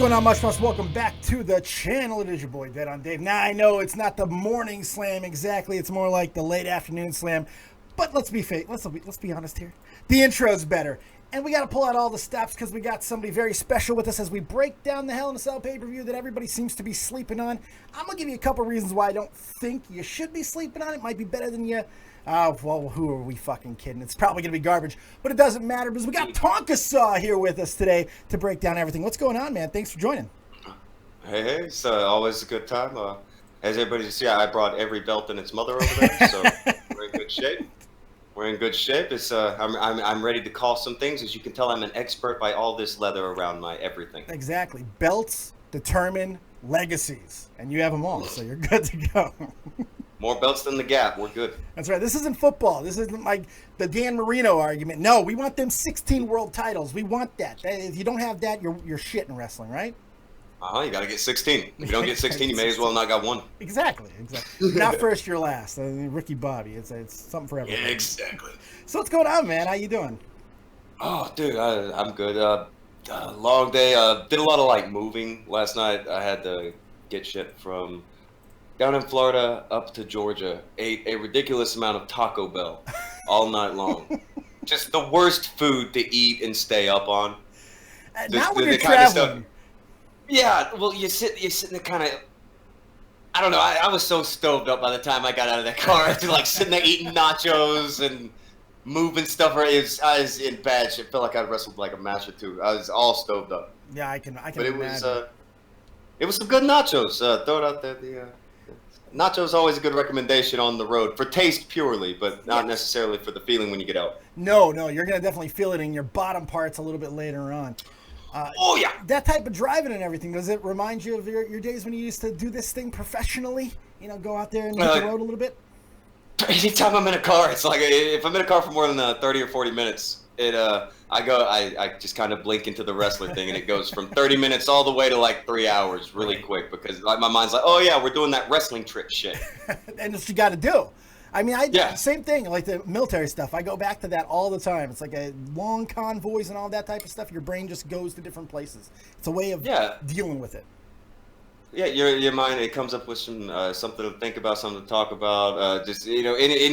going on, Mushmouths? Welcome back to the channel. It is your boy, DEADONDAVE. Now, I know it's not the morning slam exactly. It's more like the late afternoon slam. But let's be honest here. The intro's better. And we got to pull out all the stops because we got somebody very special with us as we break down the Hell in a Cell pay-per-view that everybody seems to be sleeping on. I'm going to give you a couple reasons why I don't think you should be sleeping on it. It might be better than you. Well, who are we fucking kidding? It's probably going to be garbage, but it doesn't matter because we got Tonka here with us today to break down everything. What's going on, man? Thanks for joining. Hey, it's always a good time. As everybody see, I brought every belt and its mother over there, so we're in good shape. We're in good shape. It's I'm ready to call some things. As you can tell, I'm an expert by all this leather around my everything. Exactly. Belts determine legacies, and you have them all, so you're good to go. More belts than the Gap. We're good. That's right. This isn't football. This isn't like the Dan Marino argument. No, we want them 16 world titles. We want that. If you don't have that, you're shit in wrestling, right? You got to get 16. If you don't get 16, you may as well not got one. Exactly. Not first, you're last. Ricky Bobby. It's something for everyone. Yeah, exactly. So what's going on, man? How you doing? Oh, dude, I'm good. Long day. Did a lot of moving last night. I had to get shit from down in Florida up to Georgia. Ate a ridiculous amount of Taco Bell all night long. Just the worst food to eat and stay up on. Not when you're traveling. Yeah, well, you're sitting there kind of. I don't know. I was so stoved up by the time I got out of that car. Sitting there eating nachos and moving stuff. I was in bad shit. Felt like I wrestled like a match or two. I was all stoved up. Yeah, I can. But imagine. It was some good nachos. Throw it out there. The nachos always a good recommendation on the road for taste purely, but not necessarily for the feeling when you get out. No, you're gonna definitely feel it in your bottom parts a little bit later on. Oh yeah, that type of driving and everything. Does it remind you of your days when you used to do this thing professionally? You know, go out there and hit the road a little bit. Anytime I'm in a car, it's like if I'm in a car for more than 30 or 40 minutes, I just kind of blink into the wrestler thing, and it goes from 30 minutes all the way to 3 hours really quick because my mind's like, oh yeah, we're doing that wrestling trick shit. And that's what you got to do. I mean, same thing, like the military stuff. I go back to that all the time. It's like a long convoys and all that type of stuff. Your brain just goes to different places. It's a way of dealing with it. Yeah, your mind, it comes up with some something to think about, something to talk about. Just in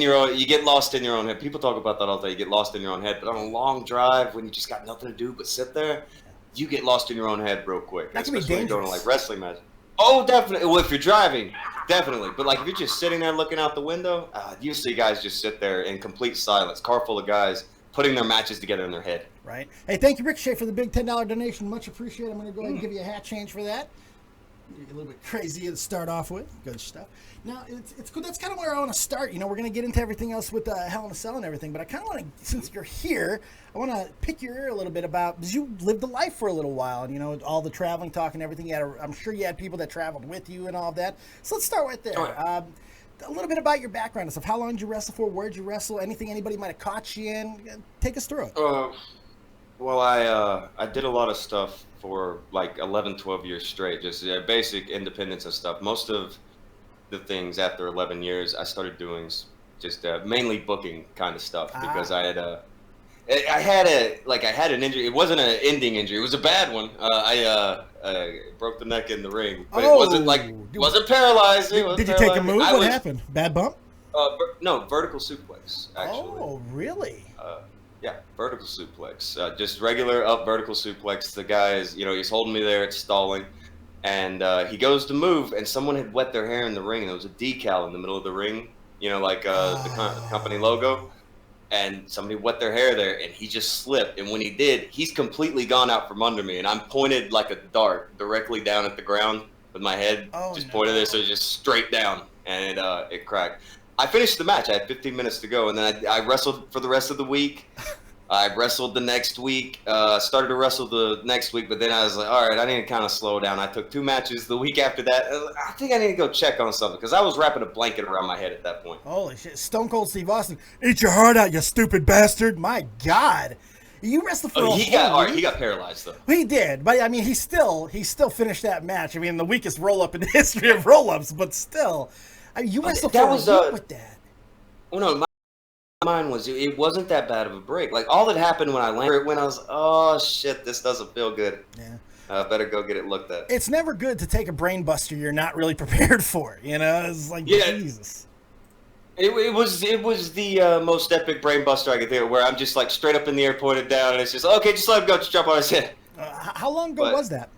your own, you get lost in your own head. People talk about that all day. You get lost in your own head. But on a long drive, when you just got nothing to do but sit there, you get lost in your own head real quick. That can be dangerous. Especially when you're going to wrestling matches. Oh, definitely. Well, if you're driving, definitely. But if you're just sitting there looking out the window, you see guys just sit there in complete silence. Car full of guys putting their matches together in their head. Right. Hey, thank you, Ricochet, for the big $10 donation. Much appreciated. I'm going to go ahead and give you a hat change for that. A little bit crazy to start off with. Good stuff. Now, it's good. That's kind of where I want to start. We're going to get into everything else with Hell in a Cell and everything, but I kind of want to, since you're here, I want to pick your ear a little bit about, because you lived a life for a little while, and, all the traveling, talk, and everything. I'm sure you had people that traveled with you and all of that. So let's start right there. A little bit about your background and stuff. How long did you wrestle for? Where'd you wrestle? Anything anybody might have caught you in? Take us through it. Well, I did a lot of stuff for 11, 12 years straight, just basic independence and stuff. Most of the things after 11 years I started doing just mainly booking kind of stuff because I had an injury. It wasn't an ending injury. It was a bad one. I broke the neck in the ring, but it wasn't paralyzed. Did you take a move? What happened? Bad bump? No, vertical suplex, actually. Oh, really? Yeah, vertical suplex. Just regular up vertical suplex. The guy is, he's holding me there. It's stalling. And he goes to move, and someone had wet their hair in the ring, and there was a decal in the middle of the ring, the company logo. And somebody wet their hair there, and he just slipped. And when he did, he's completely gone out from under me. And I'm pointed like a dart directly down at the ground with my head pointed there, so just straight down. And it cracked. I finished the match. I had 15 minutes to go, and then I wrestled for the rest of the week. I wrestled the next week, started to wrestle the next week, but then I was like, all right, I need to kind of slow down. I took 2 matches the week after that. I think I need to go check on something, because I was wrapping a blanket around my head at that point. Holy shit. Stone Cold Steve Austin, eat your heart out, you stupid bastard. My God. You wrestled for he got paralyzed, though. He did, but, I mean, he still finished that match. I mean, the weakest roll-up in the history of roll-ups, but still. I mean, you wrestled for a week with that. Oh, no, mine was, it wasn't that bad of a break. All that happened when I landed, when I was, oh shit, this doesn't feel good. Yeah. Better go get it looked at. It's never good to take a brain buster you're not really prepared for. You know, it's like Jesus. It was the most epic brain buster I could think of, where I'm just like straight up in the air, pointed down, and it's just okay, just let him go, just jump on his head. How long ago was that?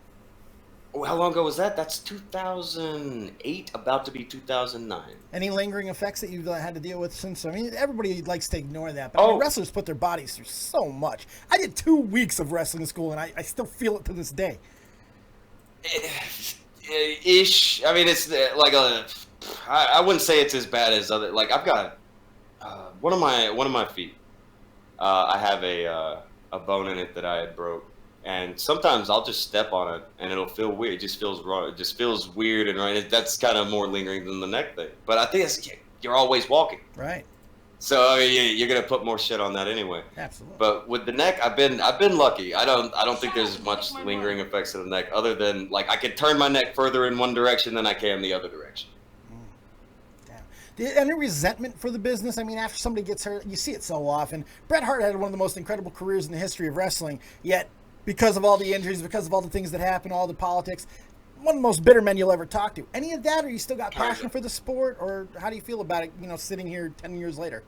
How long ago was that? That's 2008, about to be 2009. Any lingering effects that you've had to deal with since? I mean, everybody likes to ignore that, but I mean, wrestlers put their bodies through so much. I did 2 weeks of wrestling school, and I still feel it to this day. Ish. I mean, it's like I wouldn't say it's as bad as other. Like I've got one of my feet. I have a bone in it that I had broke. And sometimes I'll just step on it, and it'll feel weird. It just feels wrong. It just feels weird and right. That's kind of more lingering than the neck thing. But I think you're always walking. Right. So I mean, you're gonna put more shit on that anyway. Absolutely. But with the neck, I've been lucky. I don't think there's much lingering effects to the neck, other than like I can turn my neck further in one direction than I can the other direction. Any resentment for the business? I mean, after somebody gets hurt, you see it so often. Bret Hart had one of the most incredible careers in the history of wrestling, yet because of all the injuries, because of all the things that happen, all the politics, one of the most bitter men you'll ever talk to. Any of that, or you still got passion for the sport, or how do you feel about it, sitting here 10 years later?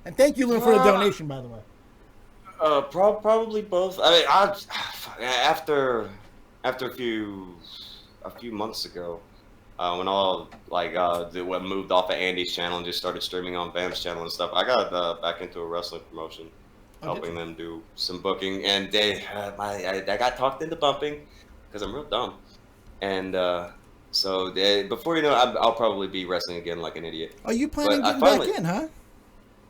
And thank you, Lou, for the donation, by the way. Probably both. I mean, after a few months ago, when all moved off of Andy's channel and just started streaming on Bam's channel and stuff, I got back into a wrestling promotion. Helping them do some booking, and I got talked into bumping because I'm real dumb, and so before you know, I'll probably be wrestling again like an idiot. Oh, you planning to get back in, huh?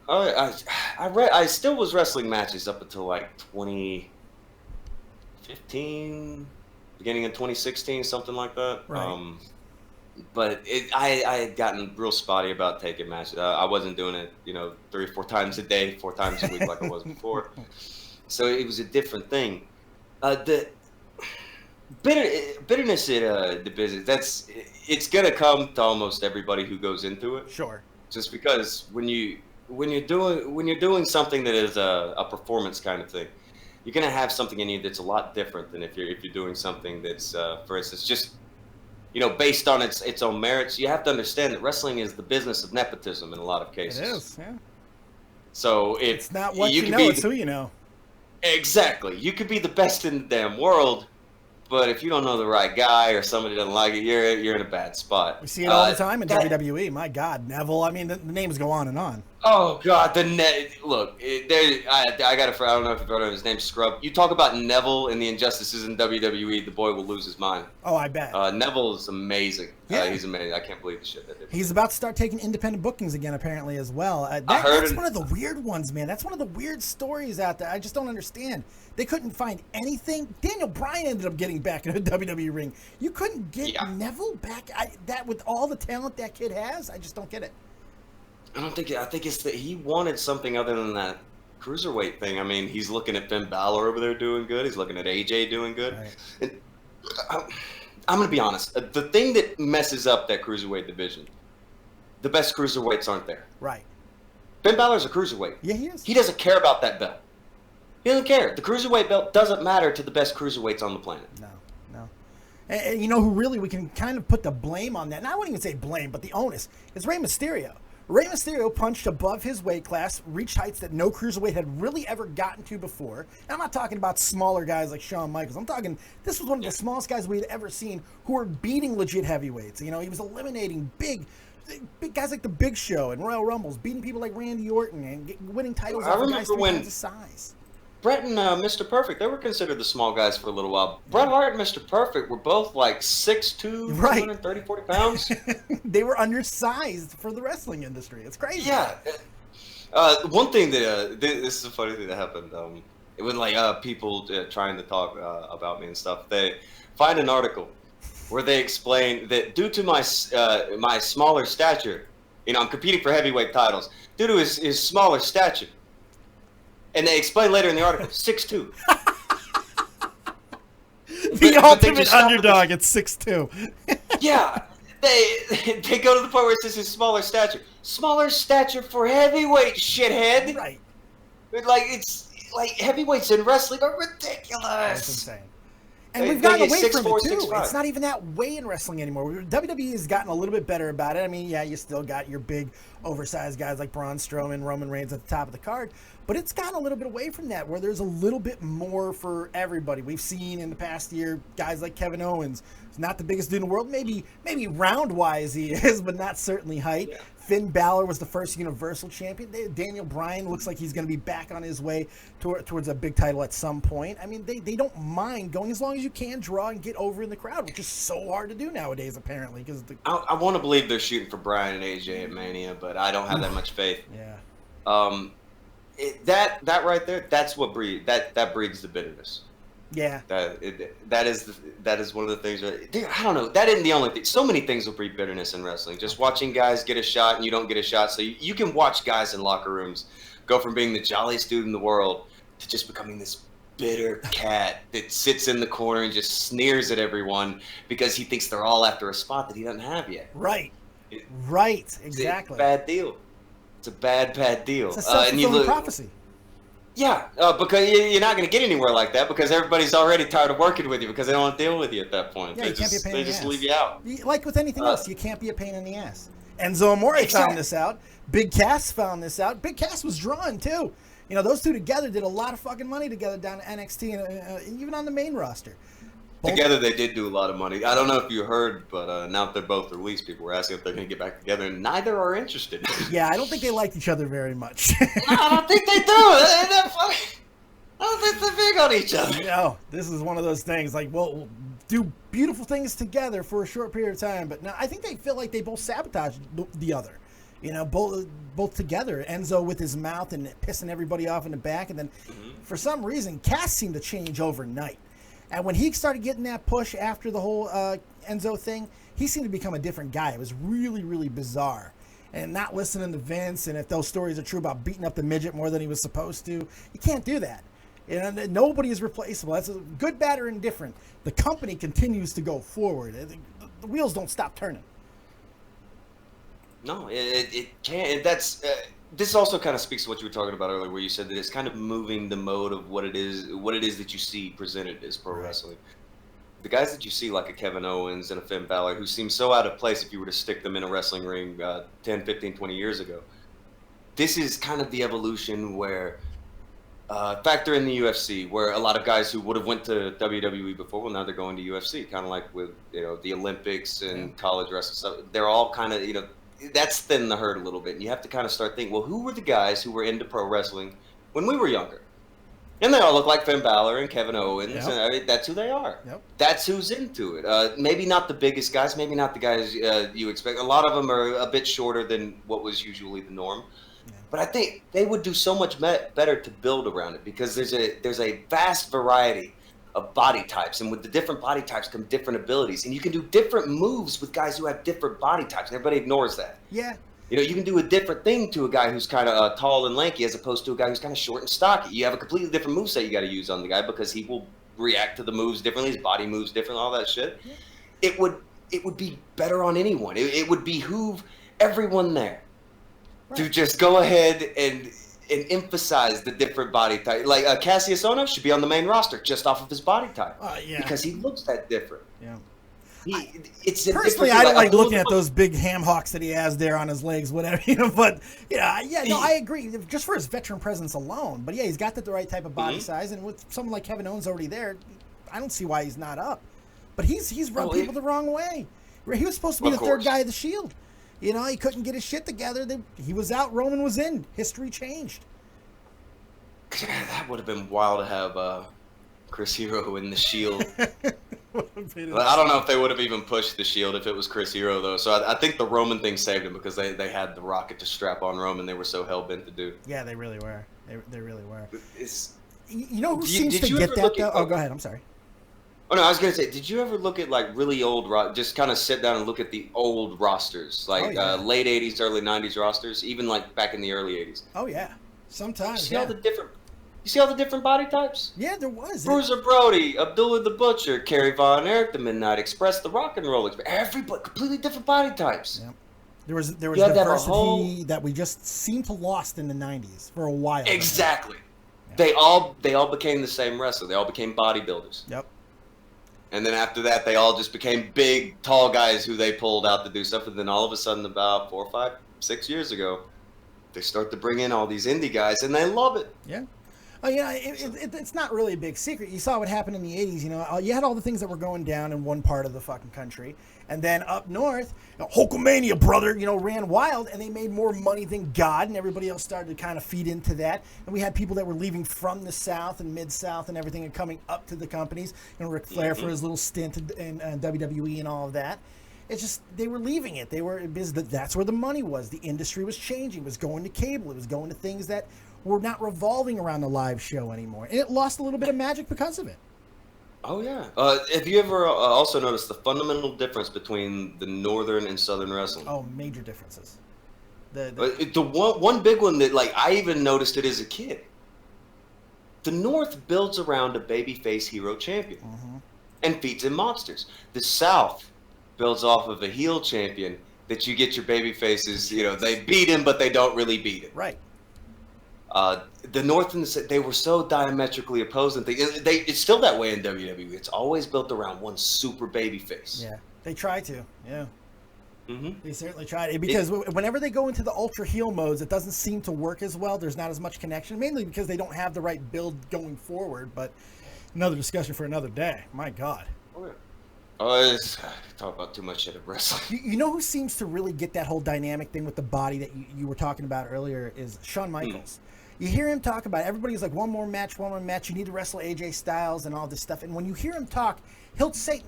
Oh, I still was wrestling matches up until like 2015, beginning of 2016, something like that. Right. But I had gotten real spotty about taking matches. I wasn't doing it, 3 or 4 times a day, 4 times a week like I was before. So it was a different thing. The bitterness in the business, it's gonna come to almost everybody who goes into it. Sure. Just because when you're doing something that is a performance kind of thing, you're gonna have something in you that's a lot different than if you're doing something that's for instance just based on its own merits. You have to understand that wrestling is the business of nepotism in a lot of cases. It is, yeah. So it's not what you know, it's who you know. Exactly. You could be the best in the damn world, but if you don't know the right guy or somebody doesn't like it, you're in a bad spot. We see it all the time in WWE. My God, Neville. I mean, the names go on and on. Oh God, look. I got a friend. I don't know if you've heard of his name, Scrub. You talk about Neville and the injustices in WWE, the boy will lose his mind. Oh, I bet. Neville is amazing. Yeah. He's amazing. I can't believe the shit that did. He's about to start taking independent bookings again, apparently, as well. That's one of the weird ones, man. That's one of the weird stories out there. I just don't understand. They couldn't find anything. Daniel Bryan ended up getting back in a WWE ring. You couldn't get Neville back. That with all the talent that kid has, I just don't get it. I think it's that he wanted something other than that cruiserweight thing. I mean, he's looking at Finn Balor over there doing good. He's looking at AJ doing good. Right. And I'm going to be honest. The thing that messes up that cruiserweight division, the best cruiserweights aren't there. Right. Finn Balor's a cruiserweight. Yeah, he is. He doesn't care about that belt. He doesn't care. The cruiserweight belt doesn't matter to the best cruiserweights on the planet. No. And you know who really we can kind of put the blame on that? And I wouldn't even say blame, but the onus is Rey Mysterio. Rey Mysterio punched above his weight class, reached heights that no cruiserweight had really ever gotten to before. And I'm not talking about smaller guys like Shawn Michaels. I'm talking, this was one of the smallest guys we had ever seen who were beating legit heavyweights. He was eliminating big guys like The Big Show and Royal Rumbles, beating people like Randy Orton and winning titles off of guys 3 times his size. Bret and Mr. Perfect, they were considered the small guys for a little while. Bret Hart and Mr. Perfect were both like 6'2", right. 230, 40 pounds. They were undersized for the wrestling industry. It's crazy. Yeah. One thing that, this is a funny thing that happened. When people trying to talk about me and stuff, they find an article where they explain that due to my smaller stature, I'm competing for heavyweight titles, due to his smaller stature, and they explain later in the article, 6'2". The ultimate underdog at 6'2". Yeah, they go to the point where it says his smaller stature. Smaller stature for heavyweight, shithead. Right. It's like heavyweights in wrestling are ridiculous. That's insane. And we've gotten away from 6'4", it, too. 6'5". It's not even that way in wrestling anymore. WWE has gotten a little bit better about it. I mean, yeah, you still got your big, oversized guys like Braun Strowman, Roman Reigns at the top of the card. But it's gotten a little bit away from that, where there's a little bit more for everybody. We've seen in the past year guys like Kevin Owens. He's not the biggest dude in the world. Maybe round-wise he is, but not certainly height. Yeah. Finn Balor was the first Universal Champion. Daniel Bryan looks like he's going to be back on his way towards a big title at some point. I mean, they don't mind going as long as you can draw and get over in the crowd, which is so hard to do nowadays, apparently. Because I want to believe they're shooting for Bryan and AJ at Mania, but I don't have that much faith. Yeah. That right there, that's what breeds the bitterness. Yeah. That is one of the things. Dude, I don't know. That isn't the only thing. So many things will breed bitterness in wrestling. Just watching guys get a shot and you don't get a shot. So you can watch guys in locker rooms go from being the jolliest dude in the world to just becoming this bitter cat that sits in the corner and just sneers at everyone because he thinks they're all after a spot that he doesn't have yet. Right. Right. Exactly. It's a bad deal. It's a bad deal. It's a self-fulfilling prophecy. Yeah, because you're not going to get anywhere like that because everybody's already tired of working with you because they don't want to deal with you at that point. Yeah, you can't be a pain in the ass. They just leave you out. Like with anything else, you can't be a pain in the ass. Enzo Amore found this out. Big Cass found this out. Big Cass was drawn, too. You know, those two together did a lot of fucking money together down at NXT and even on the main roster. Together, they did do a lot of money. I don't know if you heard, but now that they're both released, people were asking if they're going to get back together, and neither are interested. Yeah, I don't think they liked each other very much. No, I don't think they do. They're not funny. I don't think they're big on each other. No, this is one of those things. Like, we'll do beautiful things together for a short period of time, but no, I think they feel like they both sabotage the other. You know, both together. Enzo with his mouth and pissing everybody off in the back, and then for some reason, Cass seemed to change overnight. And when he started getting that push after the whole Enzo thing, he seemed to become a different guy. It was really, really bizarre. And not listening to Vince, and if those stories are true about beating up the midget more than he was supposed to, you can't do that. You know, nobody is replaceable. That's good, bad, or indifferent. The company continues to go forward. The wheels don't stop turning. No, it can't. This also kind of speaks to what you were talking about earlier, where you said that it's kind of moving the mode of what it is that you see presented as pro wrestling. The guys that you see, like a Kevin Owens and a Finn Balor, who seem so out of place if you were to stick them in a wrestling ring 10, 15, 20 years ago. This is kind of the evolution where, factor in the UFC, where a lot of guys who would have went to WWE before, well, now they're going to UFC, kind of like with, you know, the Olympics and college wrestling stuff. They're all kind of, you know, that's thin the herd a little bit. And you have to kind of start thinking, well, who were the guys who were into pro wrestling when we were younger? And they all look like Finn Balor and Kevin Owens. Yep. And I mean, that's who they are. Yep. That's who's into it. Maybe not the biggest guys. Maybe not the guys you expect. A lot of them are a bit shorter than what was usually the norm. Yeah. But I think they would do so much better to build around it because there's a vast variety of body types, and with the different body types come different abilities, and you can do different moves with guys who have different body types, and everybody ignores that. Yeah. You know, you can do a different thing to a guy who's kind of tall and lanky as opposed to a guy who's kind of short and stocky. You have a completely different moveset you got to use on the guy because he will react to the moves differently, his body moves differently, all that shit. Yeah. It would be better on anyone. It would behoove everyone there to just go ahead and emphasize the different body type. Like Cassius Ohno should be on the main roster just off of his body type. Because he looks that different. Yeah. Personally, I don't like looking at those big ham hocks that he has there on his legs, whatever. You know, but I agree. Just for his veteran presence alone. But yeah, he's got the right type of body size, and with someone like Kevin Owens already there, I don't see why he's not up. But he's run people the wrong way. He was supposed to be the third guy of the Shield. You know, he couldn't get his shit together. He was out. Roman was in. History changed. That would have been wild to have Chris Hero in the Shield. But I don't know if they would have even pushed the Shield if it was Chris Hero, though. So I think the Roman thing saved him because they had the rocket to strap on Roman. They were so hell-bent to do. Yeah, they really were. They really were. You know who seems to get that, though? Oh, go ahead. I'm sorry. Oh, no, I was going to say, did you ever look at, like, really old, just kind of sit down and look at the old rosters, like late 80s, early 90s rosters, even, like, back in the early 80s? Oh, yeah. Sometimes, You see all the different body types? Yeah, there was. Bruiser Brody, Abdullah the Butcher, Kerry Von Erich, the Midnight Express, the Rock and Roll Express. Everybody, completely different body types. Yeah. There was diversity that we just seemed to lost in the 90s for a while. Exactly. Yeah. They all became the same wrestler. They all became bodybuilders. Yep. And then after that, they all just became big, tall guys who they pulled out to do stuff. And then all of a sudden, about 4, 5, 6 years ago, they start to bring in all these indie guys, and they love it. Yeah. Oh, yeah, it's not really a big secret. You saw what happened in the 80s. You know, you had all the things that were going down in one part of the fucking country. And then up north, Hulkamania, brother, ran wild, and they made more money than God, and everybody else started to kind of feed into that. And we had people that were leaving from the South and Mid-South and everything and coming up to the companies. Ric Flair for his little stint in WWE and all of that. It's just, they were leaving it. That's where the money was. The industry was changing. It was going to cable. It was going to things that were not revolving around the live show anymore. And it lost a little bit of magic because of it. Oh, yeah. Have you ever also noticed the fundamental difference between the Northern and Southern wrestling? Oh, major differences. The one big one that, like, I even noticed it as a kid. The North builds around a babyface hero champion and feeds in monsters. The South builds off of a heel champion that you get your baby faces, they beat him, but they don't really beat him. Right. The North and the they were so diametrically opposed, and it's still that way in WWE. It's always built around one super baby face. Yeah, they try to. Yeah. They certainly tried it because whenever they go into the ultra heel modes, it doesn't seem to work as well. There's not as much connection, mainly because they don't have the right build going forward. But another discussion for another day. My God. Oh, yeah. Oh, talk about too much shit of wrestling. You know who seems to really get that whole dynamic thing with the body that you were talking about earlier is Shawn Michaels. You hear him talk about it. Everybody's like, one more match. You need to wrestle AJ Styles and all this stuff. And when you hear him talk, he'll say,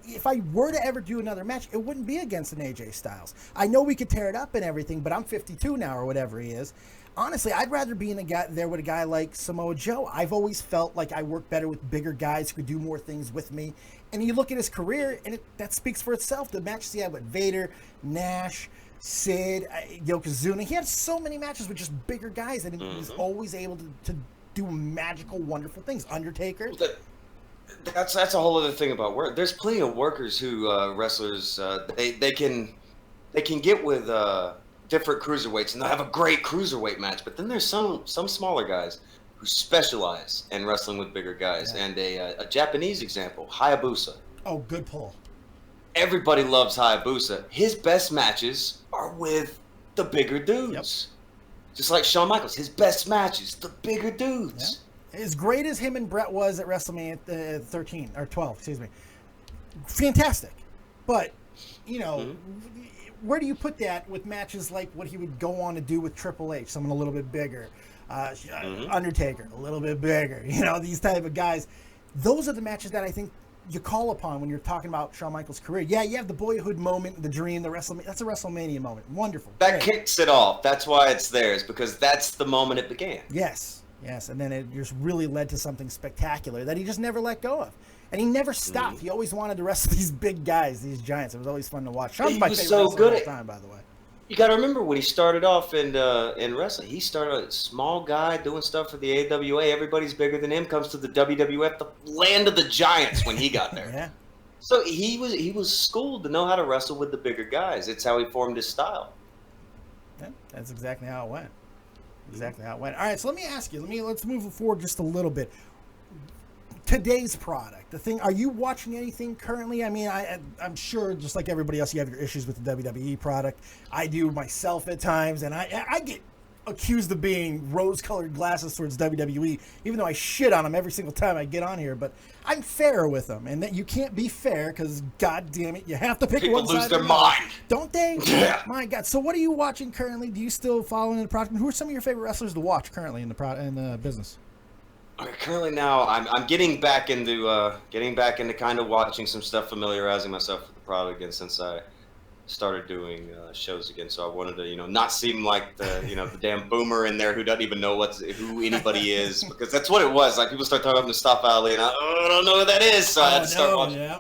if I were to ever do another match, it wouldn't be against an AJ Styles. I know we could tear it up and everything, but I'm 52 now or whatever he is. Honestly, I'd rather be there with a guy like Samoa Joe. I've always felt like I work better with bigger guys who could do more things with me. And you look at his career, and that speaks for itself. The matches he had with Vader, Nash, Sid, Yokozuna. He had so many matches with just bigger guys, and he was always able to do magical, wonderful things. Undertaker. That's a whole other thing about work. There's plenty of workers who wrestlers they can get with different cruiserweights, and they'll have a great cruiserweight match. But then there's some smaller guys who specialize in wrestling with bigger guys. Yeah. And a Japanese example, Hayabusa. Oh, good pull. Everybody loves Hayabusa. His best matches are with the bigger dudes. Yep. Just like Shawn Michaels, his best matches, the bigger dudes. Yep. As great as him and Brett was at WrestleMania 13 or 12, excuse me, fantastic. But where do you put that with matches like what he would go on to do with Triple H, someone a little bit bigger, Undertaker, a little bit bigger, these type of guys? Those are the matches that I think you call upon when you're talking about Shawn Michaels' career. Yeah, you have the boyhood moment, the dream, that's a WrestleMania moment. Wonderful. That kicks it off. That's why it's theirs, because that's the moment it began. Yes, and then it just really led to something spectacular that he just never let go of. And he never stopped. He always wanted to wrestle these big guys, these giants. It was always fun to watch. Shawn's my favorite wrestler of all time, by the way. You got to remember when he started off in wrestling. He started a small guy doing stuff for the AWA. Everybody's bigger than him. Comes to the WWF, the land of the giants, when he got there. Yeah. So he was schooled to know how to wrestle with the bigger guys. It's how he formed his style. Yeah, that's exactly how it went. All right, so let me ask you. Let's move forward just a little bit. Today's product, the thing. Are you watching anything currently? I mean, I'm sure, just like everybody else, you have your issues with the WWE product. I do myself at times, and I get accused of being rose-colored glasses towards WWE, even though I shit on them every single time I get on here. But I'm fair with them, and that you can't be fair because, God damn it, you have to pick one side. People lose their mind, don't they? Yeah. My God. So, what are you watching currently? Do you still follow in the product? Who are some of your favorite wrestlers to watch currently in the business? Currently now, I'm getting back into kind of watching some stuff, familiarizing myself with the product again since I started doing shows again. So I wanted to, not seem like the damn boomer in there who doesn't even know who anybody is, because that's what it was. Like, people start talking about Mustafa Ali, and I don't know who that is. So I had to start watching. Yeah.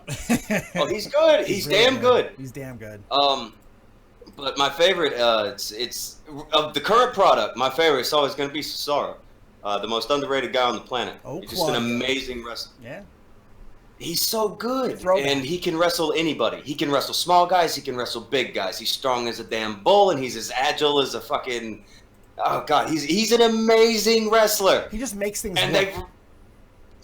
Oh, he's good. He's damn good. He's damn good. But my favorite, it's of the current product. My favorite is always going to be Cesaro. The most underrated guy on the planet. He's just an amazing wrestler. Yeah. He's so good. And he can wrestle anybody. He can wrestle small guys. He can wrestle big guys. He's strong as a damn bull, and he's as agile as a fucking... Oh, God. He's an amazing wrestler. He just makes things work.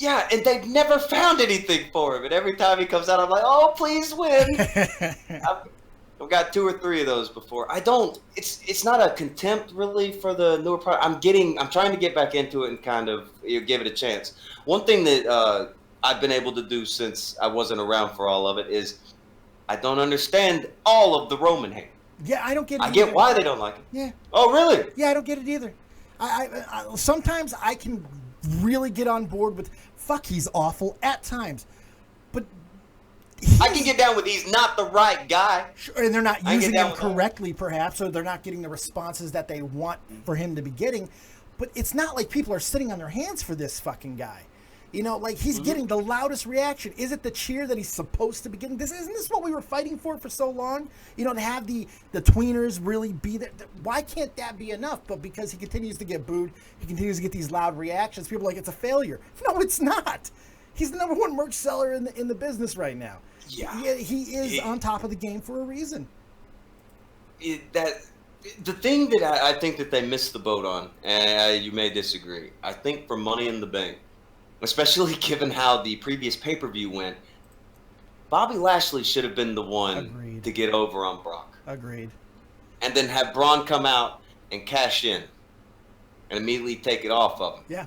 Yeah, and they've never found anything for him. And every time he comes out, I'm like, oh, please win. I've got 2 or 3 of those before. I don't. It's not a contempt really for the newer product. I'm trying to get back into it and kind of give it a chance. One thing that I've been able to do since I wasn't around for all of it is I don't understand all of the Roman hate. Yeah, I don't get it. I get why they don't like it. Yeah. Oh, really? Yeah, I don't get it either. I sometimes I can really get on board with fuck. He's awful at times, but I can get down with he's not the right guy. Sure, and they're not using him correctly, perhaps, or they're not getting the responses that they want for him to be getting. But it's not like people are sitting on their hands for this fucking guy. You know, like he's getting the loudest reaction. Is it the cheer that he's supposed to be getting? Isn't this what we were fighting for so long? You know, to have the tweeners really be there. Why can't that be enough? But because he continues to get booed, he continues to get these loud reactions. People are like, it's a failure. No, it's not. He's the #1 merch seller in the business right now. Yeah, he is on top of the game for a reason. The thing that I think that they missed the boat on, and you may disagree, I think for Money in the Bank, especially given how the previous pay-per-view went, Bobby Lashley should have been the one to get over on Brock. Agreed. And then have Braun come out and cash in and immediately take it off of him. Yeah.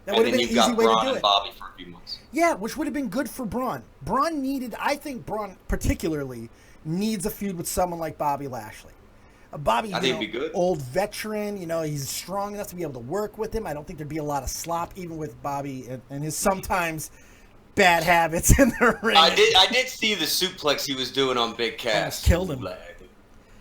That and then you've got Braun and Bobby for a few months. Yeah, which would have been good for Braun. I think Braun particularly needs a feud with someone like Bobby Lashley. Bobby, I think it'd be good. Old veteran, he's strong enough to be able to work with him. I don't think there'd be a lot of slop, even with Bobby and his sometimes bad habits in the ring. I did see the suplex he was doing on Big Cass. Killed him.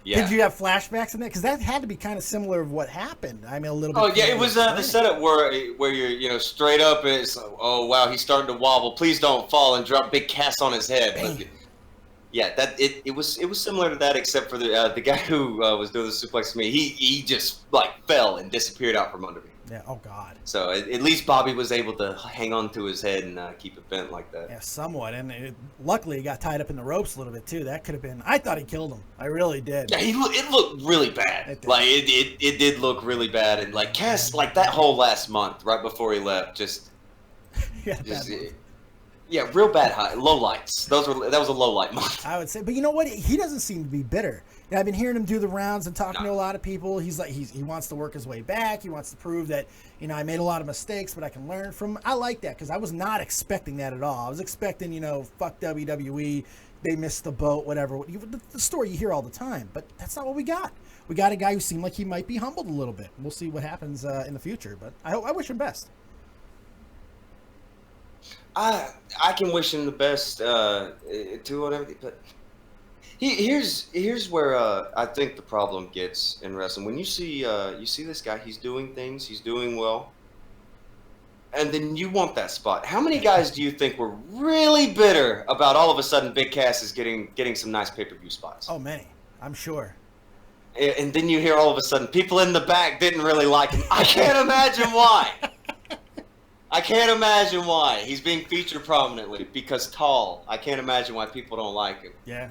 Yeah. Did you have flashbacks in that? Because that had to be kind of similar of what happened. I mean, a little bit. Oh yeah, it was the setup where you're straight up. It's oh wow, he's starting to wobble. Please don't fall and drop Big Cass on his head. But, yeah, it was similar to that, except for the guy who was doing the suplex to me. He just like fell and disappeared out from under me. Yeah. Oh God. So at least Bobby was able to hang on to his head and keep it bent like that. Yeah, somewhat. And luckily, he got tied up in the ropes a little bit too. That could have been. I thought he killed him. I really did. Yeah, it looked really bad. It did look really bad, and like Cass, like that whole last month right before he left, just yeah, real bad low lights. That was a low light month. I would say, but you know what? He doesn't seem to be bitter. I've been hearing him do the rounds and talking to a lot of people. He's like he wants to work his way back. He wants to prove that I made a lot of mistakes, but I can learn from. I like that because I was not expecting that at all. I was expecting fuck WWE, they missed the boat, whatever. The story you hear all the time, but that's not what we got. We got a guy who seemed like he might be humbled a little bit. We'll see what happens in the future, but I wish him best. I can wish him the best too on everything, but here's where I think the problem gets in wrestling. When you see this guy, he's doing things, he's doing well, and then you want that spot. How many guys do you think were really bitter about all of a sudden Big Cass is getting some nice pay-per-view spots? Oh, many, I'm sure. And then you hear all of a sudden people in the back didn't really like him. I can't imagine why. I can't imagine why. He's being featured prominently because tall. I can't imagine why people don't like him. Yeah.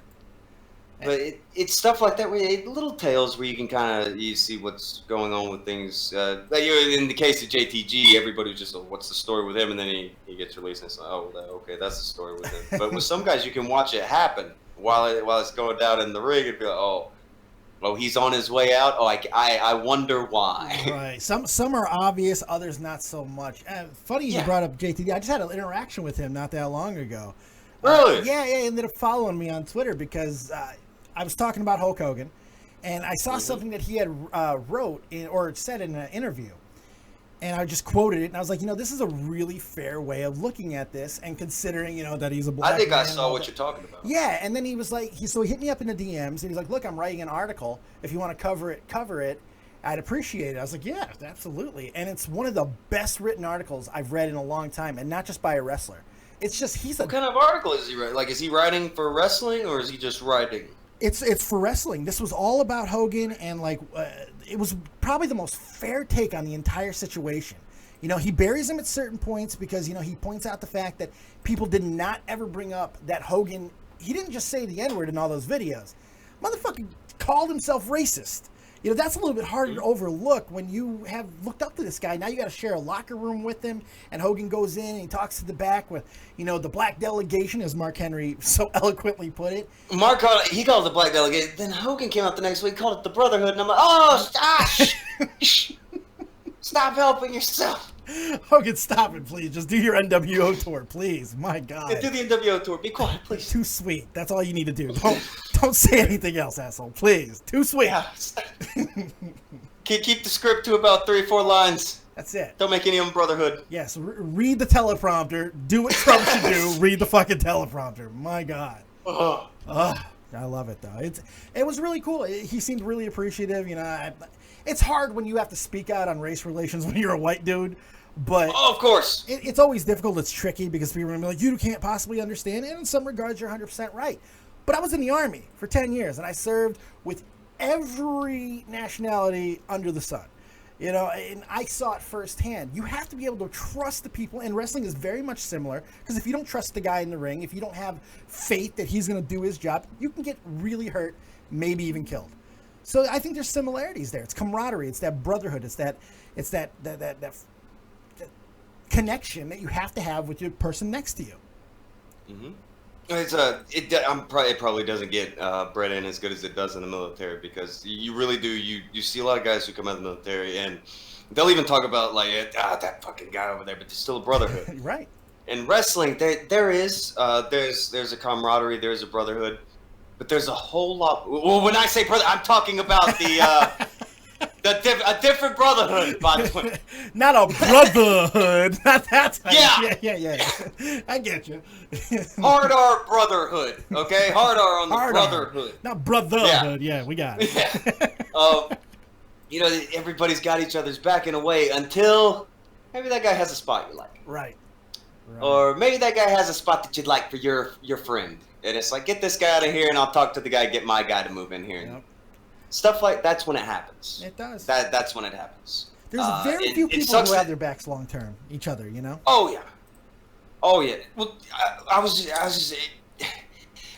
But it's stuff like that, little tales where you can kind of see what's going on with things. In the case of JTG, everybody was just, what's the story with him? And then he gets released and it's like, oh, okay, that's the story with him. But with some guys, you can watch it happen while it's going down in the ring and be like, oh, he's on his way out. Oh, I wonder why. Right. Some are obvious, others not so much. Funny you brought up JTG. I just had an interaction with him not that long ago. Really? Yeah. He ended up following me on Twitter because I was talking about Hulk Hogan, and I saw something that he had wrote or said in an interview. And I just quoted it, and I was like, this is a really fair way of looking at this and considering, that he's a black man. I think I saw what you're talking about. Yeah, and then he was like, he hit me up in the DMs, and he's like, look, I'm writing an article. If you want to cover it. I'd appreciate it. I was like, yeah, absolutely. And it's one of the best written articles I've read in a long time, and not just by a wrestler. It's just, what kind of article is he writing? Like, is he writing for wrestling, or is he just writing? It's for wrestling. This was all about Hogan, and it was probably the most fair take on the entire situation. He buries him at certain points because, he points out the fact that people did not ever bring up that Hogan, he didn't just say the N-word in all those videos. Motherfucker called himself racist. You know, that's a little bit harder to overlook when you have looked up to this guy. Now you got to share a locker room with him, and Hogan goes in and he talks to the back with, you know, the black delegation, as Mark Henry so eloquently put it. Mark called it, he called it the black delegation. Then Hogan came out the next week, called it the brotherhood, and I'm like, oh, stop, stop helping yourself. Hogan, stop it, please. Just do your NWO tour, please. My God. Yeah, do the NWO tour. Be quiet, please. Too sweet. That's all you need to do. Don't say anything else, asshole. Please. Too sweet. Yeah. Keep the script to about 3 or 4 lines. That's it. Don't make any of them brotherhood. Yes. Read the teleprompter. Do what Trump should do. Read the fucking teleprompter. My God. I love it, though. It was really cool. He seemed really appreciative. You know, it's hard when you have to speak out on race relations when you're a white dude. But of course, it's always difficult. It's tricky because people are going to be like, you can't possibly understand. And in some regards, you're 100% right. But I was in the Army for 10 years, and I served with every nationality under the sun. You know, and I saw it firsthand. You have to be able to trust the people, and wrestling is very much similar. Because if you don't trust the guy in the ring, if you don't have faith that he's going to do his job, you can get really hurt, maybe even killed. So I think there's similarities there. It's camaraderie. It's that brotherhood. It's that connection that you have to have with your person next to you. Mm-hmm. It probably doesn't get bred in as good as it does in the military, because you really do. You see a lot of guys who come out of the military and they'll even talk about like that fucking guy over there, but there's still a brotherhood. Right. In wrestling, there's a camaraderie, there's a brotherhood, but there's a whole lot. Well, when I say brother, I'm talking about the. A different brotherhood, by the way. Not a brotherhood. Not that type. Yeah. I get you. Hard R brotherhood, okay? Hard R on the Hard brotherhood. R. Not brotherhood. Yeah, we got it. Yeah. You know, everybody's got each other's back in a way until maybe that guy has a spot you like. Right. Or maybe that guy has a spot that you'd like for your friend. And it's like, get this guy out of here and I'll talk to the guy, get my guy to move in here. Yep. Stuff like that's when it happens. It does. That's when it happens. There's very few people who have their backs long term, each other, you know. Oh yeah. Well, I was just.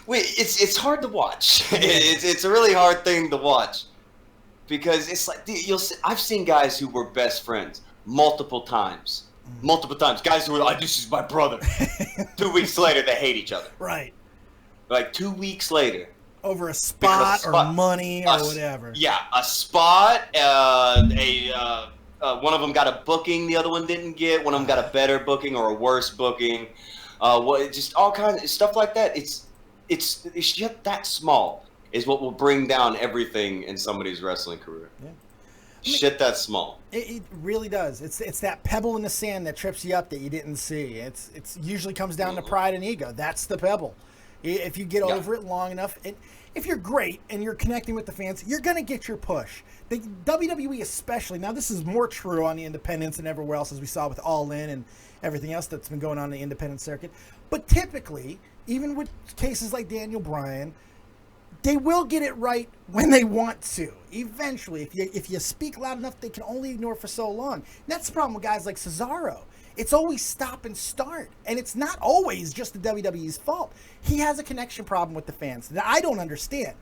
It's hard to watch. It's a really hard thing to watch, because it's like I've seen guys who were best friends multiple times. Guys who were like, this is my brother. 2 weeks later, they hate each other. Right. Like 2 weeks later. Over a spot or money or whatever. Yeah, a spot. One of them got a booking, the other one didn't get. One of them got a better booking or a worse booking. Just all kinds of stuff like that. It's just that small is what will bring down everything in somebody's wrestling career. Yeah. Shit that small. It really does. It's that pebble in the sand that trips you up that you didn't see. It's usually comes down to pride and ego. That's the pebble. If you get over it long enough, and if you're great and you're connecting with the fans, you're going to get your push. The WWE especially, now this is more true on the independents and everywhere else, as we saw with All In and everything else that's been going on in the independent circuit. But typically, even with cases like Daniel Bryan, they will get it right when they want to. Eventually, if you speak loud enough, they can only ignore for so long. And that's the problem with guys like Cesaro. It's always stop and start. And it's not always just the WWE's fault. He has a connection problem with the fans that I don't understand.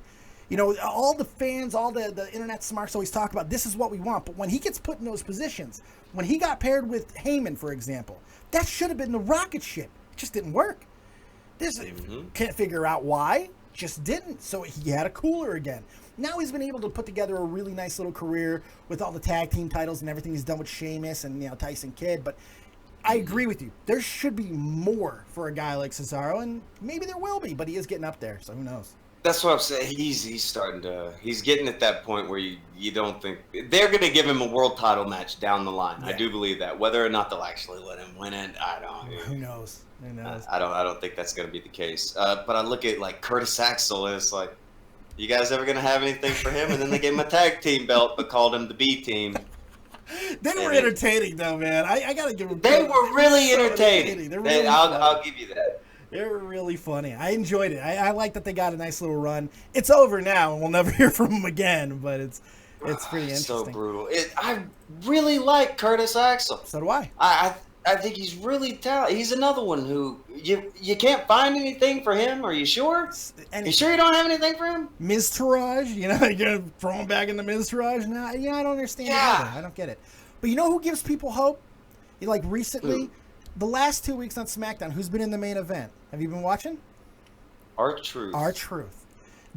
You know, all the fans, all the internet smarts always talk about this is what we want. But when he gets put in those positions, when he got paired with Heyman, for example, that should have been the rocket ship. It just didn't work. Can't figure out why. Just didn't. So he had a cooler again. Now he's been able to put together a really nice little career with all the tag team titles and everything he's done with Sheamus and, you know, Tyson Kidd. But I agree with you. There should be more for a guy like Cesaro, and maybe there will be, but he is getting up there, so who knows? That's what I'm saying. He's starting to. He's getting at that point where you don't think they're going to give him a world title match down the line. Yeah. I do believe that. Whether or not they'll actually let him win it, I don't. Who knows? Who knows? I don't think that's going to be the case. But I look at like Curtis Axel, and it's like, you guys ever going to have anything for him? And then they gave him a tag team belt, but called him the B team. They were entertaining, though, man. I gotta give them. They were really entertaining. I'll give you that. They were really funny. I enjoyed it. I like that they got a nice little run. It's over now, and we'll never hear from them again. But it's pretty interesting. So brutal. I really like Curtis Axel. So do I. I think he's really talented. He's another one who you can't find anything for him. Are you sure? You sure you don't have anything for him? Miztourage, you know, you're gonna throw him back in the Miztourage now. Yeah, I don't understand it either. I don't get it. But you know who gives people hope? Like recently, the last 2 weeks on SmackDown, who's been in the main event? Have you been watching? R-Truth. R-Truth.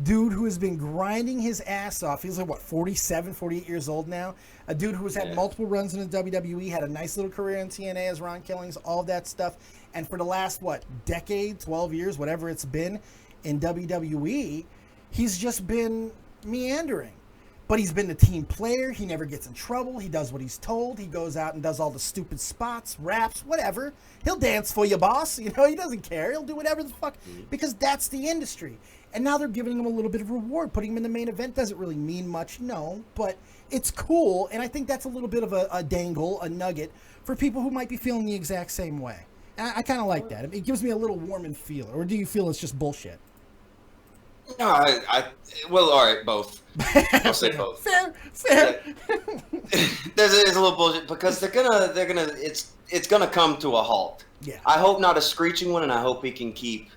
Dude who has been grinding his ass off. He's like, what, 47, 48 years old now? A dude who has had multiple runs in the WWE, had a nice little career in TNA as Ron Killings, all that stuff. And for the last, decade, 12 years, whatever it's been in WWE, he's just been meandering. But he's been the team player. He never gets in trouble. He does what he's told. He goes out and does all the stupid spots, raps, whatever. He'll dance for you, boss. You know, he doesn't care. He'll do whatever the fuck, because that's the industry. And now they're giving him a little bit of reward. Putting him in the main event doesn't really mean much, no, but it's cool. And I think that's a little bit of a dangle, a nugget for people who might be feeling the exact same way. And I kind of like that. It gives me a little warm feel. Or do you feel it's just bullshit? No, well, all right, both. I'll say both. Fair. There's a little bullshit because they're gonna, it's gonna come to a halt. Yeah. I hope not a screeching one, and I hope he can keep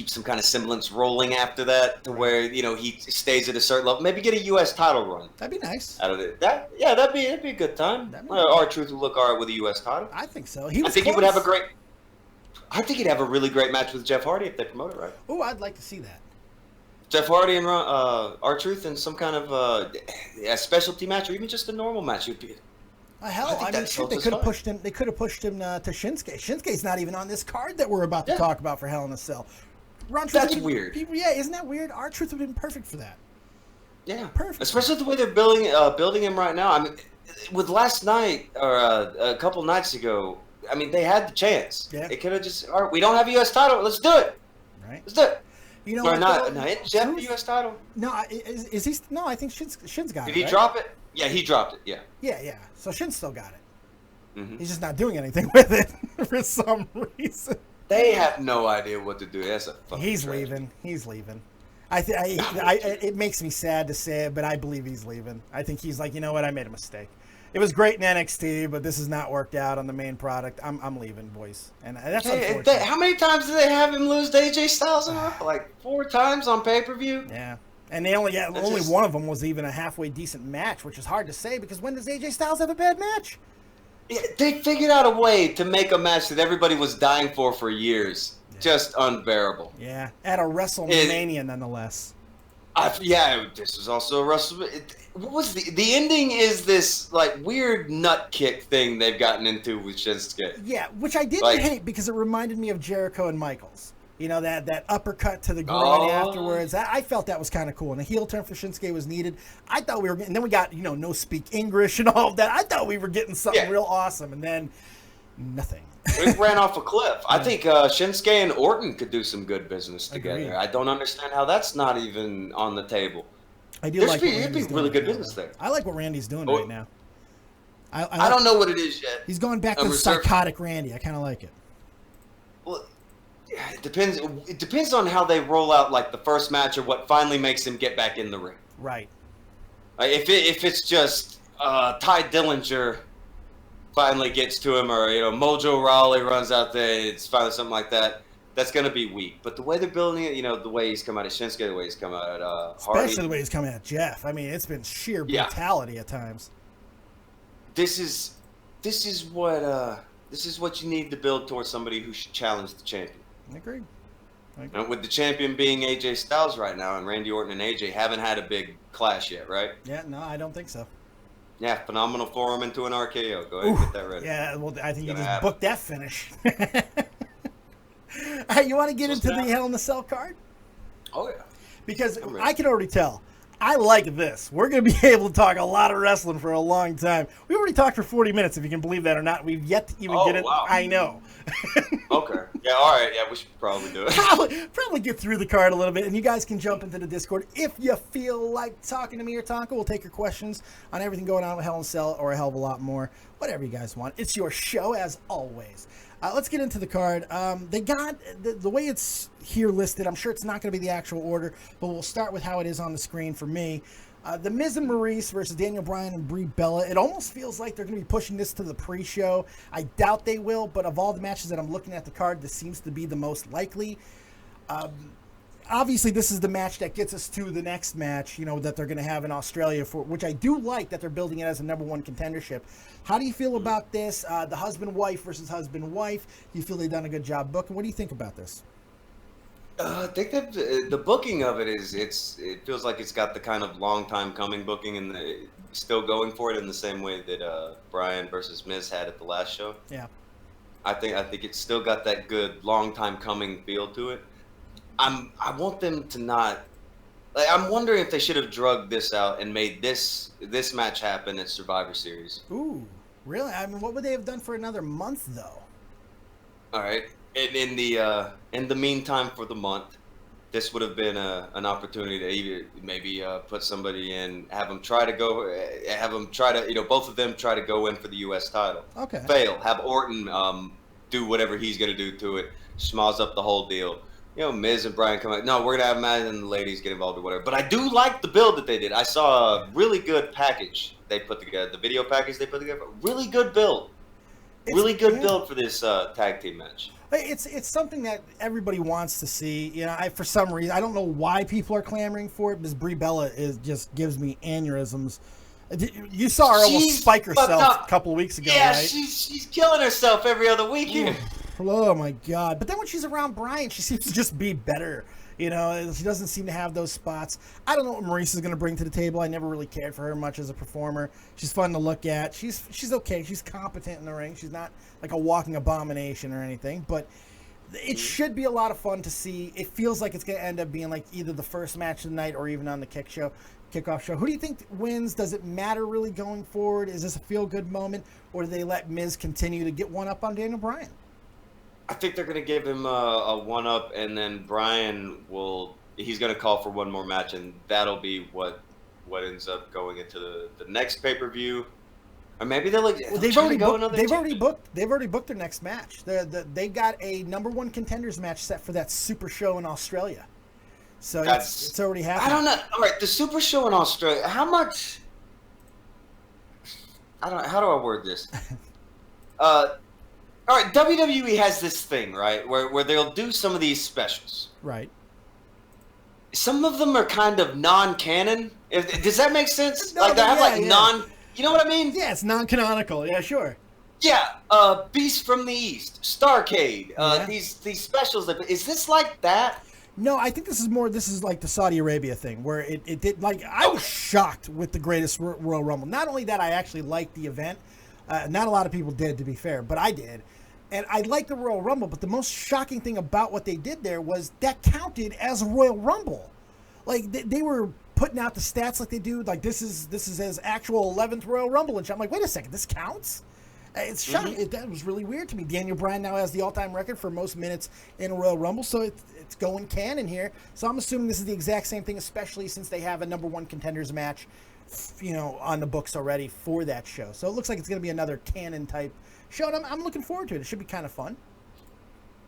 some kind of semblance rolling after that, to where he stays at a certain level. Maybe get a U.S. title run. That'd be nice. Out of it. That'd be a good time. R-Truth would look alright with a U.S. title. I think so. I think he would have a great. I think he'd have a really great match with Jeff Hardy if they promote it right. Oh, I'd like to see that. Jeff Hardy and R-Truth in some kind of a specialty match, or even just a normal match. Hell, I mean, shit, they could have pushed him. They could have pushed him to Shinsuke. Shinsuke's not even on this card that we're about to talk about for Hell in a Cell. That's weird. Isn't that weird? R-Truth would have been perfect for that. Yeah, perfect. Especially the way they're building him right now. I mean, with last night or a couple nights ago, I mean, they had the chance. Yeah. It could have just, all right, we don't have a U.S. title. Let's do it. Right. Let's do it. You know, or not Jeff, the U.S. title. No, is he? No, I think Shin's got it. Did he drop it? Yeah, he dropped it. Yeah. Yeah. So Shin's still got it. Mm-hmm. He's just not doing anything with it for some reason. They have no idea what to do. That's a fucking He's leaving. It makes me sad to say it, but I believe he's leaving. I think he's like, you know what? I made a mistake. It was great in NXT, but this has not worked out on the main product. I'm leaving, boys, and that's unfortunate. How many times did they have him lose to AJ Styles? Like 4 times on pay-per-view. Yeah, and they only one of them was even a halfway decent match, which is hard to say because when does AJ Styles have a bad match? Yeah, they figured out a way to make a match that everybody was dying for years. Yeah. Just unbearable. Yeah, at a WrestleMania, nonetheless. This was also a WrestleMania. What was the ending? Is this like weird nut kick thing they've gotten into with Shinsuke? Yeah, which I didn't hate because it reminded me of Jericho and Michaels. You know, that uppercut to the groin afterwards. I felt that was kind of cool. And a heel turn for Shinsuke was needed. I thought we were getting, and then we got, no speak English and all of that. I thought we were getting something real awesome. And then nothing. It ran off a cliff. I think Shinsuke and Orton could do some good business together. Agreed. I don't understand how that's not even on the table. I do like it'd be really good business there. I like what Randy's doing right now. I don't know what it is yet. He's going back to the psychotic Randy. I kind of like it. Well, it depends. It depends on how they roll out, like the first match, or what finally makes him get back in the ring. Right. If it's just Ty Dillinger finally gets to him, or Mojo Rawley runs out there, it's finally something like that. That's going to be weak. But the way they're building it, the way he's come out at Shinsuke, the way he's come out at Hardy. Especially the way he's coming at Jeff. I mean, it's been sheer brutality at times. This is what you need to build towards somebody who should challenge the champion. I agree. And with the champion being AJ Styles right now, and Randy Orton and AJ haven't had a big clash yet, right? Yeah, no, I don't think so. Yeah, phenomenal for him into an RKO. Go ahead and get that ready. Yeah, well, I think you just booked that finish. All right, you want to get into the Hell in a Cell card? Oh, yeah. Because I can already tell. I like this. We're going to be able to talk a lot of wrestling for a long time. We already talked for 40 minutes, if you can believe that or not. We've yet to even get it. Wow. I know. Okay. Yeah, all right. Yeah, we should probably do it. Probably get through the card a little bit, and you guys can jump into the Discord. If you feel like talking to me or Tonka, we'll take your questions on everything going on with Hell in a Cell or a hell of a lot more. Whatever you guys want. It's your show, as always. Let's get into the card. They got the way it's here listed. I'm sure it's not going to be the actual order, but we'll start with how it is on the screen for me. The Miz and Maurice versus Daniel Bryan and Brie Bella. It almost feels like they're going to be pushing this to the pre-show. I doubt they will, but of all the matches that I'm looking at the card, this seems to be the most likely. Obviously, this is the match that gets us to the next match, that they're going to have in Australia, for which I do like that they're building it as a number one contendership. How do you feel about this? The husband-wife versus husband-wife. You feel they've done a good job booking? What do you think about this? I think that the booking of it it feels like it's got the kind of long time coming booking and still going for it in the same way that Bryan versus Miz had at the last show. Yeah. I think it's still got that good long time coming feel to it. I want them to not. Like, I'm wondering if they should have drugged this out and made this match happen at Survivor Series. Ooh, really? I mean, what would they have done for another month, though? All right. And in the meantime, for the month, this would have been an opportunity to either maybe put somebody in, have them try to both of them try to go in for the U.S. title. Okay. Fail. Have Orton do whatever he's gonna do to it, schmoz up the whole deal. Miz and Bryan come out. No, we're gonna have Matt and the ladies get involved or whatever. But I do like the build that they did. I saw a really good package they put together. The video package they put together. Really good build. Really good build for this tag team match. It's something that everybody wants to see. For some reason, I don't know why people are clamoring for it, because Brie Bella just gives me aneurysms. You saw her almost spike herself a couple of weeks ago, yeah, right? she's killing herself every other week here. Oh my God! But then when she's around Bryan, she seems to just be better. She doesn't seem to have those spots. I don't know what Maurice is going to bring to the table. I never really cared for her much as a performer. She's fun to look at. She's okay. She's competent in the ring. She's not like a walking abomination or anything. But it should be a lot of fun to see. It feels like it's going to end up being like either the first match of the night or even on the kickoff show. Who do you think wins? Does it matter really going forward? Is this a feel-good moment, or do they let Miz continue to get one up on Daniel Bryan? I think they're going to give him a one-up, and then Bryan he's going to call for one more match, and that'll be what ends up going into the next pay-per-view. Or maybe they've already booked their next match. They got a number one contenders match set for that Super Show in Australia. So it's already happening. I don't know. All right, the Super Show in Australia, how much... how do I word this? All right, WWE has this thing, right, where they'll do some of these specials. Right. Some of them are kind of non-canon. Does that make sense? No, like they have yeah. You know what I mean? Yeah, it's non-canonical. Yeah, sure. Yeah, Beast from the East, Starcade. These specials. Is this like that? No, I think this is like the Saudi Arabia thing, where it did, like, I was shocked with the Greatest Royal Rumble. Not only that, I actually liked the event. Not a lot of people did, to be fair, but I did. And I liked the Royal Rumble, but the most shocking thing about what they did there was that counted as a Royal Rumble. Like, they were putting out the stats like they do, like, this is his actual 11th Royal Rumble, and I'm like, wait a second, this counts? It's shocking. Mm-hmm. That was really weird to me. Daniel Bryan now has the all-time record for most minutes in a Royal Rumble, so it's going canon here. So I'm assuming this is the exact same thing, especially since they have a number one contenders match, on the books already for that show. So it looks like it's going to be another canon type show, and I'm looking forward to it. It should be kind of fun.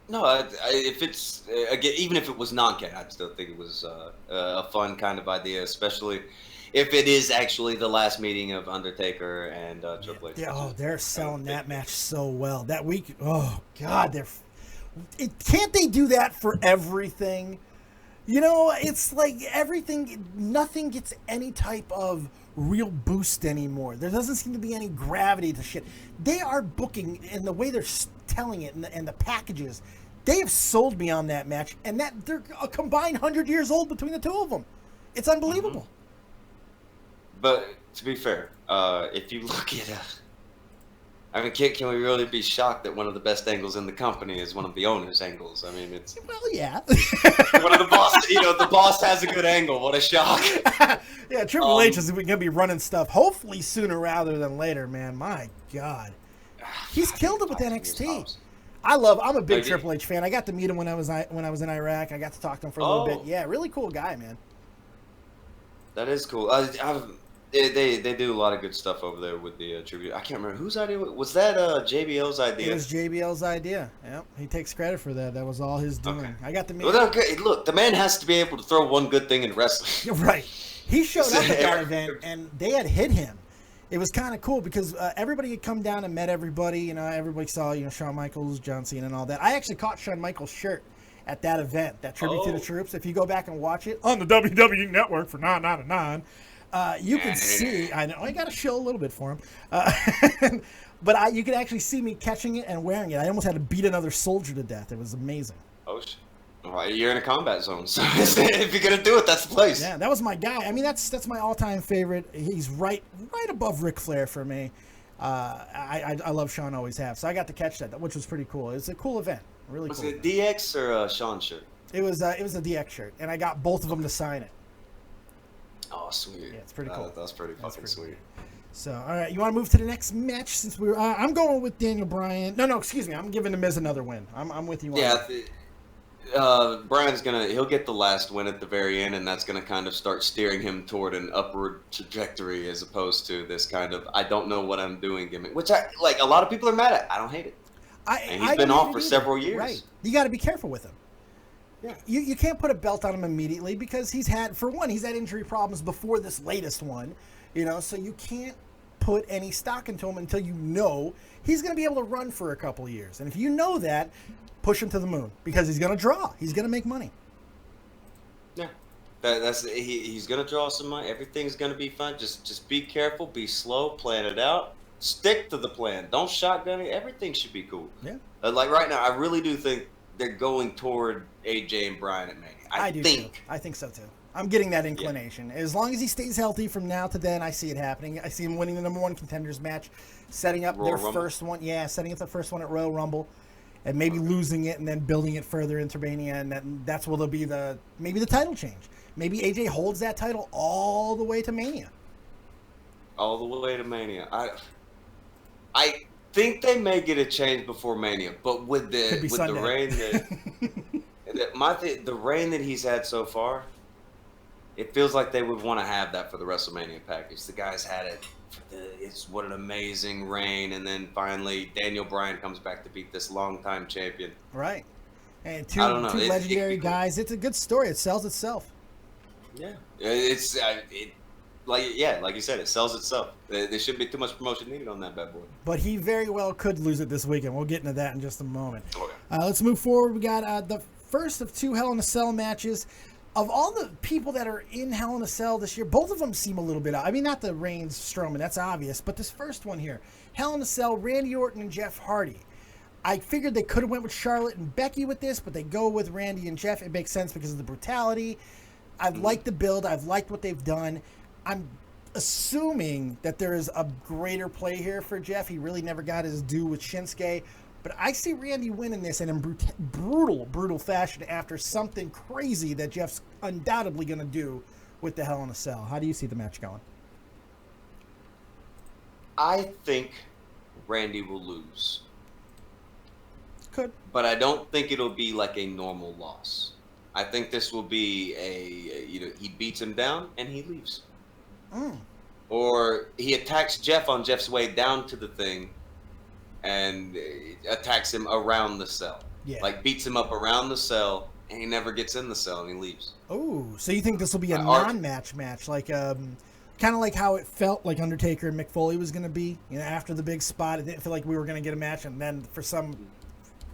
No, if it's again, even if it was non-canon, I still think it was a fun kind of idea, especially if it is actually the last meeting of Undertaker and Triple H. Yeah, they're selling that match so well that week. Oh God, can't they do that for everything? It's like everything, nothing gets any type of real boost anymore. There doesn't seem to be any gravity to shit. They are booking, and the way they're telling it and the packages, they have sold me on that match, and that they're a combined 100 years old between the two of them. It's unbelievable. Mm-hmm. But to be fair, if you look at can we really be shocked that one of the best angles in the company is one of the owners' angles? I mean, it's... Well, yeah. One of the boss, the boss has a good angle. What a shock. Yeah, Triple H is going to be running stuff, hopefully sooner rather than later, man. My God. He's killed it with NXT. I'm a big Triple H fan. I got to meet him when I was in Iraq. I got to talk to him for a little bit. Yeah, really cool guy, man. That is cool. They do a lot of good stuff over there with the tribute. I can't remember whose idea was that. JBL's idea. It was JBL's idea. Yep, he takes credit for that. That was all his doing. Okay. I got the. Well, okay, look, the man has to be able to throw one good thing in wrestling. Right. He showed up at that event, and they had hit him. It was kind of cool because everybody had come down and met everybody. You know, everybody saw Shawn Michaels, John Cena, and all that. I actually caught Shawn Michaels' shirt at that event, that tribute to the troops. If you go back and watch it on the WWE Network for $9.99. You can see, I know I got to show a little bit for him, but you could actually see me catching it and wearing it. I almost had to beat another soldier to death. It was amazing. Oh, well, you're in a combat zone, so if you're gonna do it, that's the place. Yeah, that was my guy. I mean, that's my all-time favorite. He's right above Ric Flair for me. I love Shawn, always have. So I got to catch that, which was pretty cool. It's a cool event, really cool. Was it DX or Shawn shirt? It was a DX shirt, and I got both of them to sign it. Oh, sweet. Yeah, it's pretty cool. That's pretty fucking sweet. So, all right, you want to move to the next match since we're? I'm going with Daniel Bryan. No, excuse me. I'm giving The Miz another win. I'm with you. Bryan's he'll get the last win at the very end, and that's gonna kind of start steering him toward an upward trajectory as opposed to this kind of I don't know what I'm doing gimmick, which a lot of people are mad at. I don't hate it. And he's been off for several years. Right. You got to be careful with him. Yeah. You can't put a belt on him immediately because he's had injury problems before this latest one, so you can't put any stock into him until you know he's going to be able to run for a couple of years. And if you know that, push him to the moon because he's going to draw. He's going to make money. Yeah. He's going to draw some money. Everything's going to be fine. Just be careful, be slow, plan it out. Stick to the plan. Don't shotgun it. Everything should be cool. Yeah. Like right now, I really do think they're going toward AJ and Bryan at Mania. I think so too. I'm getting that inclination. Yeah. As long as he stays healthy from now to then, I see it happening. I see him winning the #1 contenders match, setting up their first one. Yeah, setting up the first one at Royal Rumble, and maybe losing it and then building it further into Mania, and that's where there'll be maybe the title change. Maybe AJ holds that title all the way to Mania. All the way to Mania. I think they may get a change before Mania, but with the reign the reign that he's had so far, it feels like they would want to have that for the WrestleMania package. The guy's had it. It's what an amazing reign, and then finally Daniel Bryan comes back to beat this longtime champion. Right, and two legendary guys. It's a good story. It sells itself. Yeah, like you said, it sells itself. There shouldn't be too much promotion needed on that bad boy. But he very well could lose it this weekend. We'll get into that in just a moment. Okay. Let's move forward. We got the first of 2 Hell in a Cell matches. Of all the people that are in Hell in a Cell this year, both of them seem a little bit I mean, not the Reigns Strowman, that's obvious, but this first one here, Hell in a Cell, Randy Orton and Jeff Hardy. I figured they could have went with Charlotte and Becky with this, but they go with Randy and Jeff. It makes sense because of the brutality. I've liked the build. I've liked what they've done. I'm assuming that there is a greater play here for Jeff. He really never got his due with Shinsuke. But I see Randy winning this in brutal fashion after something crazy that Jeff's undoubtedly going to do with the Hell in a Cell. How do you see the match going? I think Randy will lose. Could. But I don't think it'll be like a normal loss. I think this will be he beats him down and he leaves. Or he attacks Jeff on Jeff's way down to the thing and attacks him around the cell. Yeah. Like beats him up around the cell and he never gets in the cell and he leaves. Oh, so you think this will be a non-match match, like kind of like how it felt like Undertaker and Mick Foley was going to be, after the big spot. It didn't feel like we were going to get a match, and then for some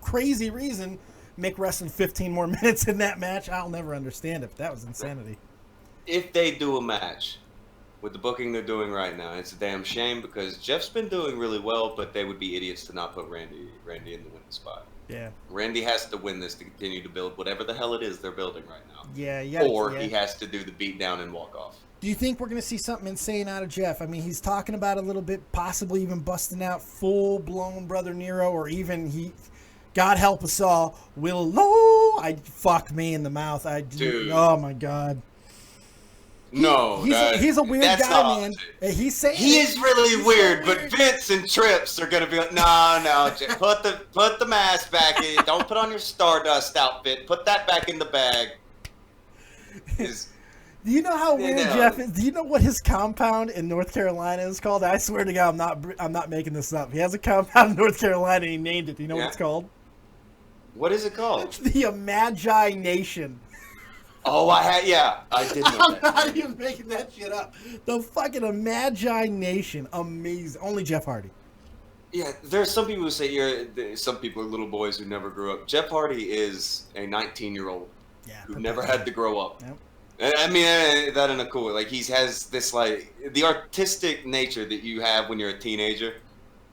crazy reason, Mick wrestled 15 more minutes in that match. I'll never understand it, but that was insanity. If they do a match with the booking they're doing right now, it's a damn shame because Jeff's been doing really well, but they would be idiots to not put Randy in the winning spot. Yeah. Randy has to win this to continue to build whatever the hell it is they're building right now. Yeah. He has to do the beat down and walk off. Do you think we're going to see something insane out of Jeff? I mean, he's talking about a little bit, possibly even busting out full-blown Brother Nero, or even God help us all, fuck me in the mouth. Dude. Oh my God. He's a weird guy, man. He's saying he is really weird, but Vince and Trips are gonna be like, no, put the mask back in. Don't put on your Stardust outfit. Put that back in the bag. Do you know how weird know. Jeff is? Do you know what his compound in North Carolina is called? I swear to God, I'm not making this up. He has a compound in North Carolina and he named it. Do you know what it's called? What is it called? It's the Magi Nation. Oh, I did know I'm that. not even making that shit up. The fucking Magi Nation. Amazing. Only Jeff Hardy. Yeah, there's some people who say some people are little boys who never grew up. Jeff Hardy is a 19-year-old who never had to grow up. Yep. I mean, that in a cool way. Like, he has this, like, the artistic nature that you have when you're a teenager.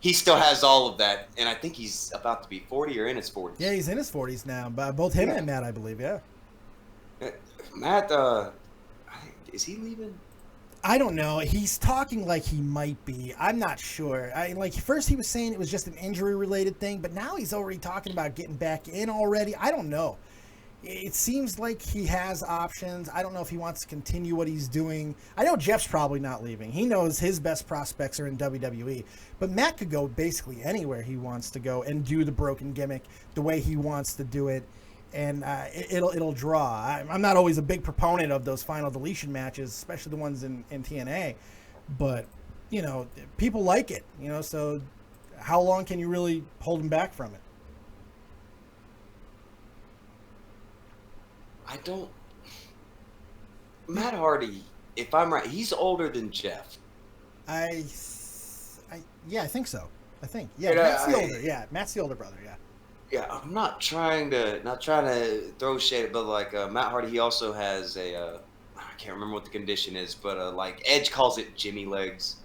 He still has all of that, and I think he's about to be 40 or in his 40s. Yeah, he's in his 40s now. Both him and Matt, I believe, yeah. Matt, is he leaving? I don't know. He's talking like he might be. I'm not sure. First he was saying it was just an injury-related thing, but now he's already talking about getting back in already. I don't know. It seems like he has options. I don't know if he wants to continue what he's doing. I know Jeff's probably not leaving. He knows his best prospects are in WWE. But Matt could go basically anywhere he wants to go and do the broken gimmick the way he wants to do it. And it'll draw. I'm not always a big proponent of those final deletion matches, especially the ones in TNA. But, you know, people like it. You know, so how long can you really hold him back from it? Matt Hardy, if I'm right, he's older than Jeff. I think so. Yeah, Matt's the older. Yeah, Matt's the older brother. Yeah. Yeah, I'm not trying to throw shade, but like Matt Hardy, he also has I can't remember what the condition is, but like Edge calls it Jimmy legs.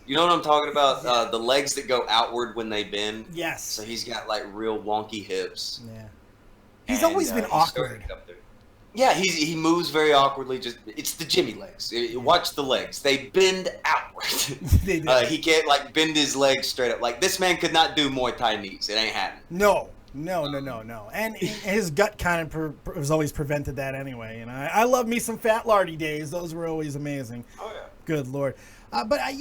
You know what I'm talking about? The legs that go outward when they bend. Yes. So he's got like real wonky hips. Yeah. He's always been awkward. Yeah, he moves very awkwardly. It's the Jimmy legs. Watch the legs; they bend outward. They do. He can't like bend his legs straight up. Like this man could not do Muay Thai knees. It ain't happening. No. And his gut kind of has always prevented that anyway. And I love me some Fat Lardy days. Those were always amazing. Oh yeah. Good Lord. But I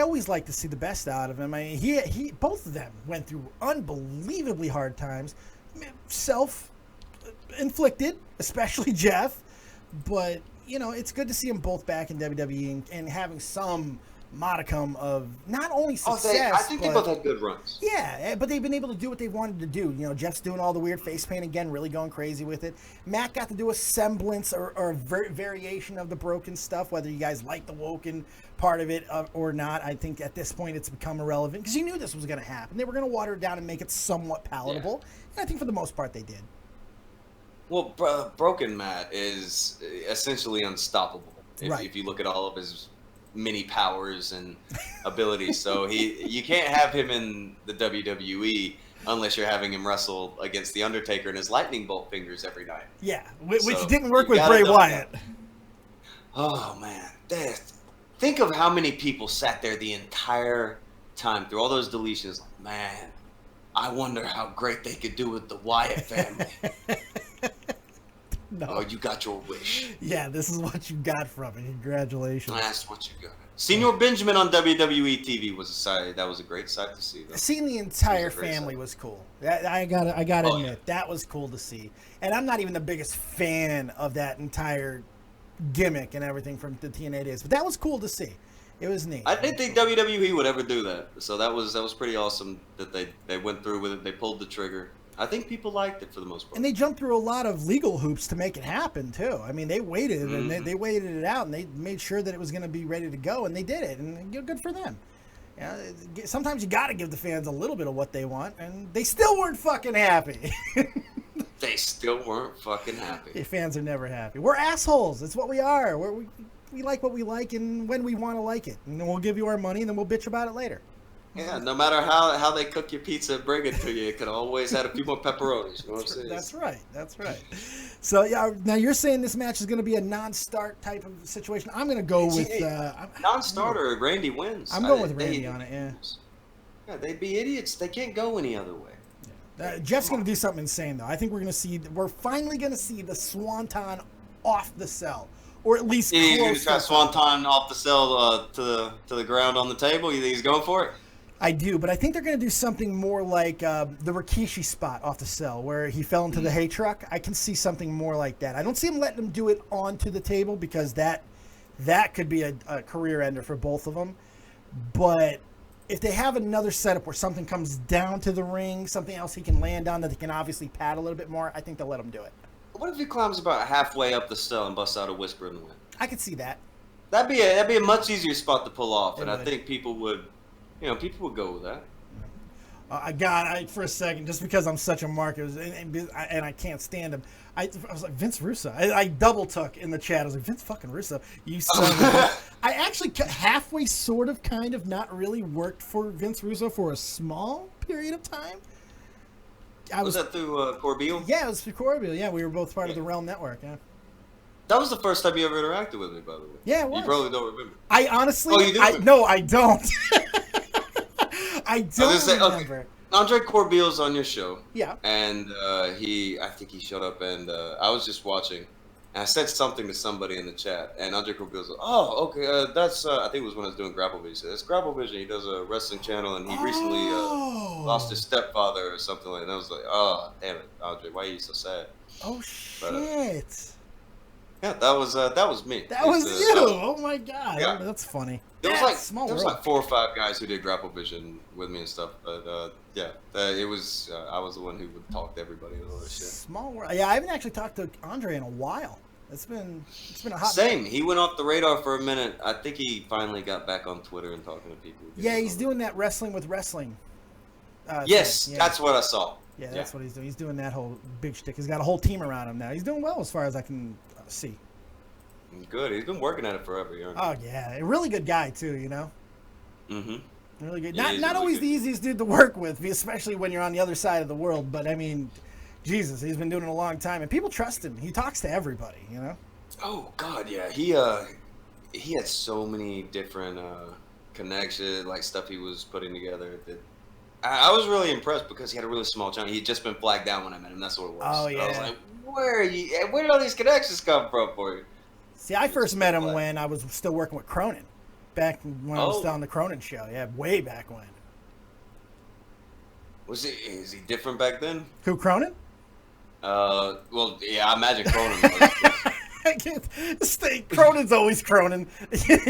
always like to see the best out of him. I mean, he both of them went through unbelievably hard times, self-inflicted, especially Jeff. But you know, it's good to see them both back in WWE and having some modicum of not only success. I think they both had good runs. Yeah, but they've been able to do what they wanted to do. You know, Jeff's doing all the weird face paint again, really going crazy with it. Matt got to do a semblance or a variation of the broken stuff, whether you guys like the Woken part of it or not. I think at this point it's become irrelevant because you knew this was going to happen. They were going to water it down and make it somewhat palatable. Yeah. And I think for the most part they did. Well, Broken Matt is essentially unstoppable if you look at all of his many powers and abilities. So you can't have him in the WWE unless you're having him wrestle against the Undertaker and his lightning bolt fingers every night. Yeah, which didn't work with Bray Wyatt. Oh man, think of how many people sat there the entire time through all those deletions. Like, man, I wonder how great they could do with the Wyatt family. No. Oh, you got your wish. Yeah, this is what you got from it. Congratulations. That's what you got. Senior Benjamin on WWE TV that was a great sight to see. Though. Seeing the entire family was cool. I gotta admit, that was cool to see. And I'm not even the biggest fan of that entire gimmick and everything from the TNA days, but that was cool to see. It was neat. I didn't think WWE would ever do that, so that was pretty awesome that they went through with it. They pulled the trigger. I think people liked it for the most part. And they jumped through a lot of legal hoops to make it happen, too. I mean, they waited, and they waited it out, and they made sure that it was going to be ready to go, and they did it, and good for them. You know, sometimes you got to give the fans a little bit of what they want, and they still weren't fucking happy. They still weren't fucking happy. The fans are never happy. We're assholes. It's what we are. We like what we like and when we want to like it. And then we'll give you our money, and then we'll bitch about it later. Yeah, no matter how they cook your pizza and bring it to you, it could always add a few more pepperonis. You know what I'm saying? That's right. So, yeah, now you're saying this match is going to be a non-start type of situation. I'm going to go with... non-starter, Randy wins. I'm going with Randy on it, yeah. Yeah, they'd be idiots. They can't go any other way. Yeah. Jeff's going to do something insane, though. I think we're finally going to see the Swanton off the cell. Or at least he's going to try Swanton off the cell to the ground on the table. You think he's going for it? I do, but I think they're going to do something more like the Rikishi spot off the cell where he fell into the hay truck. I can see something more like that. I don't see him letting him do it onto the table because that could be a career ender for both of them. But if they have another setup where something comes down to the ring, something else he can land on that he can obviously pad a little bit more, I think they'll let him do it. What if he climbs about halfway up the cell and busts out a whisper in the wind? I could see that. That'd be a much easier spot to pull off, and It I would. think people would go with that. For a second, just because I'm such a mark, and I can't stand him. I was like, Vince Russo. I double took in the chat. I was like, Vince fucking Russo. You son of a... I actually halfway sort of kind of not really worked for Vince Russo for a small period of time. Was that through Corbeil? Yeah, it was through Corbeil. Yeah, we were both part of the Realm Network. Yeah. That was the first time you ever interacted with me, by the way. Yeah, it was. You probably don't remember. I honestly... Oh, you do? No, I don't. I don't remember. Andre Corbeil's on your show. Yeah. And I think he showed up, and I was just watching. And I said something to somebody in the chat, and Andre Corbeil's like, "Oh, okay, that's I think it was when I was doing Grapple Vision. He said, it's Grapple Vision. He does a wrestling channel, and he recently lost his stepfather or something like that." And I was like, "Oh, damn it, Andre, why are you so sad?" Oh shit. But, yeah, that was me. That was you. Oh my god. Yeah. That's funny. There was Small like 4 or 5 guys who did Grapple Vision with me and stuff, but it was I was the one who would talk to everybody and all that shit. Small world. Yeah, I haven't actually talked to Andre in a while. It's been a hot Same. minute. He went off the radar for a minute. I think he finally got back on Twitter and talking to people. Yeah, he's doing that wrestling with wrestling. Yes, thing. Yeah. That's what I saw. Yeah, that's what he's doing. He's doing that whole big shtick. He's got a whole team around him now. He's doing well as far as I can see. Good. He's been working at it forever. Oh yeah, a really good guy too. You know. Mm-hmm. Really good. Yeah, Not really always good. the easiest dude to work with, especially when you're on the other side of the world. But I mean, Jesus, he's been doing it a long time, and people trust him. He talks to everybody. You know. Oh God, yeah. He had so many different connections, like stuff he was putting together. That I was really impressed because he had a really small channel. He'd just been flagged down when I met him. That's what it was. Oh I was yeah. like, where did all these connections come from for you? See, I first met him when I was still working with Cronin, back when I was still on the Cronin show. Yeah, way back when. Is he different back then? Who, Cronin? Well, yeah, I imagine Cronin was. I can't stay. Cronin's always Cronin.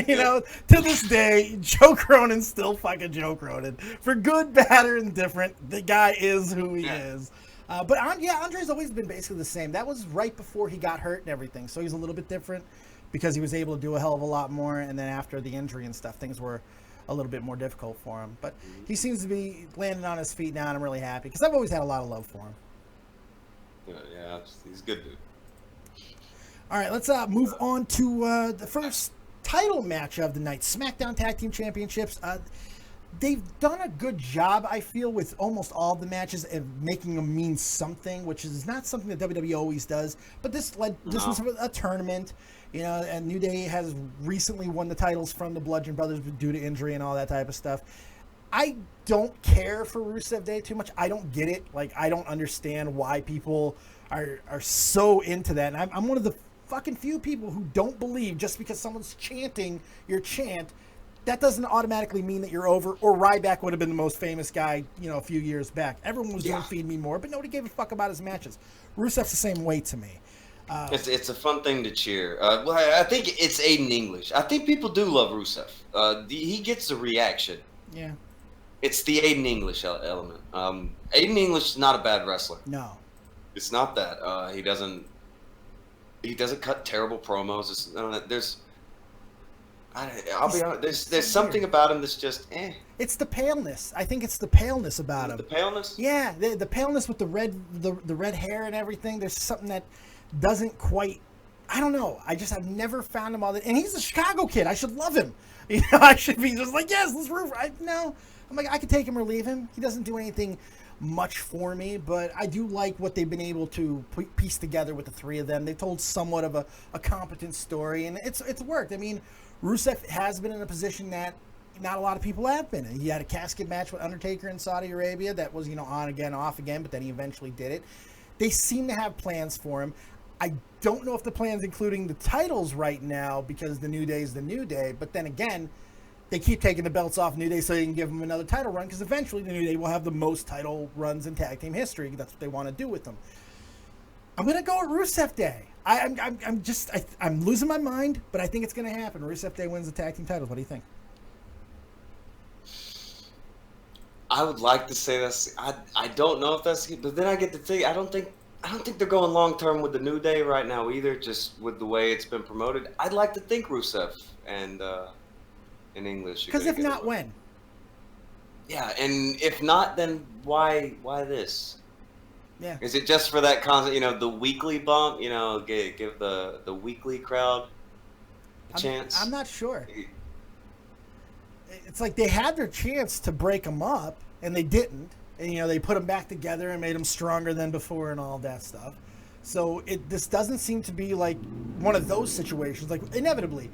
You know, to this day, Joe Cronin's still fucking Joe Cronin. For good, bad, or indifferent, the guy is who he is. But Andre's always been basically the same. That was right before he got hurt and everything, so he's a little bit different because he was able to do a hell of a lot more. And then after the injury and stuff, things were a little bit more difficult for him. But he seems to be landing on his feet now, and I'm really happy because I've always had a lot of love for him. Yeah, he's a good dude. All right, let's move on to the first title match of the night, SmackDown Tag Team Championships. They've done a good job, I feel, with almost all the matches of making them mean something, which is not something that WWE always does. But this was a tournament, you know, and New Day has recently won the titles from the Bludgeon Brothers due to injury and all that type of stuff. I don't care for Rusev Day too much. I don't get it. Like, I don't understand why people are so into that. And I'm one of the fucking few people who don't believe just because someone's chanting your chant, that doesn't automatically mean that you're over. Or Ryback would have been the most famous guy, you know, a few years back. Everyone was doing Feed Me More, but nobody gave a fuck about his matches. Rusev's the same way to me. It's a fun thing to cheer. Well, I think it's Aiden English. I think people do love Rusev. He gets a reaction. Yeah. It's the Aiden English element. Aiden English is not a bad wrestler. No. It's not that. He doesn't cut terrible promos. I'll be honest. There's something about him that's just eh. It's the paleness. I think it's the paleness about him. The paleness? Yeah, the paleness with the red hair and everything. There's something that doesn't quite. I don't know. I've never found him all that. And he's a Chicago kid. I should love him. You know, I should be just like, yes, let's root. No, I'm like, I could take him or leave him. He doesn't do anything much for me, but I do like what they've been able to piece together with the three of them. They've told somewhat of a competent story, and it's worked. I mean, Rusev has been in a position that not a lot of people have been. He had a casket match with Undertaker in Saudi Arabia that was, you know, on again, off again, but then he eventually did it. They seem to have plans for him. I don't know if the plan's including the titles right now because the New Day is the New Day, but then again, they keep taking the belts off New Day so they can give them another title run, because eventually the New Day will have the most title runs in tag team history. That's what they want to do with them. I'm gonna go with Rusev Day. I'm losing my mind, but I think it's gonna happen. Rusev Day wins the tag team titles. What do you think? I would like to say that's. I don't know if that's, but then I get to think. I don't think they're going long term with the New Day right now either. Just with the way it's been promoted, I'd like to think Rusev and in English. Because if not, when? Yeah, and if not, then why this? Yeah. Is it just for that concept? You know, the weekly bump. You know, give the weekly crowd a chance. I'm not sure. It's like they had their chance to break them up, and they didn't. And, you know, they put them back together and made them stronger than before and all that stuff. So this doesn't seem to be like one of those situations. Like, inevitably,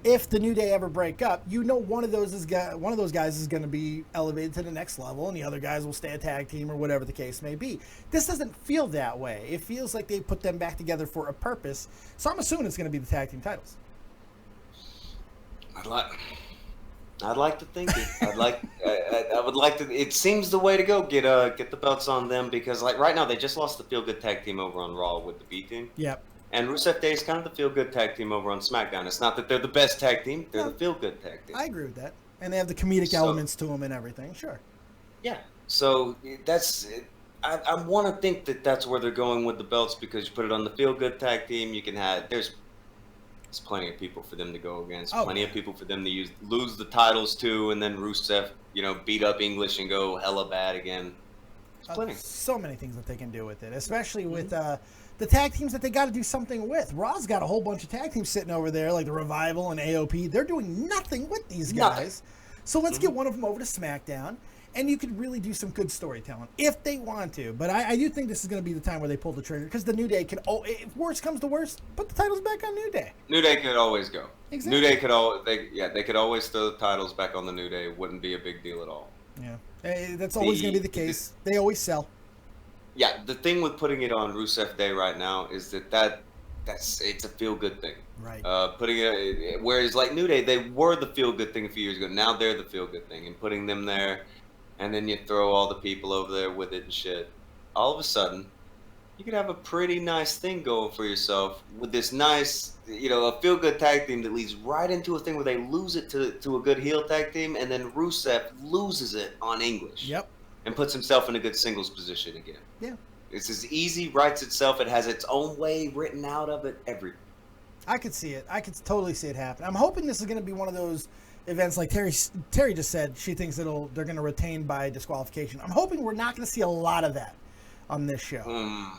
if the New Day ever break up, you know one of those guys is going to be elevated to the next level, and the other guys will stay a tag team or whatever the case may be. This doesn't feel that way. It feels like they put them back together for a purpose. So I'm assuming it's going to be the tag team titles. I'd like to think it. I would like to. It seems the way to go. Get the belts on them, because like right now they just lost the Feel Good tag team over on Raw with the B team. Yep. And Rusev Day is kind of the Feel Good tag team over on SmackDown. It's not that they're the best tag team; they're the Feel Good tag team. I agree with that, and they have the comedic elements to them and everything. Sure. Yeah. So that's. I want to think that that's where they're going with the belts, because you put it on the Feel Good tag team. You can have there's plenty of people for them to go against. Plenty of people for them to lose the titles to, and then Rusev, you know, beat up English and go hella bad again. There's plenty. So many things that they can do with it, especially with the tag teams that they got to do something with. Raw's got a whole bunch of tag teams sitting over there, like the Revival and AOP. They're doing nothing with these guys. So let's get one of them over to SmackDown, and you could really do some good storytelling if they want to. But I do think this is going to be the time where they pull the trigger, because the New Day can, if worst comes to worst, put the titles back on New Day. New Day could always go. Exactly. New Day could they could always throw the titles back on the New Day. It wouldn't be a big deal at all. Yeah, that's always going to be the case. They always sell. Yeah, the thing with putting it on Rusev Day right now is that's it's a feel good thing. Right. Putting it, whereas like New Day, they were the feel good thing a few years ago. Now they're the feel good thing, and putting them there, and then you throw all the people over there with it and shit. All of a sudden, you could have a pretty nice thing going for yourself with this nice, you know, a feel good tag team that leads right into a thing where they lose it to a good heel tag team, and then Rusev loses it on English. Yep. And puts himself in a good singles position again. Yeah. It's as easy, writes itself. It has its own way written out of it. Everything. I could see it. I could totally see it happen. I'm hoping this is going to be one of those events like Terry just said. She thinks they're going to retain by disqualification. I'm hoping we're not going to see a lot of that on this show.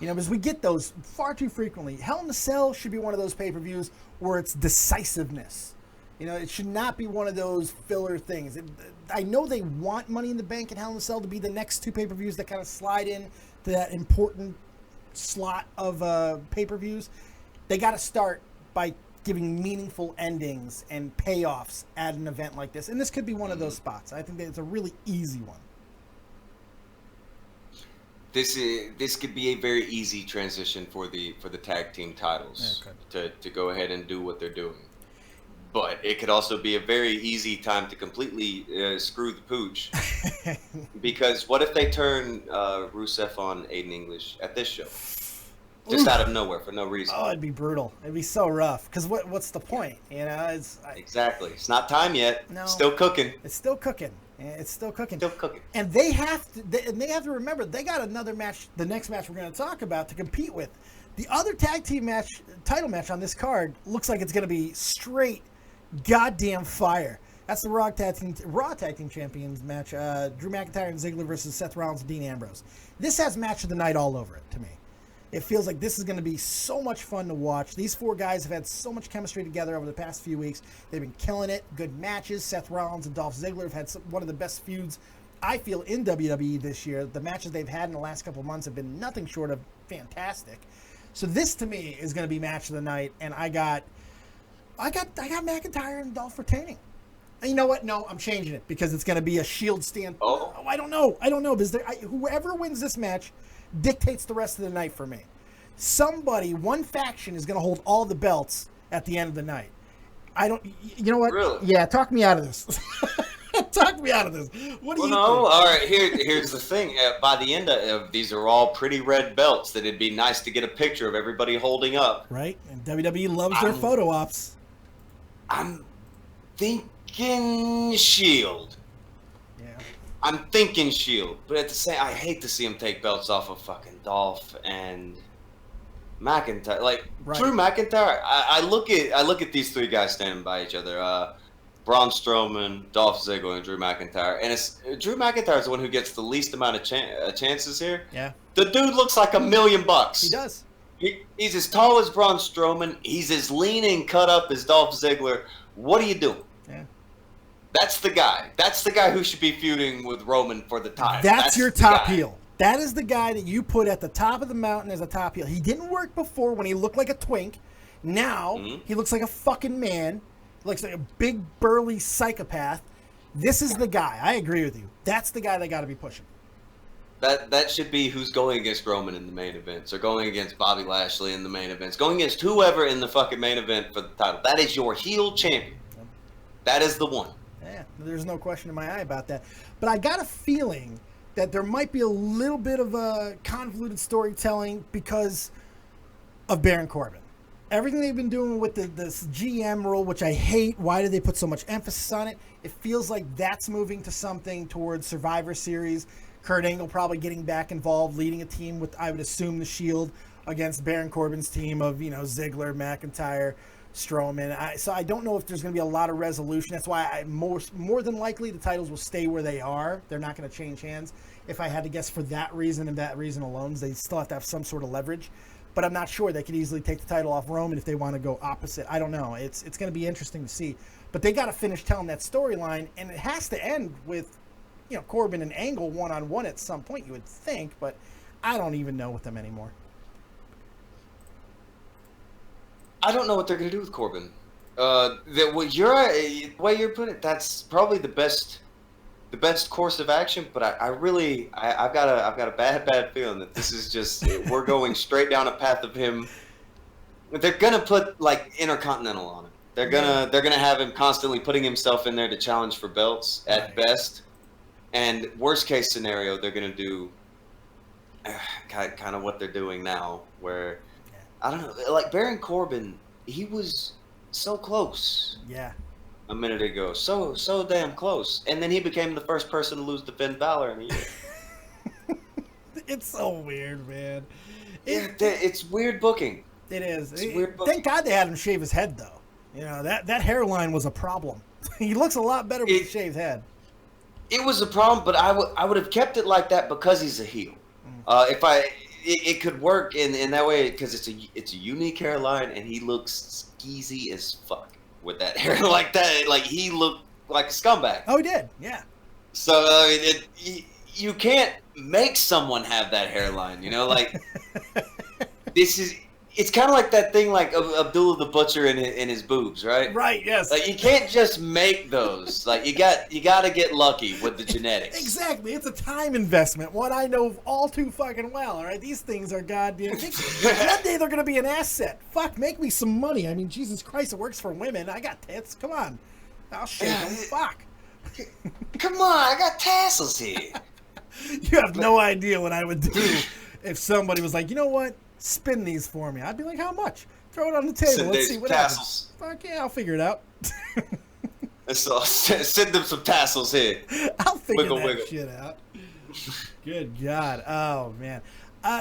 You know, because we get those far too frequently. Hell in a Cell should be one of those pay-per-views where it's decisiveness. You know, it should not be one of those filler things. I know they want Money in the Bank and Hell in a Cell to be the next two pay-per-views that kind of slide in to that important slot of pay-per-views. They got to start by giving meaningful endings and payoffs at an event like this. And this could be one of those spots. I think that it's a really easy one. This could be a very easy transition for the tag team titles to go ahead and do what they're doing. But it could also be a very easy time to completely screw the pooch. Because what if they turn Rusev on Aiden English at this show? Just out of nowhere for no reason. Oh, it'd be brutal. It'd be so rough. Because what's the point? You know, exactly. It's not time yet. No, still cooking. It's still cooking. It's still cooking. Still cooking. And they have to remember, they got another match, the next match we're going to talk about, to compete with. The other tag team match, title match on this card, looks like it's going to be straight goddamn fire. That's the Raw Tag Team Champions match. Drew McIntyre and Ziggler versus Seth Rollins and Dean Ambrose. This has match of the night all over it to me. It feels like this is going to be so much fun to watch. These four guys have had so much chemistry together over the past few weeks. They've been killing it. Good matches. Seth Rollins and Dolph Ziggler have had one of the best feuds, I feel, in WWE this year. The matches they've had in the last couple of months have been nothing short of fantastic. So this, to me, is going to be match of the night, and I got McIntyre and Dolph retaining. And you know what? No, I'm changing it because it's going to be a Shield stand. Oh, I don't know because whoever wins this match dictates the rest of the night for me. One faction is going to hold all the belts at the end of the night. I don't. You know what? Really? Yeah, talk me out of this. Talk me out of this. What do you think? All right. Here's the thing. By the end of these are all pretty red belts that it'd be nice to get a picture of everybody holding up. Right, and WWE loves their photo ops. I'm thinking Shield. Yeah. I'm thinking Shield, but at the same, I hate to see him take belts off of fucking Dolph and McIntyre. Like Drew McIntyre, I look at these three guys standing by each other. Braun Strowman, Dolph Ziggler, and Drew McIntyre. And it's Drew McIntyre is the one who gets the least amount of chances here. Yeah. The dude looks like $1 million. He does. He's as tall as Braun Strowman. He's as lean and cut up as Dolph Ziggler. What are you doing? Yeah. That's the guy. That's the guy who should be feuding with Roman for the title. That's your top heel. That is the guy that you put at the top of the mountain as a top heel. He didn't work before when he looked like a twink. Now he looks like a fucking man. Looks like a big, burly psychopath. This is the guy. I agree with you. That's the guy they got to be pushing. That should be who's going against Roman in the main events, or going against Bobby Lashley in the main events, going against whoever in the fucking main event for the title. That is your heel champion. That is the one. Yeah, there's no question in my eye about that. But I got a feeling that there might be a little bit of a convoluted storytelling because of Baron Corbin. Everything they've been doing with this GM role, which I hate. Why do they put so much emphasis on it? It feels like that's moving to something towards Survivor Series. Kurt Angle probably getting back involved, leading a team with, I would assume, the Shield against Baron Corbin's team of, Ziggler, McIntyre, Strowman. So I don't know if there's going to be a lot of resolution. That's why more than likely the titles will stay where they are. They're not going to change hands. If I had to guess for that reason and that reason alone, they still have to have some sort of leverage. But I'm not sure they could easily take the title off Roman if they want to go opposite. I don't know. It's going to be interesting to see. But they got to finish telling that storyline, and it has to end with, Corbin and Angle one-on-one at some point, you would think. But I don't even know with them anymore. I don't know what they're going to do with Corbin. The way you're putting it, that's probably the best course of action, but I've got a bad feeling that this is just we're going straight down a path of him. They're gonna put like Intercontinental on him. They're gonna have him constantly putting himself in there to challenge for belts at best, and worst case scenario they're gonna do kind of what they're doing now, where I don't know, like Baron Corbin, he was so close. Yeah. A minute ago, so damn close, and then he became the first person to lose to Finn Balor in a year. It's so weird, man. It's weird booking. It is. It's weird booking. Thank God they had him shave his head, though. That hairline was a problem. He looks a lot better with a shaved head. It was a problem, but I would have kept it like that because he's a heel. It could work in that way because it's a unique hairline, and he looks skeezy as fuck with that hair like that. Like, he looked like a scumbag. Oh, he did. Yeah. So you can't make someone have that hairline, like it's kind of like that thing like Abdullah the Butcher in his boobs, right? Right, yes. Like, you can't just make those. Like, you got to get lucky with the genetics. Exactly. It's a time investment. What I know all too fucking well, all right? These things are goddamn... One day they're going to be an asset. Fuck, make me some money. I mean, Jesus Christ, it works for women. I got tits. Come on. I'll shake them. Fuck. Come on, I got tassels here. You have no idea what I would do if somebody was like, you know what? Spin these for me. I'd be like, how much? Throw it on the table. Let's see what happens. Fuck yeah, I'll figure it out. So send them some tassels here. I'll figure that shit out. Good God. Oh, man.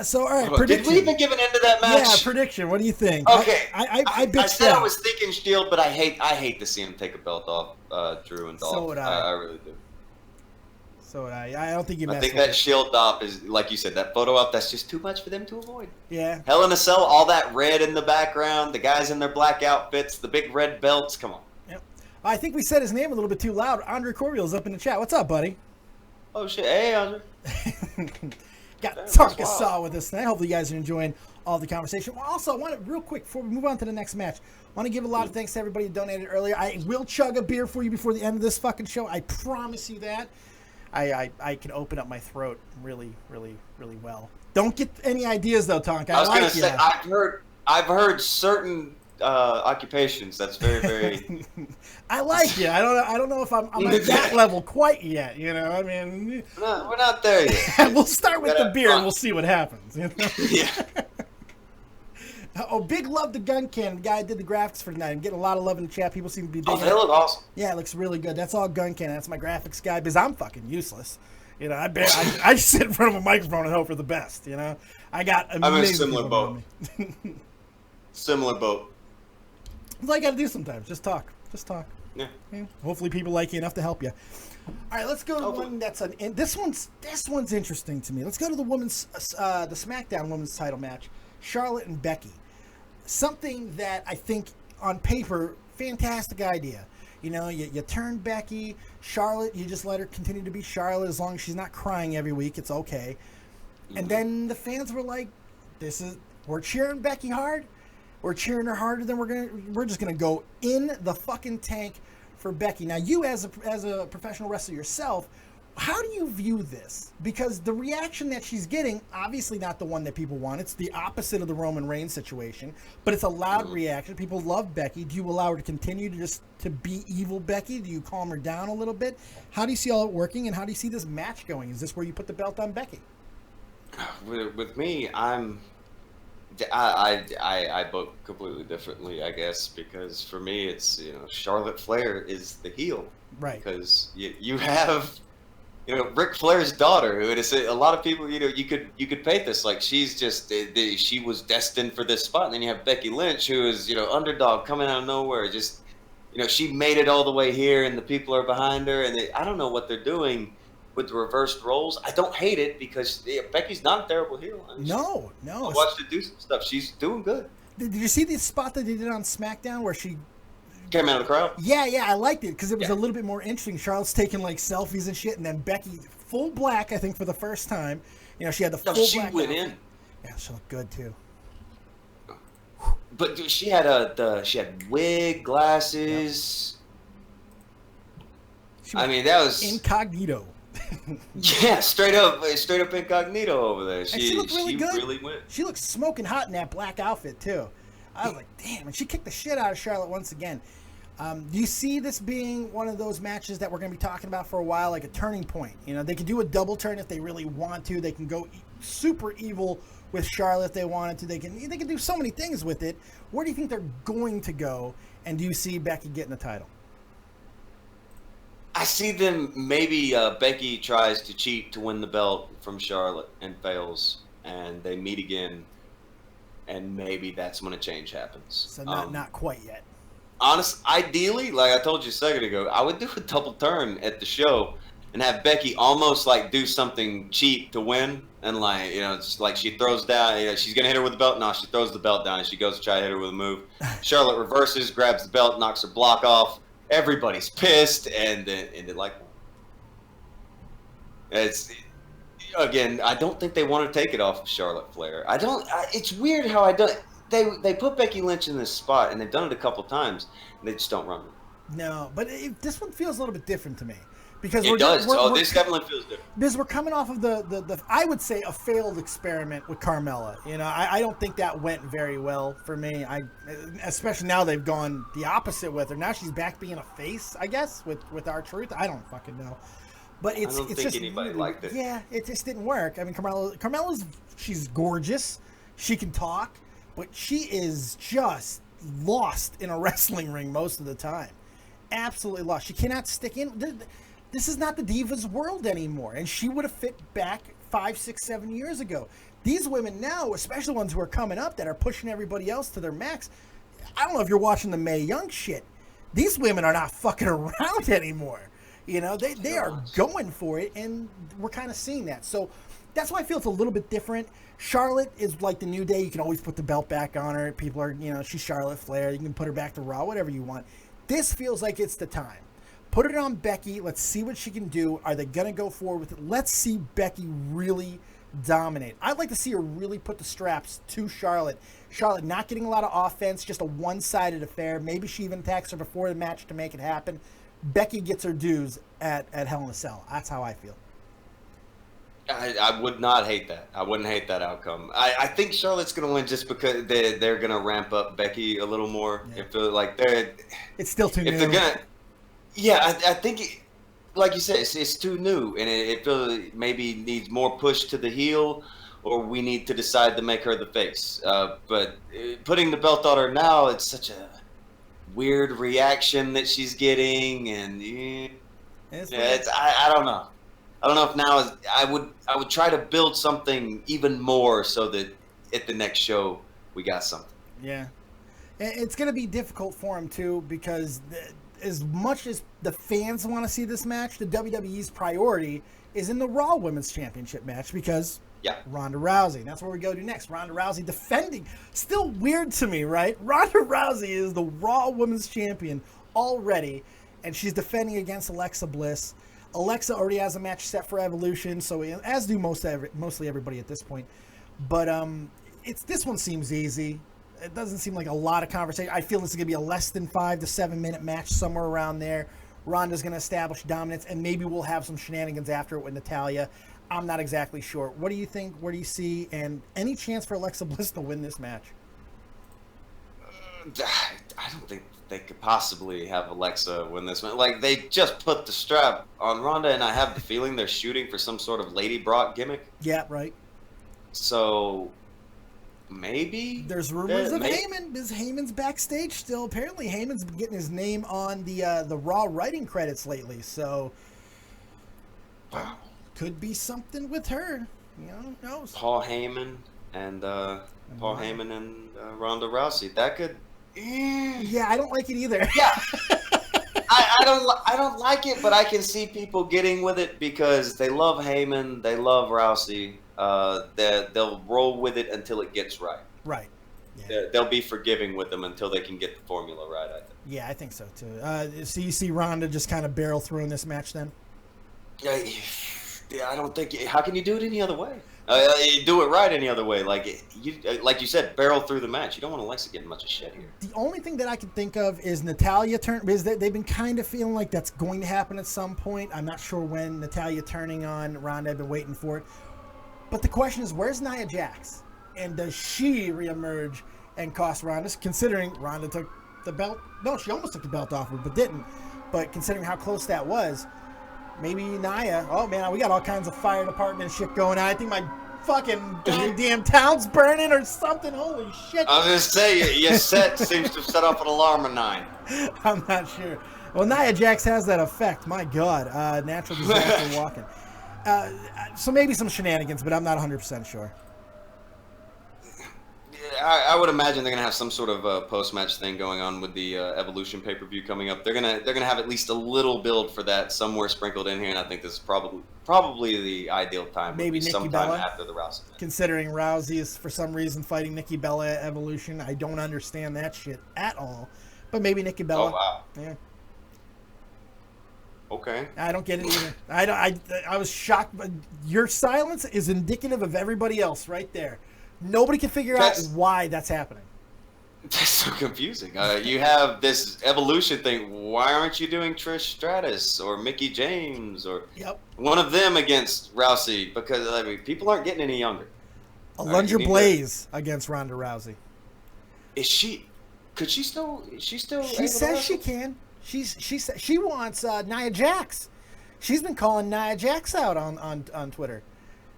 So, all right, prediction. Did we even give an end to that match? Yeah, prediction. What do you think? Okay. I said I was thinking Shield, but I hate to see him take a belt off Drew and Dolph. So would I really do. So would I don't think you messed I think that Shield op is, like you said, that photo op, that's just too much for them to avoid. Yeah. Hell in a Cell, all that red in the background, the guys in their black outfits, the big red belts, come on. Yep. I think we said his name a little bit too loud. Andre Cordial's up in the chat. What's up, buddy? Oh, shit. Hey, Andre. Got Tonka Saw with us tonight. Hopefully you guys are enjoying all the conversation. Well, also, I want to, real quick, before we move on to the next match, I want to give a lot of thanks to everybody who donated earlier. I will chug a beer for you before the end of this fucking show. I promise you that. I can open up my throat really, really, really well. Don't get any ideas though, Tonka. I was gonna say, I've heard certain occupations. That's very, very. I like it. I don't know if I'm at that level quite yet. You know, I mean, We're not there yet. we'll start with the beer and we'll see what happens. You know? Yeah. Oh, big love to GunCannon. The guy who did the graphics for tonight. I'm getting a lot of love in the chat. People seem to be digging Oh, they look awesome. Yeah, it looks really good. That's all GunCannon. That's my graphics guy because I'm fucking useless. You know, I sit in front of a microphone and hope for the best. You know, I got amazing. I'm in a similar people boat. around me. Similar boat. That's all you got to do sometimes. Just talk. Just talk. Yeah. Hopefully, people like you enough to help you. All right, let's go to the one that's this one's interesting to me. Let's go to the women's the SmackDown Women's Title match, Charlotte and Becky. Something that I think on paper, fantastic idea. You know, you turn Becky, Charlotte, you just let her continue to be Charlotte as long as she's not crying every week. It's okay. And then the fans were like, we're cheering Becky hard. We're cheering her harder than we're just gonna go in the fucking tank for Becky. Now, you as a professional wrestler yourself, how do you view this? Because the reaction that she's getting, obviously not the one that people want. It's the opposite of the Roman Reigns situation, but it's a loud reaction. People love Becky. Do you allow her to continue to be evil Becky? Do you calm her down a little bit? How do you see all it working, and how do you see this match going? Is this where you put the belt on Becky? With me, I book completely differently, I guess, because for me, it's, you know, Charlotte Flair is the heel, right? Because you have, you know, Ric Flair's daughter, who is a lot of people, you know, you could paint this like she's just she was destined for this spot, and then you have Becky Lynch, who is, you know, underdog coming out of nowhere, just, you know, she made it all the way here, and the people are behind her, and I don't know what they're doing with the reversed roles. I don't hate it because Becky's not a terrible heel. I mean, No. I watched her do some stuff. She's doing good. Did you see the spot that they did on SmackDown where she came out of the crowd? Yeah, I liked it because it was a little bit more interesting. Charlotte's taking like selfies and shit, and then Becky full black, I think, for the first time. You know, she had the full black. She went in. Yeah, she looked good too. But she had she had wig, glasses. I mean, that was incognito. Yeah, straight up incognito over there. She looked really good. Really went. She looked smoking hot in that black outfit too. I was like, damn, and she kicked the shit out of Charlotte once again. Do you see this being one of those matches that we're going to be talking about for a while, like a turning point? You know, they could do a double turn if they really want to. They can go super evil with Charlotte if they wanted to. They can do so many things with it. Where do you think they're going to go? And do you see Becky getting the title? I see them, maybe Becky tries to cheat to win the belt from Charlotte and fails, and they meet again, and maybe that's when a change happens. So not quite yet. Ideally, like I told you a second ago, I would do a double turn at the show and have Becky almost like do something cheap to win, and like, you know, it's like she throws down, you know, she's gonna hit her with the belt. No, she throws the belt down and she goes to try to hit her with a move. Charlotte reverses, grabs the belt, knocks her block off. Everybody's pissed, and then ended like that. Again, I don't think they want to take it off of Charlotte Flair. It's weird how they put Becky Lynch in this spot, and they've done it a couple times, and they just don't run it. No, but this one feels a little bit different to me. Because this definitely feels different. Because we're coming off of the I would say a failed experiment with Carmella. You know, I don't think that went very well for me. Especially now they've gone the opposite with her. Now she's back being a face, I guess, with R-Truth. I don't fucking know. But I don't think anybody liked it. Yeah, it just didn't work. I mean, Carmella's she's gorgeous. She can talk, but she is just lost in a wrestling ring most of the time. Absolutely lost. She cannot stick in. This is not the Divas world anymore, and she would have fit back 5, 6, 7 years ago. These women now, especially ones who are coming up that are pushing everybody else to their max, I don't know if you're watching the Mae Young shit. These women are not fucking around anymore. You know, they are going for it, and we're kind of seeing that. So that's why I feel it's a little bit different. Charlotte is like the New Day. You can always put the belt back on her. People are, you know, she's Charlotte Flair. You can put her back to Raw, whatever you want. This feels like it's the time. Put it on Becky. Let's see what she can do. Are they going to go forward with it? Let's see Becky really dominate. I'd like to see her really put the straps to Charlotte. Charlotte not getting a lot of offense, just a one-sided affair. Maybe she even attacks her before the match to make it happen. Becky gets her dues at Hell in a Cell. That's how I feel. I would not hate that. I wouldn't hate that outcome. I think Charlotte's going to win just because they're going to ramp up Becky a little more. Yeah. If like they're, It's still too new. if they're gonna, yeah, I think, like you said, it's too new, and it feels maybe needs more push to the heel, or we need to decide to make her the face. But putting the belt on her now, it's such a weird reaction that she's getting, and I don't know. I don't know if now is. I would try to build something even more so that at the next show we got something. Yeah, it's going to be difficult for him too, because as much as the fans want to see this match, the WWE's priority is in the Raw Women's Championship match, because Ronda Rousey. That's where we go to next. Ronda Rousey defending. Still weird to me, right? Ronda Rousey is the Raw Women's Champion already, and she's defending against Alexa Bliss. Alexa already has a match set for Evolution, so as do mostly everybody at this point. But this one seems easy. It doesn't seem like a lot of conversation. I feel this is going to be a less than 5 to 7 minute match, somewhere around there. Ronda's going to establish dominance, and maybe we'll have some shenanigans after it with Natalya. I'm not exactly sure. What do you think? Where do you see? And any chance for Alexa Bliss to win this match? I don't think they could possibly have Alexa win this one. Like, they just put the strap on Ronda, and I have the feeling they're shooting for some sort of Lady Brock gimmick. Yeah, right. So maybe there's rumors of Heyman. Is Heyman's backstage still? Apparently, Heyman's been getting his name on the Raw writing credits lately. So, wow, could be something with her. You know, who knows? Paul Heyman and Ronda Rousey. That could. Yeah, I don't like it either. Yeah, I don't like it, but I can see people getting with it because they love Heyman, they love Rousey. They'll roll with it until it gets right. Right. Yeah. They'll be forgiving with them until they can get the formula right, I think. Yeah, I think so too. So you see Ronda just kind of barrel through in this match then? Yeah, I don't think. How can you do it any other way? You do it right any other way. Like you said, barrel through the match. You don't want Alexa getting much of shit here. The only thing that I can think of is Natalya turn, because they've been kind of feeling like that's going to happen at some point. I'm not sure when. Natalya turning on Ronda. I've been waiting for it. But the question is, where's Nia Jax? And does she reemerge and cost Ronda? Considering Ronda took the belt. No, she almost took the belt off her, but didn't. But considering how close that was, maybe Nia. Oh man, we got all kinds of fire department shit going on. I think my fucking goddamn town's burning or something. Holy shit! I was gonna say your set seems to have set off an alarm of 9. I'm not sure. Well, Nia Jax has that effect. My God, natural disaster walking. So maybe some shenanigans, but I'm not 100% sure. I would imagine they're gonna have some sort of post-match thing going on with the Evolution pay-per-view coming up. They're gonna have at least a little build for that somewhere sprinkled in here, and I think this is probably the ideal time. Maybe Nikki sometime Bella after the Rousey match. Considering Rousey is for some reason fighting Nikki Bella at Evolution, I don't understand that shit at all. But maybe Nikki Bella. Oh wow. Yeah. Okay. I don't get it either. I was shocked. But your silence is indicative of everybody else right there. Nobody can figure out why that's happening. That's so confusing. You have this Evolution thing. Why aren't you doing Trish Stratus or Mickie James or one of them against Rousey? Because I mean, people aren't getting any younger. Alundra Blaze against Ronda Rousey. Is she? Could she still? She says she can. She wants Nia Jax. She's been calling Nia Jax out on Twitter.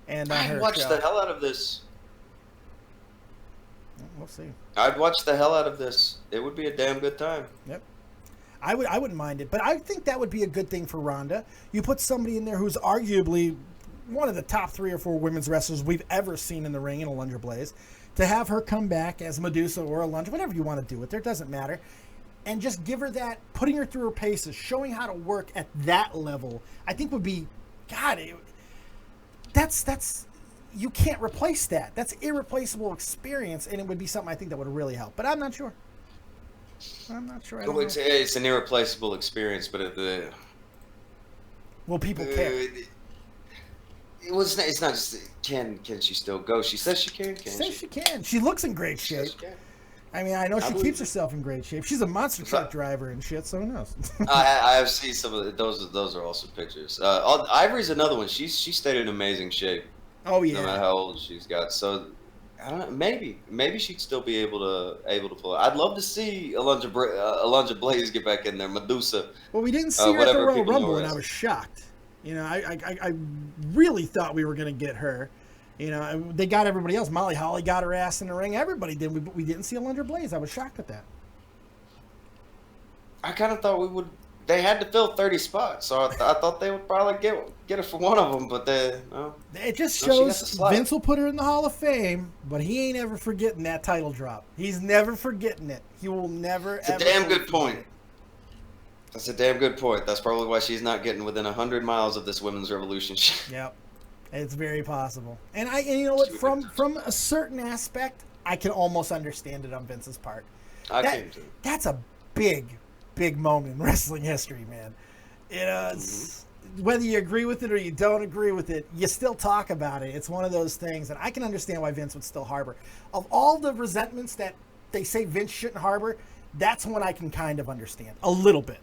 And I watched the hell out of this. We'll see. I'd watch the hell out of this. It would be a damn good time. Yep. I wouldn't mind it, but I think that would be a good thing for Ronda. You put somebody in there who's arguably one of the top 3 or 4 women's wrestlers we've ever seen in the ring in Alundra Blaze. To have her come back as Medusa or Alundra, whatever you want to do with her, it doesn't matter. And just give her that, putting her through her paces, showing how to work at that level, I think would be, God, that's you can't replace that. That's irreplaceable experience, and it would be something I think that would really help. But I'm not sure. It's an irreplaceable experience, but will people care? It's not just can she still go? She says she can. She says she can. She looks in great shape. I mean, I know she keeps herself in great shape. She's a monster truck driver and shit, so who knows? I have seen some of those. Those are also pictures. Ivory's another one. She stayed in amazing shape. Oh yeah. No matter how old she's got. So I don't know. Maybe she'd still be able to pull it. I'd love to see Alundra Blaze get back in there. Medusa. Well, we didn't see her at the Royal Rumble, and I was shocked. You know, I really thought we were gonna get her. You know, they got everybody else. Molly Holly got her ass in the ring. Everybody did. But we didn't see Alundra Blaze. I was shocked at that. I kind of thought we would. They had to fill 30 spots, so I thought they would probably get it for one of them. But it just shows Vince will put her in the Hall of Fame, but he ain't ever forgetting that title drop. He's never forgetting it. He will never. It's a damn good point. That's a damn good point. That's probably why she's not getting within 100 miles of this women's revolution. Yep. It's very possible. And you know what, from a certain aspect, I can almost understand it on Vince's part. I can too. That's a big moment in wrestling history, man. You know, it's, whether you agree with it or you don't agree with it, you still talk about it. It's one of those things, and I can understand why Vince would still harbor. Of all the resentments that they say Vince shouldn't harbor, that's one I can kind of understand. A little bit.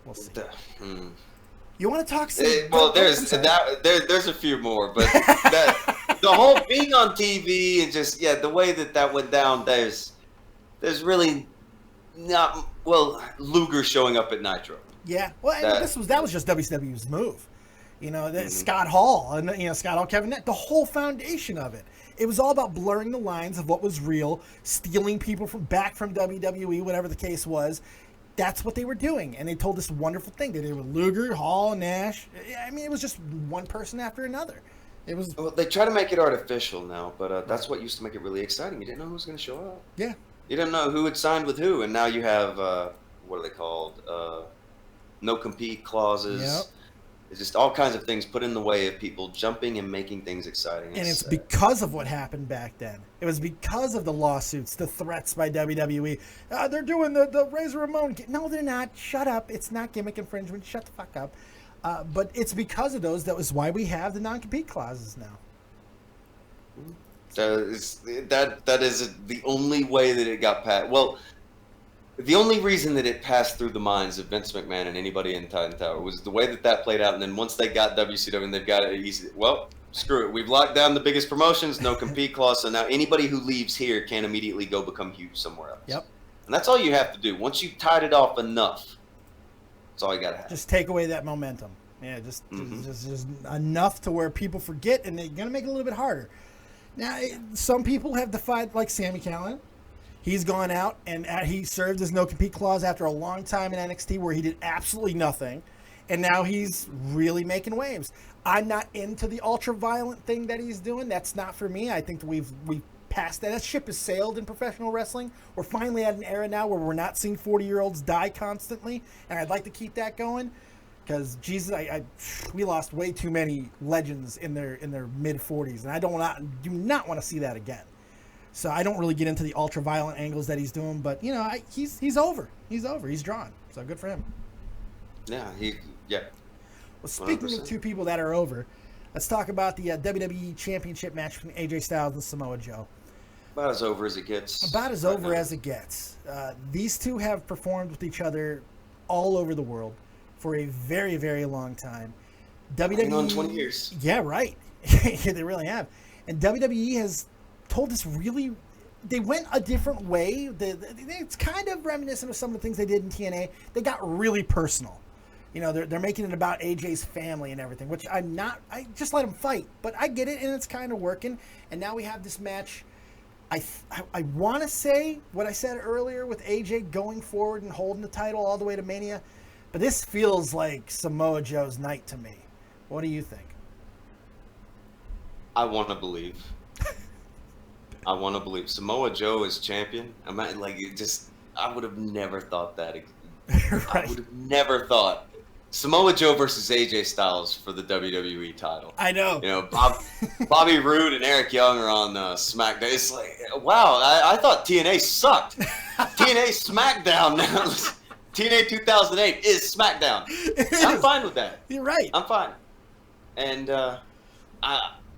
We'll see. You want to talk some? There's a few more, but the whole being on TV and just the way that went down. There's really not Luger showing up at Nitro. Yeah, well, that was just WCW's move. You know, Scott Hall and Scott Hall, Kevin Nash, the whole foundation of it. It was all about blurring the lines of what was real, stealing people back from WWE, whatever the case was. That's what they were doing, and they told this wonderful thing. They did with Luger, Hall, Nash. I mean, it was just one person after another. It was. Well, they try to make it artificial now, but that's what used to make it really exciting. You didn't know who was going to show up. Yeah. You didn't know who had signed with who, and now you have what are they called? No compete clauses. Yep. It's just all kinds of things put in the way of people jumping and making things exciting. And it's because of what happened back then. It was because of the lawsuits, the threats by WWE. They're doing the Razor Ramon. No, they're not. Shut up. It's not gimmick infringement. Shut the fuck up. But it's because of those. That was why we have the non-compete clauses now. That is the only way that it got passed. Well, the only reason that it passed through the minds of Vince McMahon and anybody in Titan Tower was the way that played out. And then once they got WCW and they've got it easy, well, screw it. We've locked down the biggest promotions, no compete clause. So now anybody who leaves here can immediately go become huge somewhere else. Yep. And that's all you have to do. Once you've tied it off enough, that's all you got to have. Just take away that momentum. Yeah, just enough to where people forget, and they're going to make it a little bit harder. Now, some people have defied, like Sami Callihan. He's gone out, and he served his no-compete clause after a long time in NXT where he did absolutely nothing, and now he's really making waves. I'm not into the ultra-violent thing that he's doing. That's not for me. I think that we've passed that. That ship has sailed in professional wrestling. We're finally at an era now where we're not seeing 40-year-olds die constantly, and I'd like to keep that going because, Jesus, we lost way too many legends in their mid-40s, and I do not want to see that again. So I don't really get into the ultra-violent angles that he's doing, but he's over. He's over. He's drawn. So good for him. Yeah, Well, speaking 100%. Of two people that are over, let's talk about the WWE Championship match between AJ Styles and Samoa Joe. About as over as it gets. About as over as it gets. These two have performed with each other all over the world for a very, very long time. WWE on 20 years. Yeah, right. They really have. And WWE has told us they went a different way. It's kind of reminiscent of some of the things they did in TNA. They got really personal. They're making it about AJ's family and everything, which I just let them fight. But I get it, and it's kind of working. And now we have this match. I want to say what I said earlier with AJ going forward and holding the title all the way to Mania, but this feels like Samoa Joe's night to me. What do you think? I want to believe. Samoa Joe is champion. I would have never thought that. Right. I would have never thought Samoa Joe versus AJ Styles for the WWE title. I know. Bobby Roode and Eric Young are on SmackDown. It's like, wow, I thought TNA sucked. TNA SmackDown now. TNA 2008 is SmackDown. I'm fine with that. You're right. I'm fine. And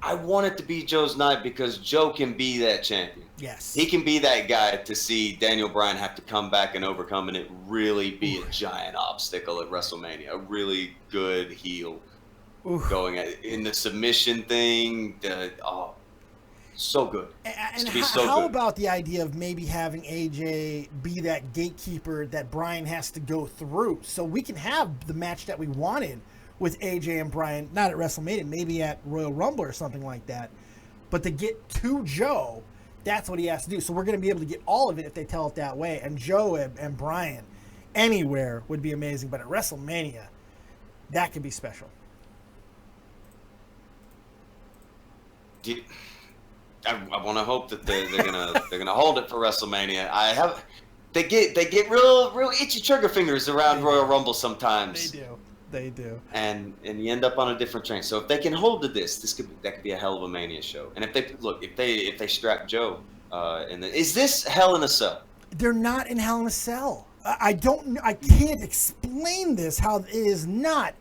I want it to be Joe's night because Joe can be that champion. Yes. He can be that guy to see Daniel Bryan have to come back and overcome, and it really be a giant obstacle at WrestleMania. A really good heel going in the submission thing. So good. And how about the idea of maybe having AJ be that gatekeeper that Bryan has to go through, so we can have the match that we wanted with AJ and Bryan, not at WrestleMania, maybe at Royal Rumble or something like that. But to get to Joe, that's what he has to do. So we're going to be able to get all of it if they tell it that way. And Joe and Bryan anywhere would be amazing. But at WrestleMania, that could be special. I want to hope that they're gonna hold it for WrestleMania. They get real itchy trigger fingers around Royal Rumble sometimes. They do. And you end up on a different train. So if they can hold to that could be a hell of a Mania show. And if they strap Joe, is this Hell in a Cell? They're not in Hell in a Cell. I can't explain this how it is not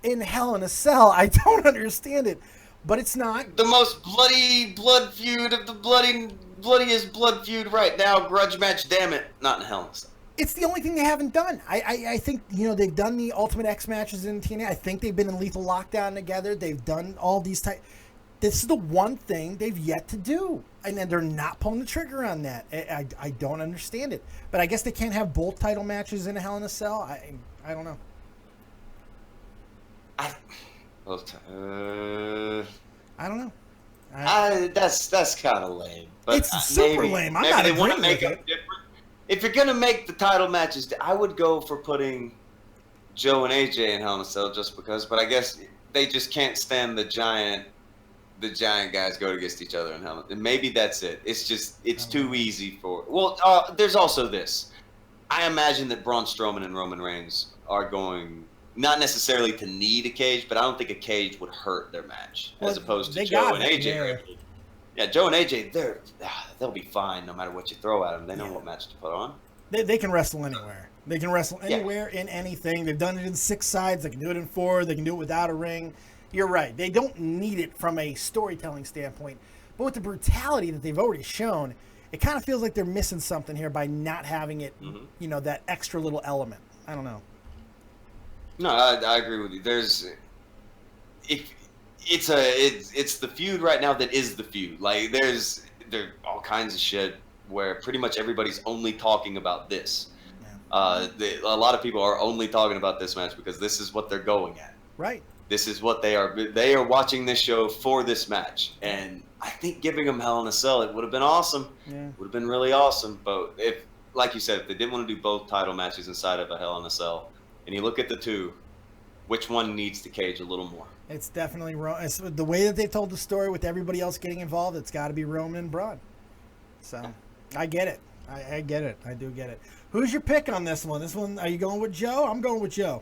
in Hell in a Cell. I don't understand it. But it's not. The most bloody blood feud of the bloodiest blood feud right now. Grudge match, damn it. Not in Hell in a Cell. It's the only thing they haven't done. I think, they've done the Ultimate X matches in TNA. I think they've been in Lethal Lockdown together. They've done all these This is the one thing they've yet to do. And then they're not pulling the trigger on that. I don't understand it. But I guess they can't have both title matches in a Hell in a Cell. I don't know. I don't know. That's kind of lame. But it's super lame. I'm not they want to agreeing make with it it. different. If you're gonna make the title matches, I would go for putting Joe and AJ in Hell in a Cell just because. But I guess they just can't stand the giant guys go against each other in Hell in a Cell. Maybe that's it. It's too easy for. Well, there's also this. I imagine that Braun Strowman and Roman Reigns are going. Not necessarily to need a cage, but I don't think a cage would hurt their match as opposed to Joe and AJ. Yeah, Joe and AJ, they'll be fine no matter what you throw at them. They know what match to put on. They can wrestle anywhere. They can wrestle anywhere in anything. They've done it in 6 sides. They can do it in 4. They can do it without a ring. You're right. They don't need it from a storytelling standpoint. But with the brutality that they've already shown, it kind of feels like they're missing something here by not having it, that extra little element. I don't know. No, I agree with you. It's the feud right now that is the feud. Like there's all kinds of shit where pretty much everybody's only talking about this. Yeah. A lot of people are only talking about this match because this is what they're going at. Right. This is what they are. They are watching this show for this match, and I think giving them Hell in a Cell, it would have been awesome. Yeah. Would have been really awesome. But if, like you said, if they didn't want to do both title matches inside of a Hell in a Cell. And you look at the two, which one needs to cage a little more? It's definitely the way that they've told the story with everybody else getting involved. It's got to be Roman and Braun. So I get it. I get it. I do get it. Who's your pick on this one? Are you going with Joe? I'm going with Joe.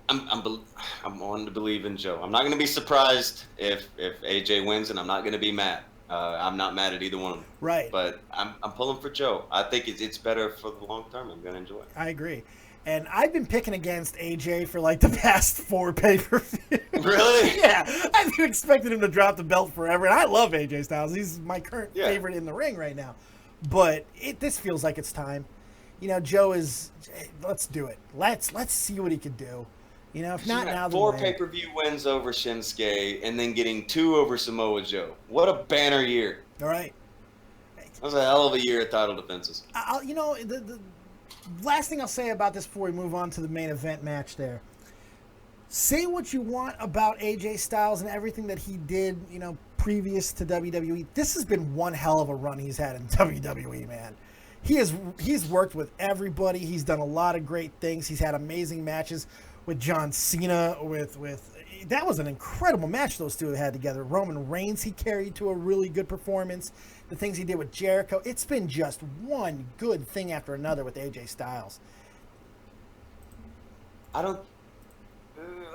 I'm wanting to believe in Joe. I'm not going to be surprised if AJ wins, and I'm not going to be mad. I'm not mad at either one of them. Right. But I'm pulling for Joe. I think it's better for the long term. I'm going to enjoy it. I agree. And I've been picking against AJ for like the past 4 pay-per-views. Really? Yeah. I've been expecting him to drop the belt forever. And I love AJ Styles. He's my current favorite in the ring right now. But this feels like it's time. Joe is, let's do it. Let's see what he could do. If not now, 4 pay-per-view wins over Shinsuke and then getting 2 over Samoa Joe. What a banner year. All right. That was a hell of a year of title defenses. The last thing I'll say about this before we move on to the main event match there. Say what you want about AJ Styles and everything that he did, previous to WWE. This has been one hell of a run he's had in WWE, man. He's worked with everybody. He's done a lot of great things. He's had amazing matches with John Cena, that was an incredible match those two had together. Roman Reigns he carried to a really good performance. The things he did with Jericho. It's been just one good thing after another with AJ Styles. I don't...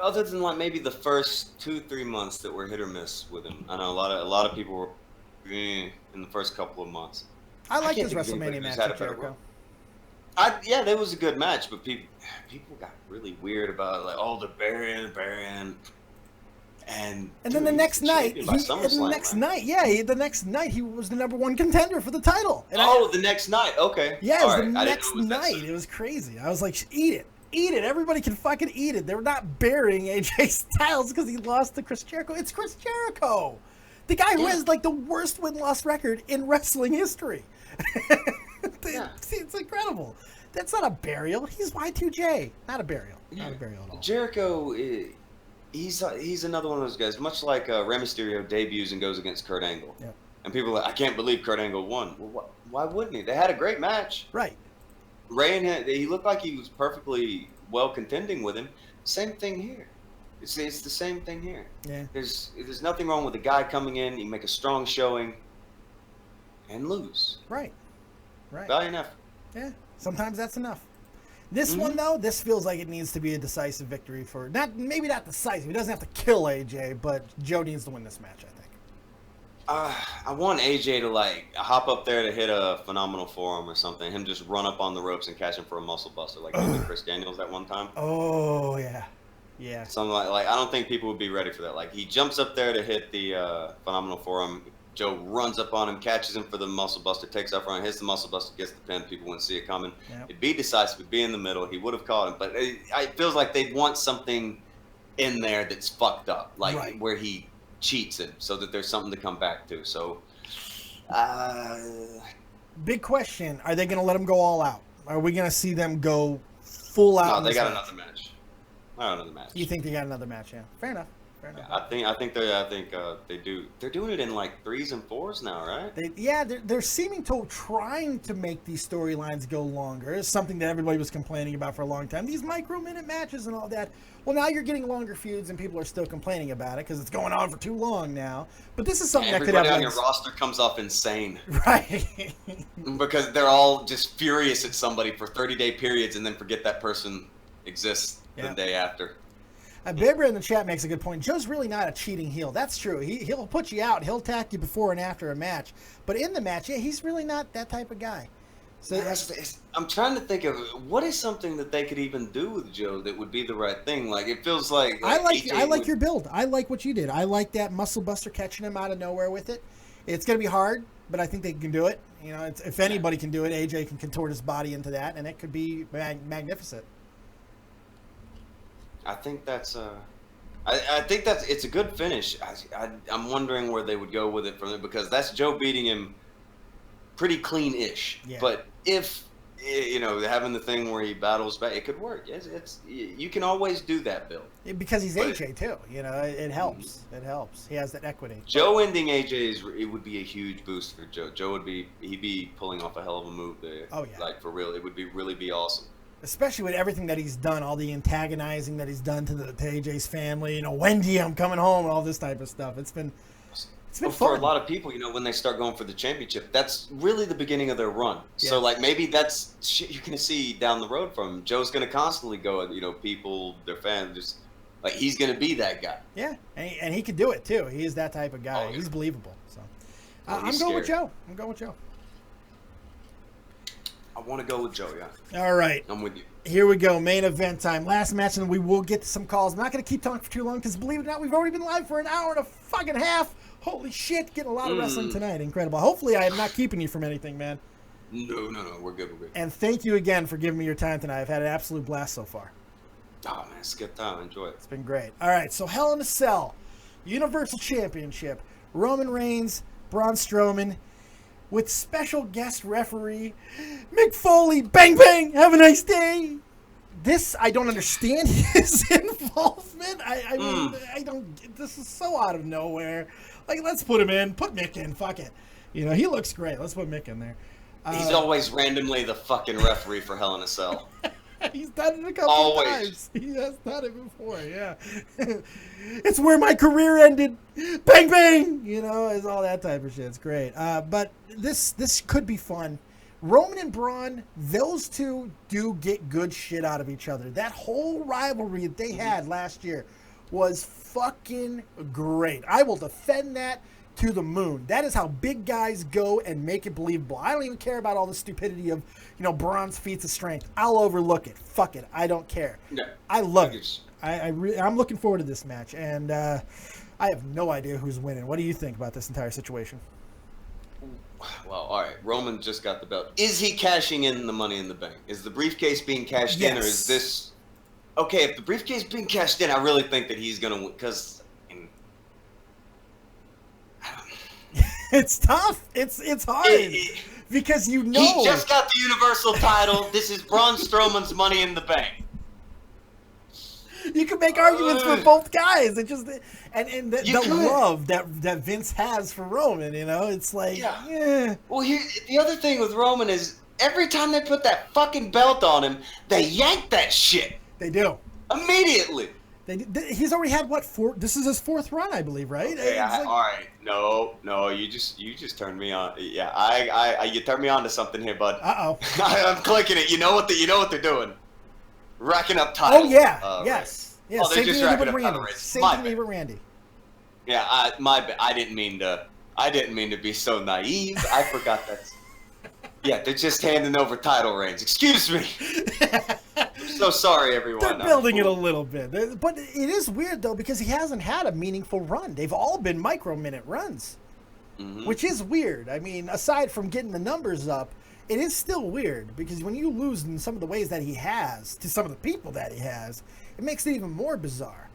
other than like maybe the first 2-3 months that were hit or miss with him. I know a lot of people were in the first couple of months. I like his WrestleMania match with Jericho. That was a good match, but people got really weird about it, like, the Baron. And dude, then the next night, the next night he was the #1 contender for the title. And the next night, okay. Yeah, it was the next night. It was crazy. I was like, eat it. Eat it. Everybody can fucking eat it. They're not burying AJ Styles because he lost to Chris Jericho. It's Chris Jericho. The guy who has like the worst win-loss record in wrestling history. It's incredible. That's not a burial. He's Y2J. Not a burial. Not a burial at all. Jericho, he's another one of those guys, much like Rey Mysterio debuts and goes against Kurt Angle. Yep. And people are like, I can't believe Kurt Angle won. Well, why wouldn't he? They had a great match. Right. Ray and he looked like he was perfectly well contending with him. Same thing here. It's the same thing here. Yeah. There's nothing wrong with the guy coming in, you make a strong showing, and lose. Right. Right. Valiant effort. Yeah. Sometimes that's enough. This one though, this feels like it needs to be a decisive victory for maybe not decisive. He doesn't have to kill AJ, but Joe needs to win this match, I think. I want AJ to like hop up there to hit a phenomenal forearm or something. Him just run up on the ropes and catch him for a muscle buster, like he did Chris Daniels at one time. Oh yeah, yeah. Something like I don't think people would be ready for that. Like he jumps up there to hit the phenomenal forearm. Joe runs up on him, catches him for the muscle buster, takes up front, hits the muscle buster, gets the pin. People wouldn't see it coming. Yep. It'd be decisive, it'd be in the middle. He would have caught him, but it feels like they'd want something in there that's fucked up, like where he cheats it, so that there's something to come back to. So, big question: are they going to let him go all out? Are we going to see them go full out? No, they got another match. Another match. You think they got another match? Yeah, fair enough. Yeah, I think they do. They're doing it in like 3s and 4s now, right? They're seeming to trying to make these storylines go longer. It's something that everybody was complaining about for a long time. These micro-minute matches and all that. Well, now you're getting longer feuds, and people are still complaining about it because it's going on for too long now. But this is something that could have. Everybody on your roster comes off insane, right? Because they're all just furious at somebody for 30-day periods, and then forget that person exists the day after. Bibber in the chat makes a good point. Joe's really not a cheating heel. That's true. He'll put you out. He'll attack you before and after a match. But in the match, he's really not that type of guy. So I'm trying to think of what is something that they could even do with Joe that would be the right thing. Like it feels like I like your build. I like what you did. I like that muscle buster catching him out of nowhere with it. It's going to be hard, but I think they can do it. You know, if anybody can do it, AJ can contort his body into that, and it could be magnificent. I think that's it's a good finish. I'm wondering where they would go with it from there, because that's Joe beating him pretty clean-ish. Yeah. But if having the thing where he battles back, it could work. Yes, you can always do that, Bill. Because he's AJ too. It helps. It helps. He has that equity. Joe ending AJ's, it would be a huge boost for Joe. Joe he'd be pulling off a hell of a move there. Oh yeah. Like for real, it would really be awesome. Especially with everything that he's done, all the antagonizing that he's done to AJ's family. Wendy, I'm coming home, and all this type of stuff. It's been fun. For a lot of people, when they start going for the championship, that's really the beginning of their run. Yeah. So, like, maybe that's shit you're going to see down the road from him. Joe's going to constantly go at, people, their fans, just, like, he's going to be that guy. Yeah, and he can do it, too. He is that type of guy. Oh, yeah. He's believable. So, I'm going with Joe. I want to go with Joe, yeah. All right. I'm with you. Here we go. Main event time. Last match, and we will get to some calls. I'm not going to keep talking for too long because, believe it or not, we've already been live for an hour and a fucking half. Holy shit. Getting a lot of wrestling tonight. Incredible. Hopefully, I am not keeping you from anything, man. No. We're good. And thank you again for giving me your time tonight. I've had an absolute blast so far. Oh, man. It's a good time. Enjoy it. It's been great. All right. So, Hell in a Cell. Universal Championship. Roman Reigns, Braun Strowman, with special guest referee Mick Foley. Bang, bang. Have a nice day. This, I don't understand his involvement. I mean, I don't. This is so out of nowhere. Like, let's put him in. Put Mick in. Fuck it. He looks great. Let's put Mick in there. He's always randomly the fucking referee for Hell in a Cell. He's done it a couple of times. He has done it before, yeah. It's where my career ended. Bang, bang! It's all that type of shit. It's great. But this could be fun. Roman and Braun, those two do get good shit out of each other. That whole rivalry that they had last year was fucking great. I will defend that to the moon. That is how big guys go and make it believable. I don't even care about all the stupidity of, Braun's feats of strength. I'll overlook it. Fuck it. I don't care. Yeah. I love it. I'm looking forward to this match, and I have no idea who's winning. What do you think about this entire situation? Well, all right. Roman just got the belt. Is he cashing in the Money in the Bank? Is the briefcase being cashed in, or is this... Okay, if the briefcase is being cashed in, I really think that he's going to win, because... It's tough. It's hard. Because He just got the Universal title. This is Braun Strowman's Money in the Bank. You can make arguments for both guys. It just and the love that Vince has for Roman, it's like, yeah. Well, the other thing with Roman is every time they put that fucking belt on him, they yank that shit. They do immediately. He's already had four? This is his fourth run, I believe, right? Okay, all right. No, you just turned me on. Yeah, you turned me on to something here, bud. I'm clicking it. You know what they're doing? Racking up titles. Oh yeah, yes, yeah. Oh, they're just racking up titles. Same thing with Randy. Yeah, I didn't mean to be so naive. I forgot that. Yeah, they're just handing over title reigns. Excuse me. I'm so sorry, everyone. They're building it a little bit. But it is weird, though, because he hasn't had a meaningful run. They've all been micro-minute runs, which is weird. I mean, aside from getting the numbers up, it is still weird, because when you lose in some of the ways that he has to some of the people that he has, it makes it even more bizarre.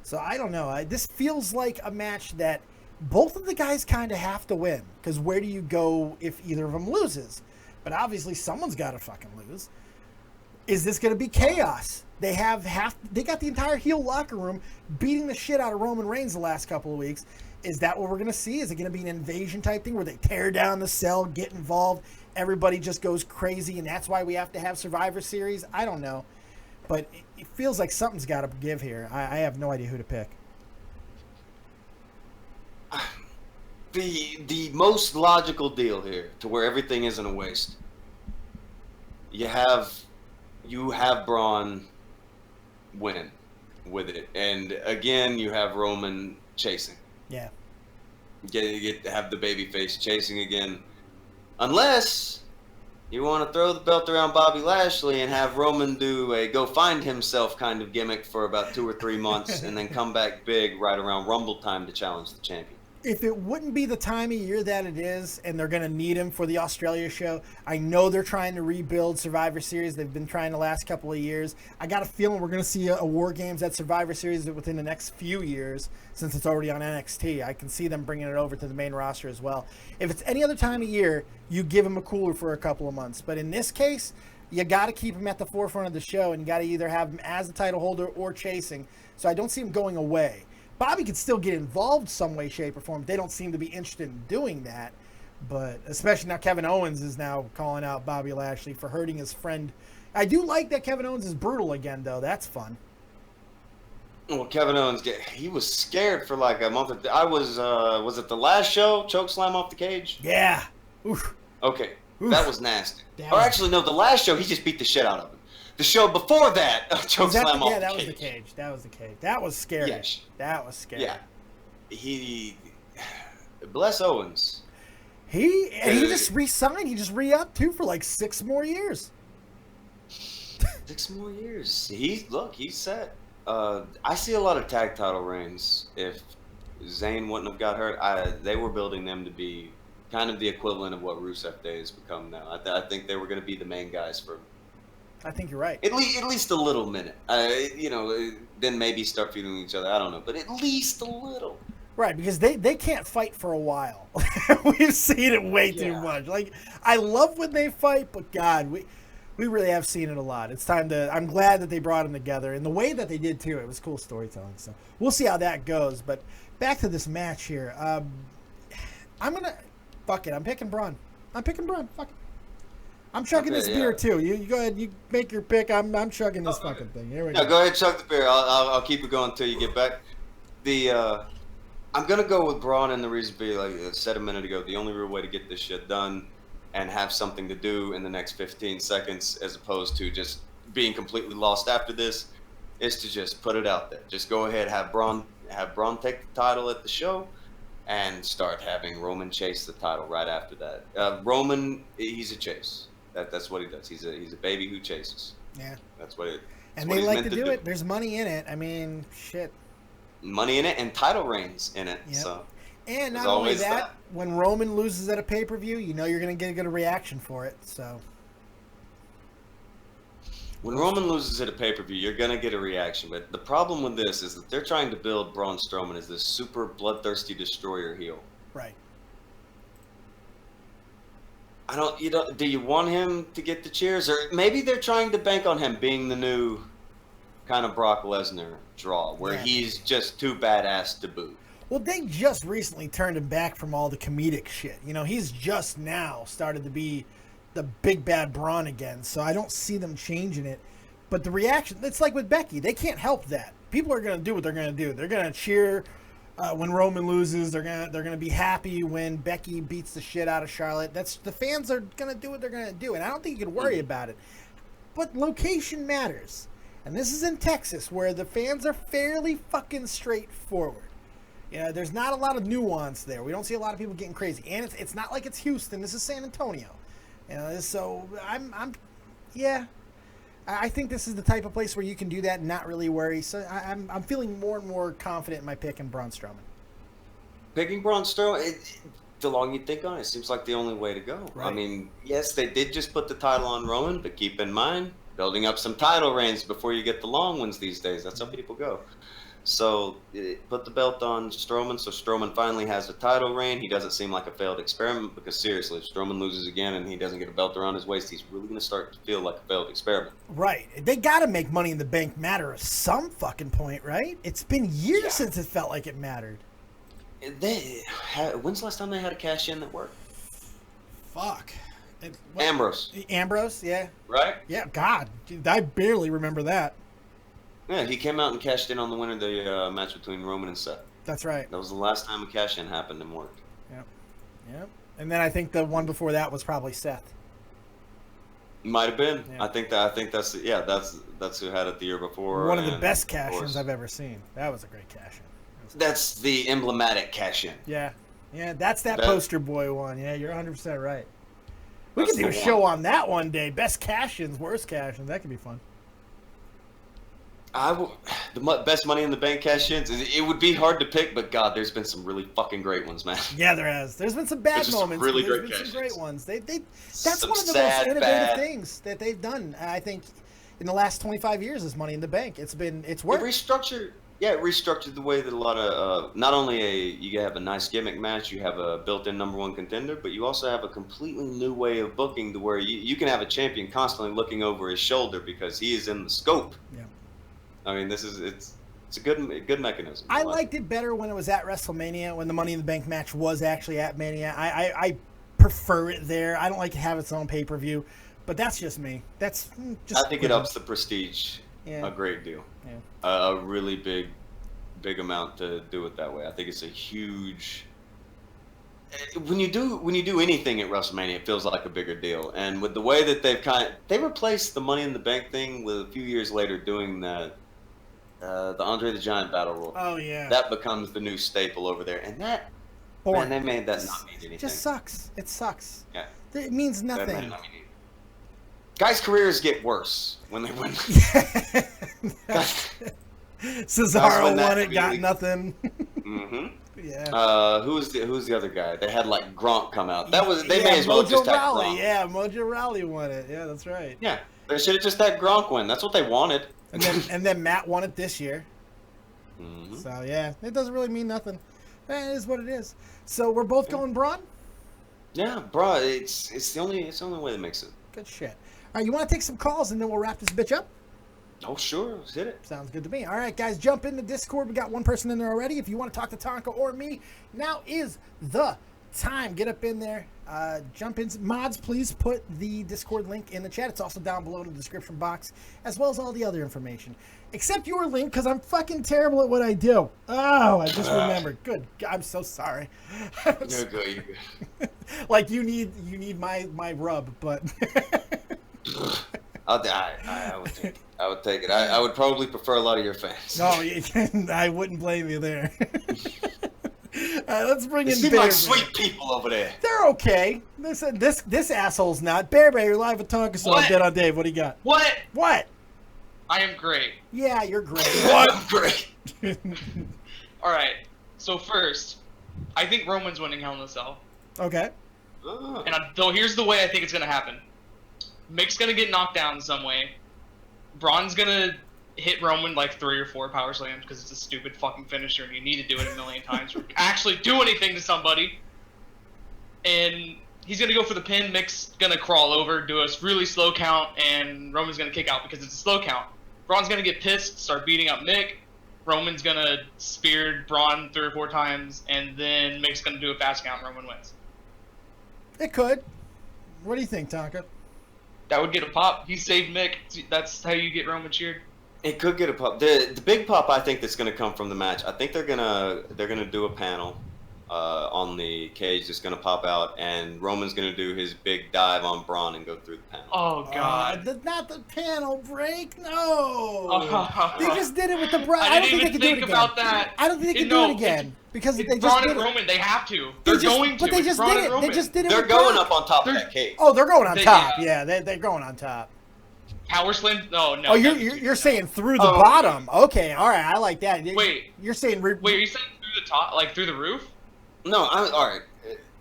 So I don't know. This feels like a match that both of the guys kind of have to win, because where do you go if either of them loses? But obviously someone's got to fucking lose. Is this going to be chaos? They got the entire heel locker room beating the shit out of Roman Reigns the last couple of weeks. Is that what we're going to see? Is it going to be an invasion type thing where they tear down the cell, get involved, everybody just goes crazy, and that's why we have to have Survivor Series? I don't know. But it feels like something's got to give here. I have no idea who to pick. The most logical deal here, to where everything isn't a waste. You have Braun win with it, and again you have Roman chasing. Yeah. You get to have the babyface chasing again, unless you want to throw the belt around Bobby Lashley and have Roman do a go find himself kind of gimmick for about 2 or 3 months, and then come back big right around Rumble time to challenge the champion. If it wouldn't be the time of year that it is, and they're going to need him for the Australia show, I know they're trying to rebuild Survivor Series. They've been trying the last couple of years. I got a feeling we're going to see a War Games at Survivor Series within the next few years, since it's already on NXT. I can see them bringing it over to the main roster as well. If it's any other time of year, you give him a cooler for a couple of months. But in this case, you got to keep him at the forefront of the show, and you got to either have him as the title holder or chasing. So I don't see him going away. Bobby could still get involved some way, shape, or form. They don't seem to be interested in doing that. But especially now Kevin Owens is now calling out Bobby Lashley for hurting his friend. I do like that Kevin Owens is brutal again, though. That's fun. Well, Kevin Owens, he was scared for like a month. Was it the last show? Chokeslam off the cage? Yeah. Oof. Okay. Oof. That was nasty. Actually, no, the last show, he just beat the shit out of him. The show before that, chokeslam off the cage. Yeah, that was the cage. That was scary. Yes. That was scary. Yeah. Bless Owens. He just re-signed. He just re-upped, too, for like 6 more years. 6 more years. He's set. I see a lot of tag title reigns. If Zayn wouldn't have got hurt, they were building them to be kind of the equivalent of what Rusev Day has become now. I think they were going to be the main guys for... I think you're right. At least a little minute. Then maybe start feuding each other. I don't know, but at least a little. Right, because they can't fight for a while. We've seen it way too much. Like, I love when they fight, but God, we really have seen it a lot. It's time to. I'm glad that they brought them together, and the way that they did too. It was cool storytelling. So we'll see how that goes. But back to this match here. Fuck it. I'm picking Braun. Fuck it. I'm chugging this beer too. You go ahead. You make your pick. I'm chugging this fucking thing. Here we go. Go ahead, chug the beer. I'll keep it going until you get back. I'm gonna go with Braun, and the reason being, like I said a minute ago, the only real way to get this shit done and have something to do in the next 15 seconds, as opposed to just being completely lost after this, is to just put it out there. Just go ahead, have Braun take the title at the show, and start having Roman chase the title right after that. Roman, he's a chase. That's what he does. He's a baby who chases. Yeah. That's what it. And they like to do it. There's money in it. I mean, shit. Money in it and title reigns in it. Yep. So. And not only that, when Roman loses at a pay-per-view, you know you're going to get a good reaction for it. So. When Roman loses at a pay-per-view, you're going to get a reaction. But the problem with this is that they're trying to build Braun Strowman as this super bloodthirsty destroyer heel. Right. Do you want him to get the cheers? Or maybe they're trying to bank on him being the new kind of Brock Lesnar draw, where he's just too badass to boot. Well, they just recently turned him back from all the comedic shit. You know, he's just now started to be the big bad Braun again, so I don't see them changing it. But the reaction, it's like with Becky. They can't help that. People are going to do what they're going to do. They're going to cheer when Roman loses. They're going to be happy when Becky beats the shit out of Charlotte. The fans are going to do what they're going to do, and I don't think you can worry about it. But location matters. And this is in Texas, where the fans are fairly fucking straightforward. You know, there's not a lot of nuance there. We don't see a lot of people getting crazy. And it's not like it's Houston. This is San Antonio. You know, so I think this is the type of place where you can do that and not really worry. So I'm feeling more and more confident in my pick in Braun Strowman. Picking Braun Strowman, the longer you think on it, seems like the only way to go. Right. I mean, yes, they did just put the title on Roman, but keep in mind, building up some title reigns before you get the long ones these days. That's how people go. So put the belt on Strowman, so Strowman finally has a title reign. He doesn't seem like a failed experiment, because seriously, if Strowman loses again and he doesn't get a belt around his waist, he's really going to start to feel like a failed experiment. Right. They got to make Money in the Bank matter at some fucking point, right? It's been years since it felt like it mattered. When's the last time they had a cash in that worked? Fuck. Ambrose. Ambrose, yeah. Right? Yeah, God. I barely remember that. Yeah, he came out and cashed in on the winner of the match between Roman and Seth. That's right. That was the last time a cash-in happened and worked. Yep. And then I think the one before that was probably Seth. Might have been. Yeah. I think that's who had it the year before. One of the best cash-ins I've ever seen. That was a great cash-in. That's the emblematic cash-in. Yeah, that's that poster boy one. Yeah, you're 100% right. We could do a show on that one day. Best cash-ins, worst cash-ins. That could be fun. The best Money in the Bank cash-ins, it would be hard to pick, but God, there's been some really fucking great ones, man. Yeah, there has. There's been some bad moments. Really there's been some great ones. That's one of the most innovative things that they've done, I think, in the last 25 years is Money in the Bank. It's worked. It restructured the way that a lot of, not only you have a nice gimmick match, you have a built-in #1 contender, but you also have a completely new way of booking to where you can have a champion constantly looking over his shoulder because he is in the scope. Yeah. I mean, it's a good mechanism. I liked it better when it was at WrestleMania, when the Money in the Bank match was actually at Mania. I prefer it there. I don't like to have its own pay-per-view, but that's just me. That's just. I think it ups the prestige a great deal. Yeah. A really big amount to do it that way. I think it's a huge. When you do anything at WrestleMania, it feels like a bigger deal. And with the way that they replaced the Money in the Bank thing with a few years later doing the Andre the Giant Battle Royal. Oh yeah. That becomes the new staple over there, and that man, they made that not mean anything. It just sucks. It sucks. Yeah. It means nothing. Guys' careers get worse when they win. Cesaro won it, got nothing. Mm-hmm. Yeah. Who's the other guy? They had like Gronk come out. They may as well Mojo just have Rawley. Gronk. Yeah, Mojo Rawley won it. Yeah, that's right. Yeah, they should have just had Gronk win. That's what they wanted. And then Matt won it this year. Mm-hmm. So yeah, it doesn't really mean nothing. It is what it is. So we're both going Braun. Yeah, Braun. It's the only way that makes it. Good shit. All right, you want to take some calls and then we'll wrap this bitch up? Oh, sure. Let's hit it. Sounds good to me. All right, guys, jump in the Discord. We got one person in there already. If you want to talk to Tonka or me, now is the time. Get up in there. Jump in. Mods, please put the Discord link in the chat. It's also down below in the description box, as well as all the other information. Except your link, because I'm fucking terrible at what I do. Oh, I just remembered. Good. I'm so sorry. You're good. You're good. Like you need my rub, but... I would take it. I would take it. I would probably prefer a lot of your fans. No, I wouldn't blame you there. Let's bring They in seem Bear like Bear. sweet people over there. They're okay. This asshole's not. Bear Bear, you're live with Tonka, so What? Dead on Dave. What do you got? What? What? I am great. Yeah, you're great. What? Great. All right. So first, I think Roman's winning Hell in a Cell. Okay. And though here's the way I think it's gonna happen. Mick's gonna get knocked down in some way. Braun's gonna hit Roman like 3 or 4 power slams because it's a stupid fucking finisher and you need to do it a million times to actually do anything to somebody. And he's gonna go for the pin. Mick's gonna crawl over, do a really slow count, and Roman's gonna kick out because it's a slow count. Braun's gonna get pissed, start beating up Mick. Roman's gonna spear Braun 3 or 4 times, and then Mick's gonna do a fast count and Roman wins. It could. What do you think, Tonka? That would get a pop. He saved Mick. That's how you get Roman cheered. It could get a pop. The big pop I think that's going to come from the match. I think they're gonna do a panel on the cage that's going to pop out, and Roman's going to do his big dive on Braun and go through the panel. Oh God! Not the panel break. No. They just did it with the Braun. I don't didn't think they even can do it think again. about that. I don't think they can do it again because they just Braun did and it. Roman. They have to. They're going to. But they It's just Braun did and it. Roman. They just did it. They're with going Brock. up on top of that cage. Oh, they're going on top. Yeah. Yeah, they're going on top. Power slam? No. Oh, you're saying through the bottom. Okay, all right, I like that. Wait. You're saying Wait, are you saying through the top, like through the roof? No, all right.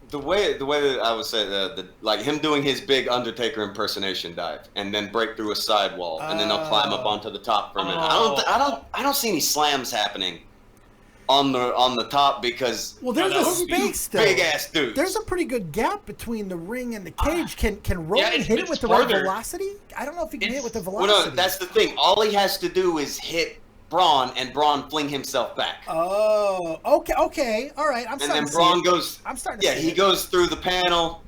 The way that I would say like him doing his big Undertaker impersonation dive and then break through a sidewall and then they'll climb up onto the top for a minute. I don't see any slams happening on the top because there's a space though. Big ass dudes. There's a pretty good gap between the ring and the cage. Can Roman hit it with the farther. right velocity? I don't know if he can hit it with the velocity. Well, no, that's the thing. All he has to do is hit Braun and Braun fling himself back. Oh, okay, all right. And then Braun goes. I'm starting. Yeah, he goes through the panel.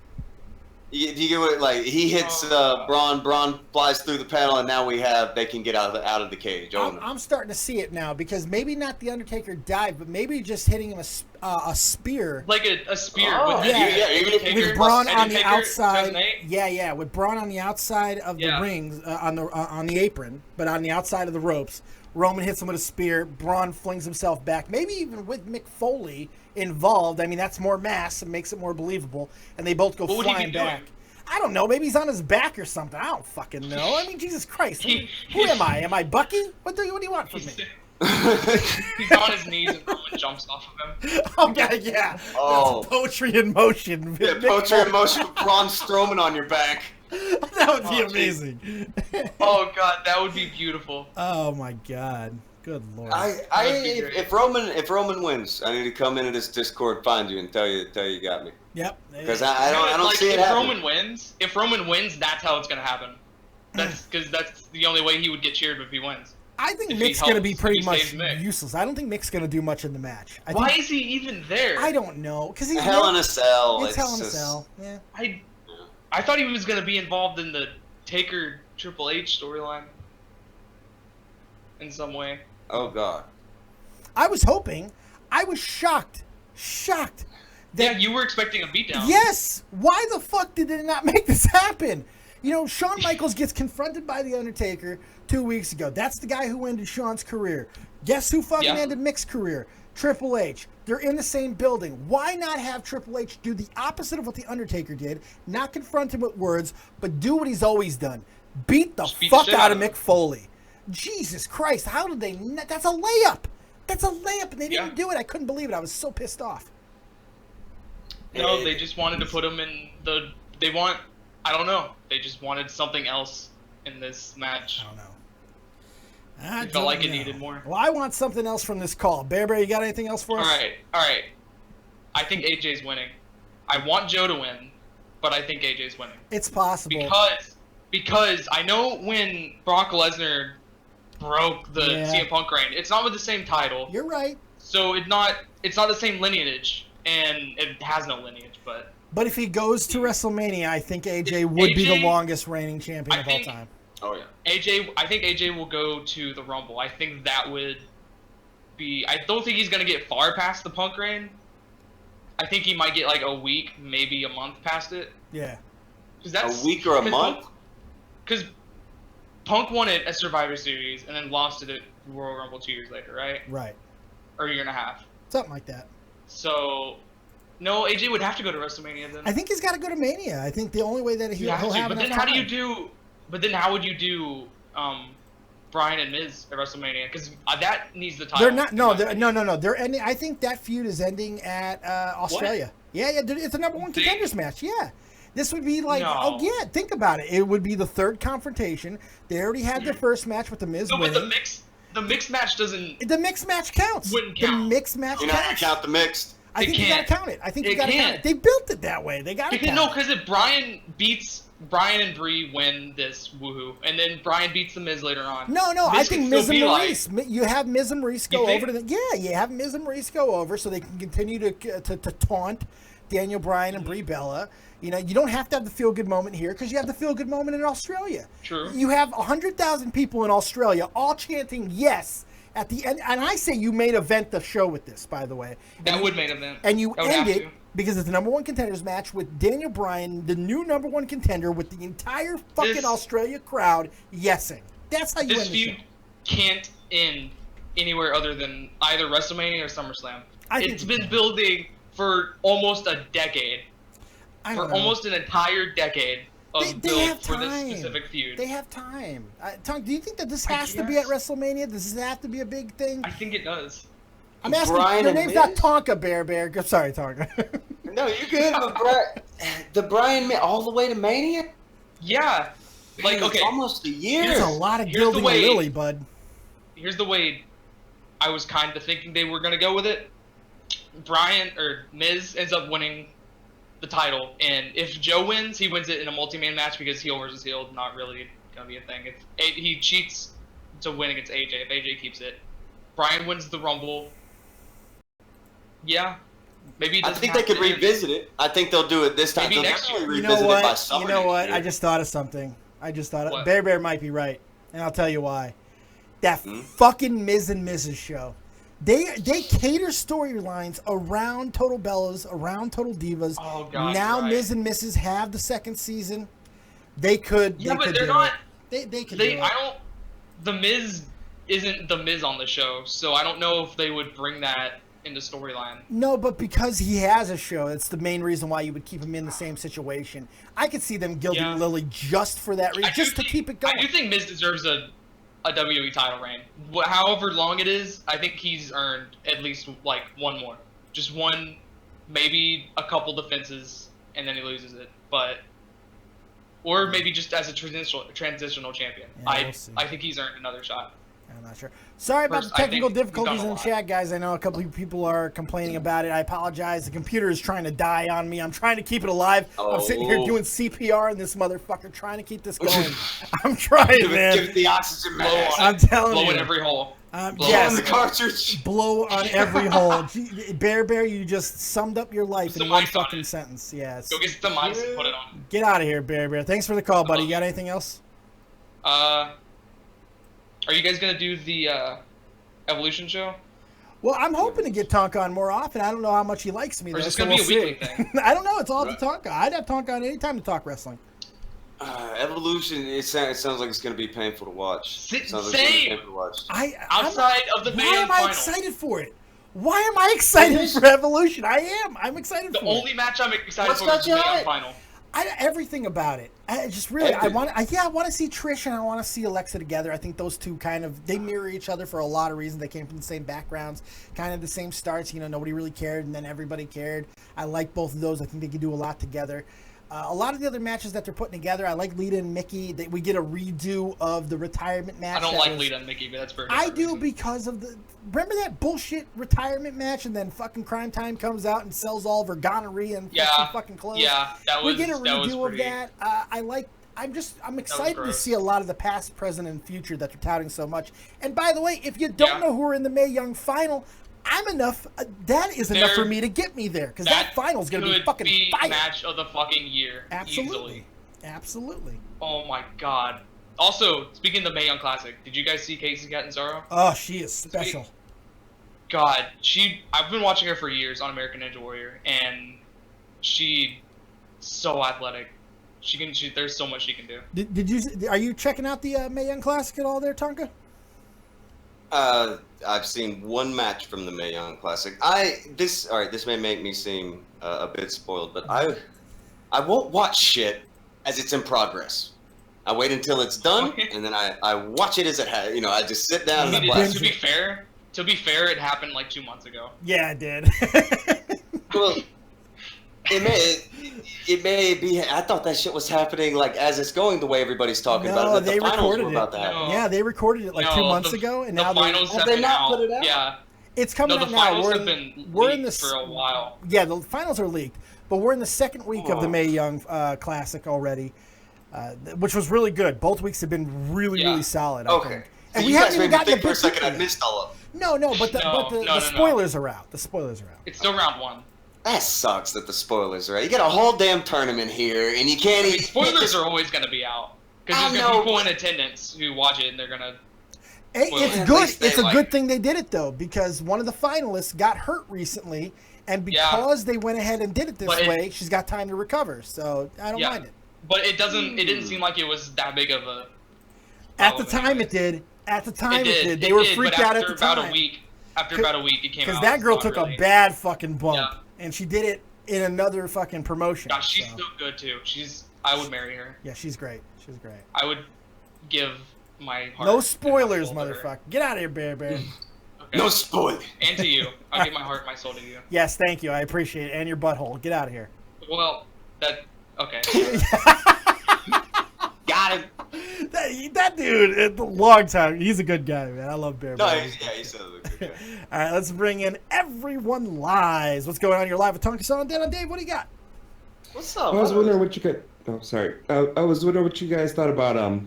You get what? Like he hits Braun. Braun flies through the panel, and now they can get out of the cage. I'm starting to see it now because maybe not the Undertaker dive, but maybe just hitting him a spear. Like a spear. Oh, with even if with Braun on the Undertaker, outside. 2008? Yeah, with Braun on the outside of the rings, on the apron, but on the outside of the ropes. Roman hits him with a spear. Braun flings himself back. Maybe even with Mick Foley involved. I mean, that's more mass and makes it more believable. And they both go flying back. I don't know. Maybe he's on his back or something. I don't fucking know. I mean, Jesus Christ. Who am I? Am I Bucky? What do you want from me? He's on his knees and Roman jumps off of him. Okay, yeah. Oh. That's poetry in motion. Yeah, poetry in motion with Braun Strowman on your back. That would be amazing. Oh God, that would be beautiful. Oh my God. Good Lord. If Roman wins, I need to come into this Discord, find you, and tell you you got me. Yep. Because I don't see it happening. If Roman wins, that's how it's gonna happen. That's because that's the only way he would get cheered if he wins. I think Mick's going to be pretty much useless. I don't think Mick's going to do much in the match. Why is he even there? I don't know. Because he's Hell in a Cell. It's Hell in a Cell. Yeah. I thought he was going to be involved in the Taker Triple H storyline in some way. Oh God. I was hoping. I was shocked. Yeah, you were expecting a beatdown. Yes. Why the fuck did they not make this happen? You know, Shawn Michaels gets confronted by The Undertaker 2 weeks ago. That's the guy who ended Shawn's career. Guess who fucking ended Mick's career? Triple H. They're in the same building. Why not have Triple H do the opposite of what The Undertaker did? Not confront him with words, but do what he's always done. Beat the fuck out of Mick Foley. Jesus Christ, how did they... That's a layup. That's a layup, and they didn't do it. I couldn't believe it. I was so pissed off. No, they just wanted to put him in the... I don't know. They just wanted something else in this match. I don't know. I felt like it needed more. Well, I want something else from this call. Bear, you got anything else for us? All right. I think AJ's winning. I want Joe to win, but I think AJ's winning. It's possible. Because I know when Brock Lesnar broke the CM Punk reign, it's not with the same title. You're right. So it's not the same lineage, and it has no lineage, but... But if he goes to WrestleMania, I think AJ would be the longest reigning champion of all time. Oh yeah. I think AJ will go to the Rumble. I think that would be... I don't think he's going to get far past the Punk reign. I think he might get like a week, maybe a month past it. Yeah. A week or a month? Because Punk won it at Survivor Series and then lost it at Royal Rumble 2 years later, right? Right. Or a year and a half. Something like that. So, no, AJ would have to go to WrestleMania then. I think he's got to go to Mania. I think the only way that he'll have but enough then how time. do you do? But then how would you do Bryan and Miz at WrestleMania? Because that needs the title. They're not. No, no. They're ending. I think that feud is ending at Australia. What? Yeah. It's a number one contenders match. Yeah. This would be like, No. oh yeah, think about it. It would be the third confrontation. They already had their first match with the Miz winning. But the mixed match doesn't. The mixed match counts. Wouldn't count. The mixed match You're not counts. gonna count the mixed. I think you gotta count it. I think you gotta count it. They built it that way. They gotta count No, it. because if Bryan and Brie win this, woohoo, and then Bryan beats the Miz later on. No, I Miz think can Miz still and be Maurice. You have Miz and Maurice go think? over to the. Yeah, you have Miz and Maurice go over so they can continue to taunt Daniel Bryan and Brie Bella. You know, you don't have to have the feel good moment here because you have the feel good moment in Australia. True. You have 100,000 people in Australia all chanting yes at the end, and I say you main event the show with this. By the way, That would main event. and you That would end have it to. because it's the number one contenders match with Daniel Bryan, the new number one contender, with the entire fucking This- Australia crowd yesing. That's how you This end the show. feud can't end anywhere other than either WrestleMania or SummerSlam. I think It's it been can. building for almost a decade. I For don't know. almost an entire decade of They build have for this time. specific feud. They have time. Tom, do you think that this I has to be at guess. WrestleMania? Does this have to be a big thing? I think it does. I'm asking. Bryan Your and name's not Miz? Tonka Bear. Sorry, Tonka. No, you're good. But the Bryan all the way to Mania. Yeah. Like, Man, it's okay, almost a year. There's a lot of Here's the gilding way- a lily, bud. here's the way I was kind of thinking they were going to go with it. Miz ends up winning the title, and if Joe wins, he wins it in a multi-man match because heel versus heel, not really going to be a thing. If he cheats to win against AJ, if AJ keeps it. Bryan wins the Rumble. Yeah. Maybe I think they could revisit it. I think they'll do it this time. Maybe They'll next definitely year. You know revisit it by what? summer You know next what? year. I just thought of something. What? Bear might be right, and I'll tell you why. That Hmm? fucking Miz and Mrs. show. They cater storylines around Total Bellas, around Total Divas. Oh, God, now you're right. Miz and Mrs. have the second season. They could. Yeah, they but could they're do not. it. They could do it. I don't. The Miz isn't the Miz on the show, so I don't know if they would bring that into storyline. No, but because he has a show, it's the main reason why you would keep him in the same situation. I could see them gilding Yeah. Lily just for that reason, just to keep it going. I do think Miz deserves a WWE title reign. However long it is, I think he's earned at least like one more. Just one, maybe a couple defenses, and then he loses it. Or maybe just as a transitional champion. Yeah, we'll see. I think he's earned another shot. I'm not sure. Sorry about First, the I technical think we've difficulties done in a the lot. chat, guys. I know a couple of people are complaining about it. I apologize. The computer is trying to die on me. I'm trying to keep it alive. I'm sitting here Oh. doing CPR and this motherfucker trying to keep this going. I'm trying, Give man. it the oxygen Blow mask. on I'm telling Blow you. in every hole. Blow yes, on the cartridge. blow on every hole. Gee, Bear, you just summed up your life Put in some one ice on fucking it. sentence. Yes. Go get some ice and put it on. Get out of here, Bear. Thanks for the call, buddy. You got anything else? Are you guys gonna do the Evolution show? Well, I'm hoping to get Tonka on more often. I don't know how much he likes me. Or is though, this so gonna be we'll a weekly see. thing? I don't know. It's all up to Right. Tonka. I'd have Tonka on any time to talk wrestling. Evolution. It sounds like it's going to be painful to watch. Same. It sounds like it's gonna be painful to watch. Outside of the why main am I final. excited for it? Why am I excited for Evolution? I am. I'm excited The for only match I'm excited What's for got is the you main hyped? final. everything about it. I just really, I Everything. want to see Trish and I want to see Alexa together. I think those two they mirror each other for a lot of reasons. They came from the same backgrounds, kind of the same starts. You know, nobody really cared, and then everybody cared. I like both of those. I think they could do a lot together. A lot of the other matches that they're putting together, I like Lita and Mickey. We get a redo of the retirement match. I don't that like was- Lita and Mickey, but that's for a I different do reason. because of remember that bullshit retirement match, and then fucking Crime Time comes out and sells all of her gonorrhea and fucking clothes. Yeah, that was We get a that was redo of pretty. that. I'm excited to gross. see a lot of the past, present, and future that they're touting so much. And by the way, if you don't Yeah. know who are in the Mae Young final, I'm enough. That is enough for me to get me there because that final's gonna be could fucking be fire. match of the fucking year. Absolutely, Easily. absolutely. Oh my god. Also, speaking of the Mae Young Classic, did you guys see Casey Catanzaro? Oh, she is special. God, I've been watching her for years on American Ninja Warrior, and she so athletic. There's so much she can do. Are you checking out the Mae Young Classic at all there, Tonka? I've seen one match from the Mae Young Classic. This may make me seem a bit spoiled, but I won't watch shit as it's in progress. I wait until it's done, and then I watch it as it has. I just sit down and I watch. To be fair, it happened like 2 months ago. Yeah, it did. Well, it may be. I thought that shit was happening like as it's going the way everybody's talking about it. They recorded it. About that. No. Yeah, they recorded it like 2 months ago, and now finals have they been not out. put it out? Yeah. It's coming No, out the now. finals have been leaked for a while. Yeah, the finals are leaked, but we're in the second week of the Mae Young Classic already, which was really good. Both weeks have been really solid. I think. And we haven't even gotten the for a big second. picture I missed all of them. No, but the spoilers are out. The spoilers are out. It's still round 1. That sucks that the spoilers are out. You got a whole damn tournament here, and you can't even... Spoilers are always going to be out. Because there's going to be people in attendance who watch it, and they're going to... It's good. It's a good thing they did it, though, because one of the finalists got hurt recently, and because they went ahead and did it this way, she's got time to recover, so I don't mind it. But it didn't seem like it was that big of a... At the time it did. At the time it did. They were freaked out at the time. After about a week, it came out. Because that girl took a bad fucking bump, and she did it in another fucking promotion. God, she's so good, too. I would marry her. Yeah, she's great. She's great. I would give my heart... No spoilers, motherfucker. Get out of here, Bear Bear. Okay. No spoilers. And to you. I'll give my heart and my soul to you. Yes, thank you. I appreciate it. And your butthole. Get out of here. Well, okay. Got him. That dude, a long time. He's a good guy, man. I love Bear Bear. He's a good guy. All right, let's bring in Everyone Lies. What's going on? You're live with Tonka and Dave. What do you got? What's up? I was wondering what you could... Oh, sorry. I was wondering what you guys thought about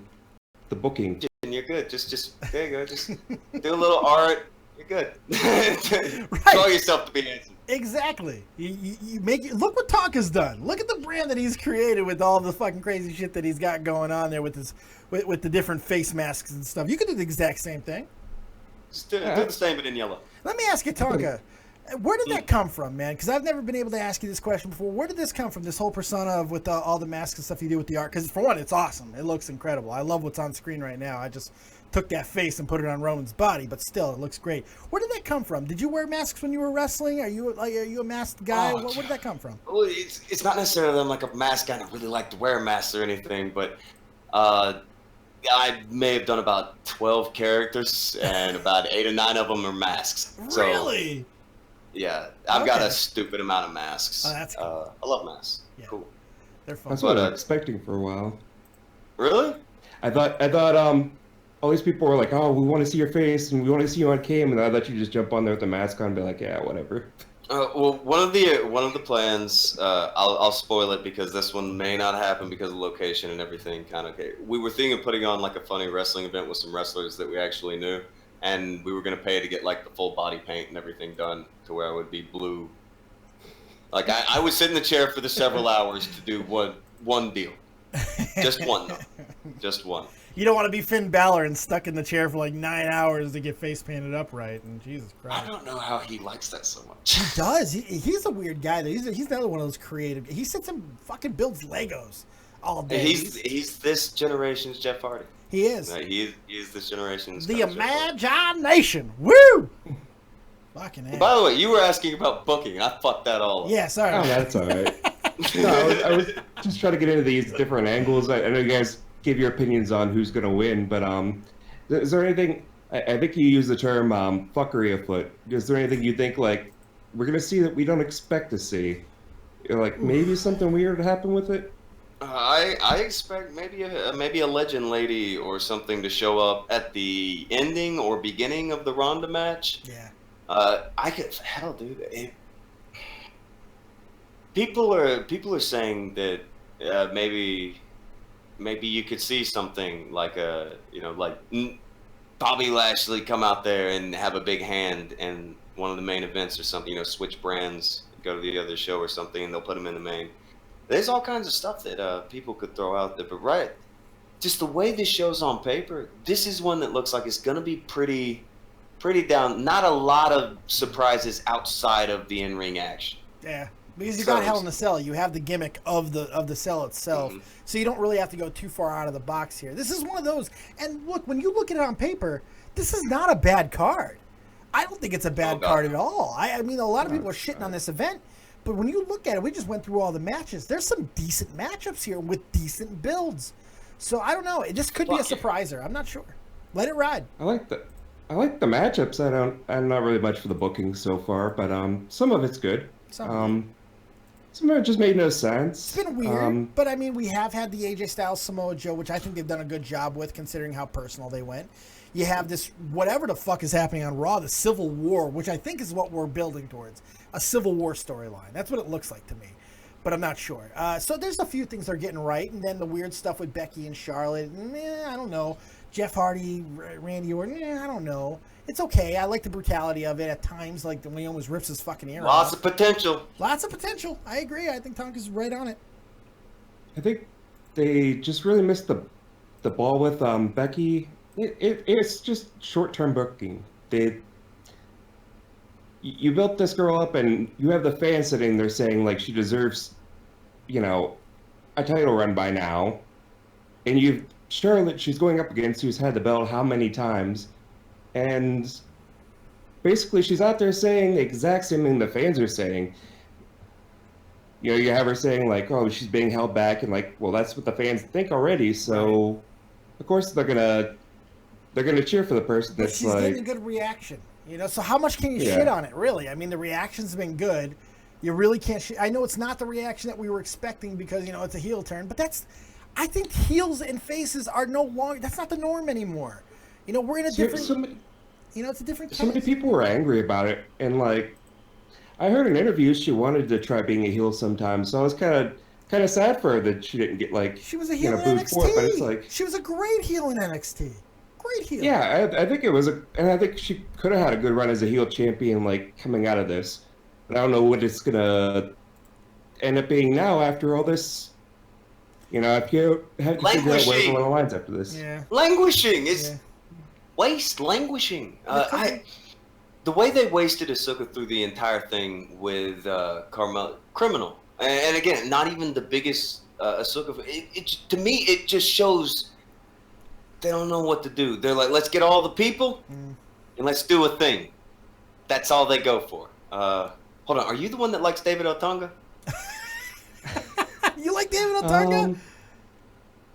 the booking. You're good. Just there you go. Just do a little art. You're good. Right. Show yourself to be handsome. Exactly. You make it. Look what Tonka's done. Look at the brand that he's created with all the fucking crazy shit that he's got going on there with his with the different face masks and stuff. You could do the exact same thing. Just do the same, but in yellow. Let me ask you, Tonka. Where did that come from, man? Because I've never been able to ask you this question before. Where did this come from, this whole persona of with all the masks and stuff you do with the art? Because, for one, it's awesome. It looks incredible. I love what's on screen right now. I just took that face and put it on Roman's body, but still, it looks great. Where did that come from? Did you wear masks when you were wrestling? Are you a masked guy? Where did that come from? Well, it's not necessarily I'm like a mask guy. I don't really like to wear masks or anything, but I may have done about 12 characters, and about 8 or 9 of them are masks. So, really? Yeah, I've got a stupid amount of masks. Oh, that's cool. I love masks. Yeah. Cool. They're fun. That's what I was expecting for a while. Really? I thought all these people were like, oh, we want to see your face and we want to see you on cam, and I thought you just jump on there with the mask on and be like, yeah, whatever. Well, one of the plans, I'll spoil it because this one may not happen because of location and everything. We were thinking of putting on like a funny wrestling event with some wrestlers that we actually knew, and we were gonna pay to get like the full body paint and everything done to where I would be blue. Like I would sit in the chair for the several hours to do one deal, just one though, just one. You don't want to be Finn Balor and stuck in the chair for like 9 hours to get face painted up right. And Jesus Christ. I don't know how he likes that so much. He does. He's a weird guy. He's another one of those creative. He sits and fucking builds Legos all day. He's this generation's Jeff Hardy. He is. He is this generation's. The imagination. Woo! Fucking hell. By the way, you were asking about booking. I fucked that all up. Yeah, sorry. Oh, that's all right. No, I was just trying to get into these different angles. I know you guys give your opinions on who's going to win, but is there anything, I think you use the term fuckery afoot. Is there anything you think like we're going to see that we don't expect to see? Like maybe something weird happen with it? I expect maybe a legend lady or something to show up at the ending or beginning of the Ronda match. Yeah. Dude. People are saying that maybe you could see something like Bobby Lashley come out there and have a big hand in one of the main events or something. Switch brands, go to the other show or something, and they'll put him in the main. There's all kinds of stuff that people could throw out there, but just the way this show's on paper, this is one that looks like it's gonna be pretty down. Not a lot of surprises outside of the in-ring action. Yeah. Because you got Hell in a Cell, you have the gimmick of the cell itself, so you don't really have to go too far out of the box here. This is one of those, and look, when you look at it on paper, this is not a bad card. I don't think it's a bad card at all. I mean, a lot of people are shitting on this event, but when you look at it, we just went through all the matches. There's some decent matchups here with decent builds. So I don't know. It just could be a surpriser. I'm not sure. Let it ride. I like the matchups. I'm not really much for the booking so far, but some of it's good. Some of it just made no sense. It's been weird, but I mean, we have had the AJ Styles Samoa Joe, which I think they've done a good job with, considering how personal they went. You have this, whatever the fuck is happening on Raw, the Civil War, which I think is what we're building towards. A Civil War storyline. That's what it looks like to me, but I'm not sure. So there's a few things they're getting right, and then the weird stuff with Becky and Charlotte, I don't know. Jeff Hardy, Randy Orton, I don't know. It's okay. I like the brutality of it at times, like when he almost rips his fucking ear off. Lots of potential. Lots of potential. I agree. I think Tonka's right on it. I think they just really missed the ball with Becky. It's just short-term booking. You built this girl up, and you have the fans sitting there saying like she deserves, a title run by now, and Charlotte, she's going up against who's had the belt how many times, and basically she's out there saying the exact same thing the fans are saying. You have her saying like, oh, she's being held back, and like, well, that's what the fans think already. So, of course they're gonna cheer for the person that's she's getting a good reaction. So how much can you shit on it, really? I mean, the reaction's been good. You really can't I know it's not the reaction that we were expecting because, it's a heel turn, but I think heels and faces are no longer, that's not the norm anymore. We're in a different, it's a different case. So many people were angry about it, and like, I heard in interviews she wanted to try being a heel sometime, so I was kind of sad for her that she didn't get like, she was a heel in NXT. For it, but it's like, she was a great heel in NXT. Great heel. Yeah, I think it was and I think she could have had a good run as a heel champion, like coming out of this. But I don't know what it's gonna end up being now after all this. If you have to figure out where the lines after this. Yeah. Languishing is languishing. The way they wasted Asuka through the entire thing with Criminal, and again, not even the biggest Asuka. To me, it just shows. They don't know what to do. They're like, let's get all the people and let's do a thing. That's all they go for. Hold on. Are you the one that likes David Otunga? You like David Otunga?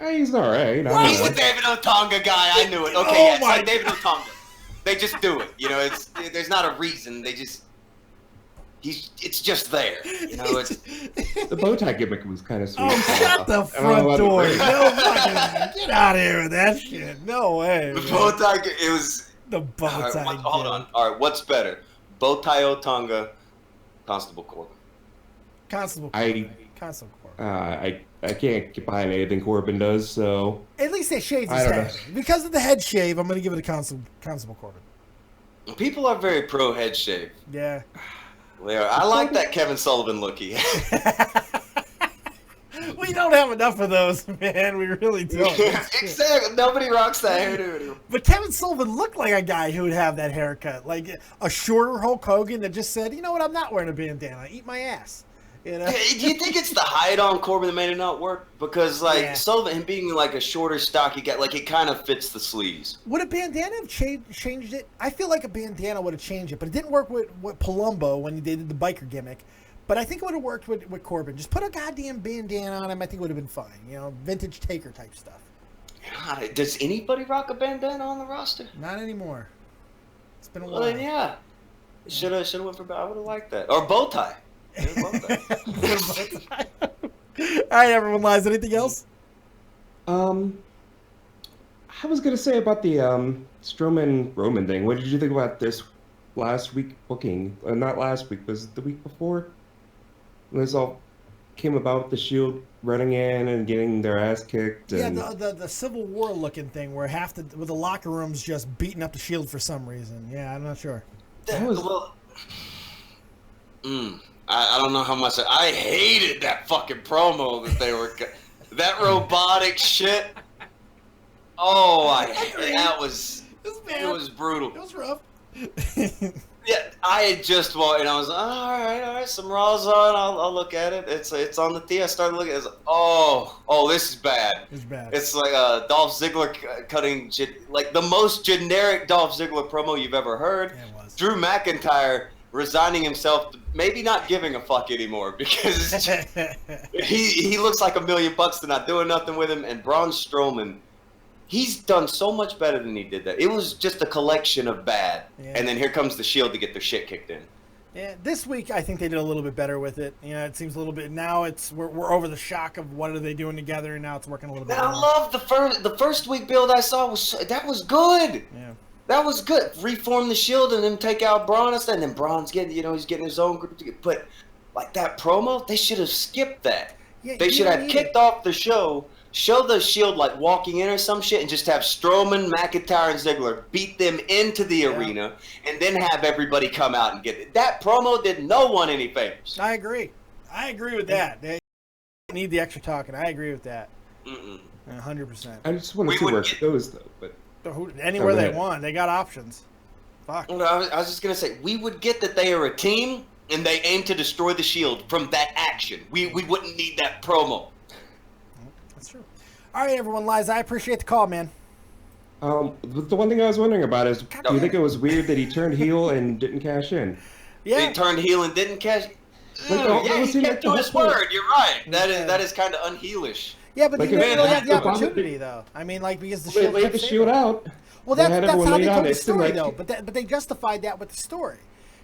He's all right. He's the David Otunga guy. I knew it. Okay, it's like David Otunga. They just do it. There's not a reason. It's just there. The bow tie gimmick was kind of sweet. Oh, shut the front door. No fucking, get out of here with that shit. No way. The bow tie, it was... The bow tie. Hold on. All right, what's better? Bow tie Otunga, Constable Corbin. Constable Corbin. I can't get behind anything Corbin does, so... At least they shaved his head. Because of the head shave, I'm going to give it to Constable Corbin. People are very pro head shave. Yeah. I like that Kevin Sullivan look he had. We don't have enough of those, man. We really don't. Exactly. Nobody rocks that hairdo anymore. But Kevin Sullivan looked like a guy who would have that haircut. Like a shorter Hulk Hogan that just said, you know what, I'm not wearing a bandana. Eat my ass. Do you think it's the height on Corbin that made it not work? Because Sullivan, him being like a shorter, stocky guy, like it kind of fits the sleeves. Would a bandana have changed it? I feel like a bandana would have changed it, but it didn't work with Palumbo when they did the biker gimmick. But I think it would have worked with Corbin. Just put a goddamn bandana on him. I think it would have been fine. Vintage Taker type stuff. God, does anybody rock a bandana on the roster? Not anymore. It's been a while. Well, then, yeah. Should have went for. I would have liked that or bow tie. All right, everyone. Lies. Anything else? I was gonna say about the Strowman Roman thing. What did you think about this last week booking? Not last week, was it the week before? When this all came about, the Shield running in and getting their ass kicked. And... Yeah, the Civil War looking thing where with the locker rooms just beating up the Shield for some reason. Yeah, I'm not sure. I don't know how much I hated that fucking promo that they were that robotic shit. Oh, it was brutal. It was rough. Yeah, I had just walked, and I was all right, some Raw's on. I'll look at it. It's on the T. I started looking. It's oh, this is bad. It's bad. It's like Dolph Ziggler cutting like the most generic Dolph Ziggler promo you've ever heard. Yeah, it was. Drew McIntyre resigning himself, maybe not giving a fuck anymore because he looks like $1,000,000 to not doing nothing with him. And Braun Strowman, he's done so much better than he did that. It was just a collection of bad. Yeah. And then here comes the Shield to get their shit kicked in. Yeah, this week I think they did a little bit better with it. You know, it seems a little bit now. We're over the shock of what are they doing together, and now it's working a little bit. And I more. love the first week build I saw was good. Yeah. That was good. Reform the Shield and then take out Braun and stuff. And then Braun's getting, he's getting his own group. But like that promo, they should have skipped that. Yeah, They should have kicked off the show, show the Shield like walking in or some shit, and just have Strowman, McIntyre, and Ziggler beat them into the arena, and then have everybody come out and get it. That promo did no one any favors. I agree with that. They need the extra talking. I agree with that. 100%. I just want to see where it goes, though. But Anywhere they want, they got options. Fuck. Well, I was just gonna say we would get that they are a team and they aim to destroy the Shield from that action. We wouldn't need that promo. That's true. All right, everyone. Lies, I appreciate the call, man. The one thing I was wondering about is, do you think it was weird that he turned heel and didn't cash in? Yeah. He turned heel and didn't cash. Like, He kept to his word. You're right. That is kind of unheelish. Yeah, but Like, they didn't really have the if I'm- opportunity, though. I mean, like, because the They Shield laid kept the saving Shield them. out. Well, They that's had how everyone they laid told on the it. story, Like, though. But they justified that with the story.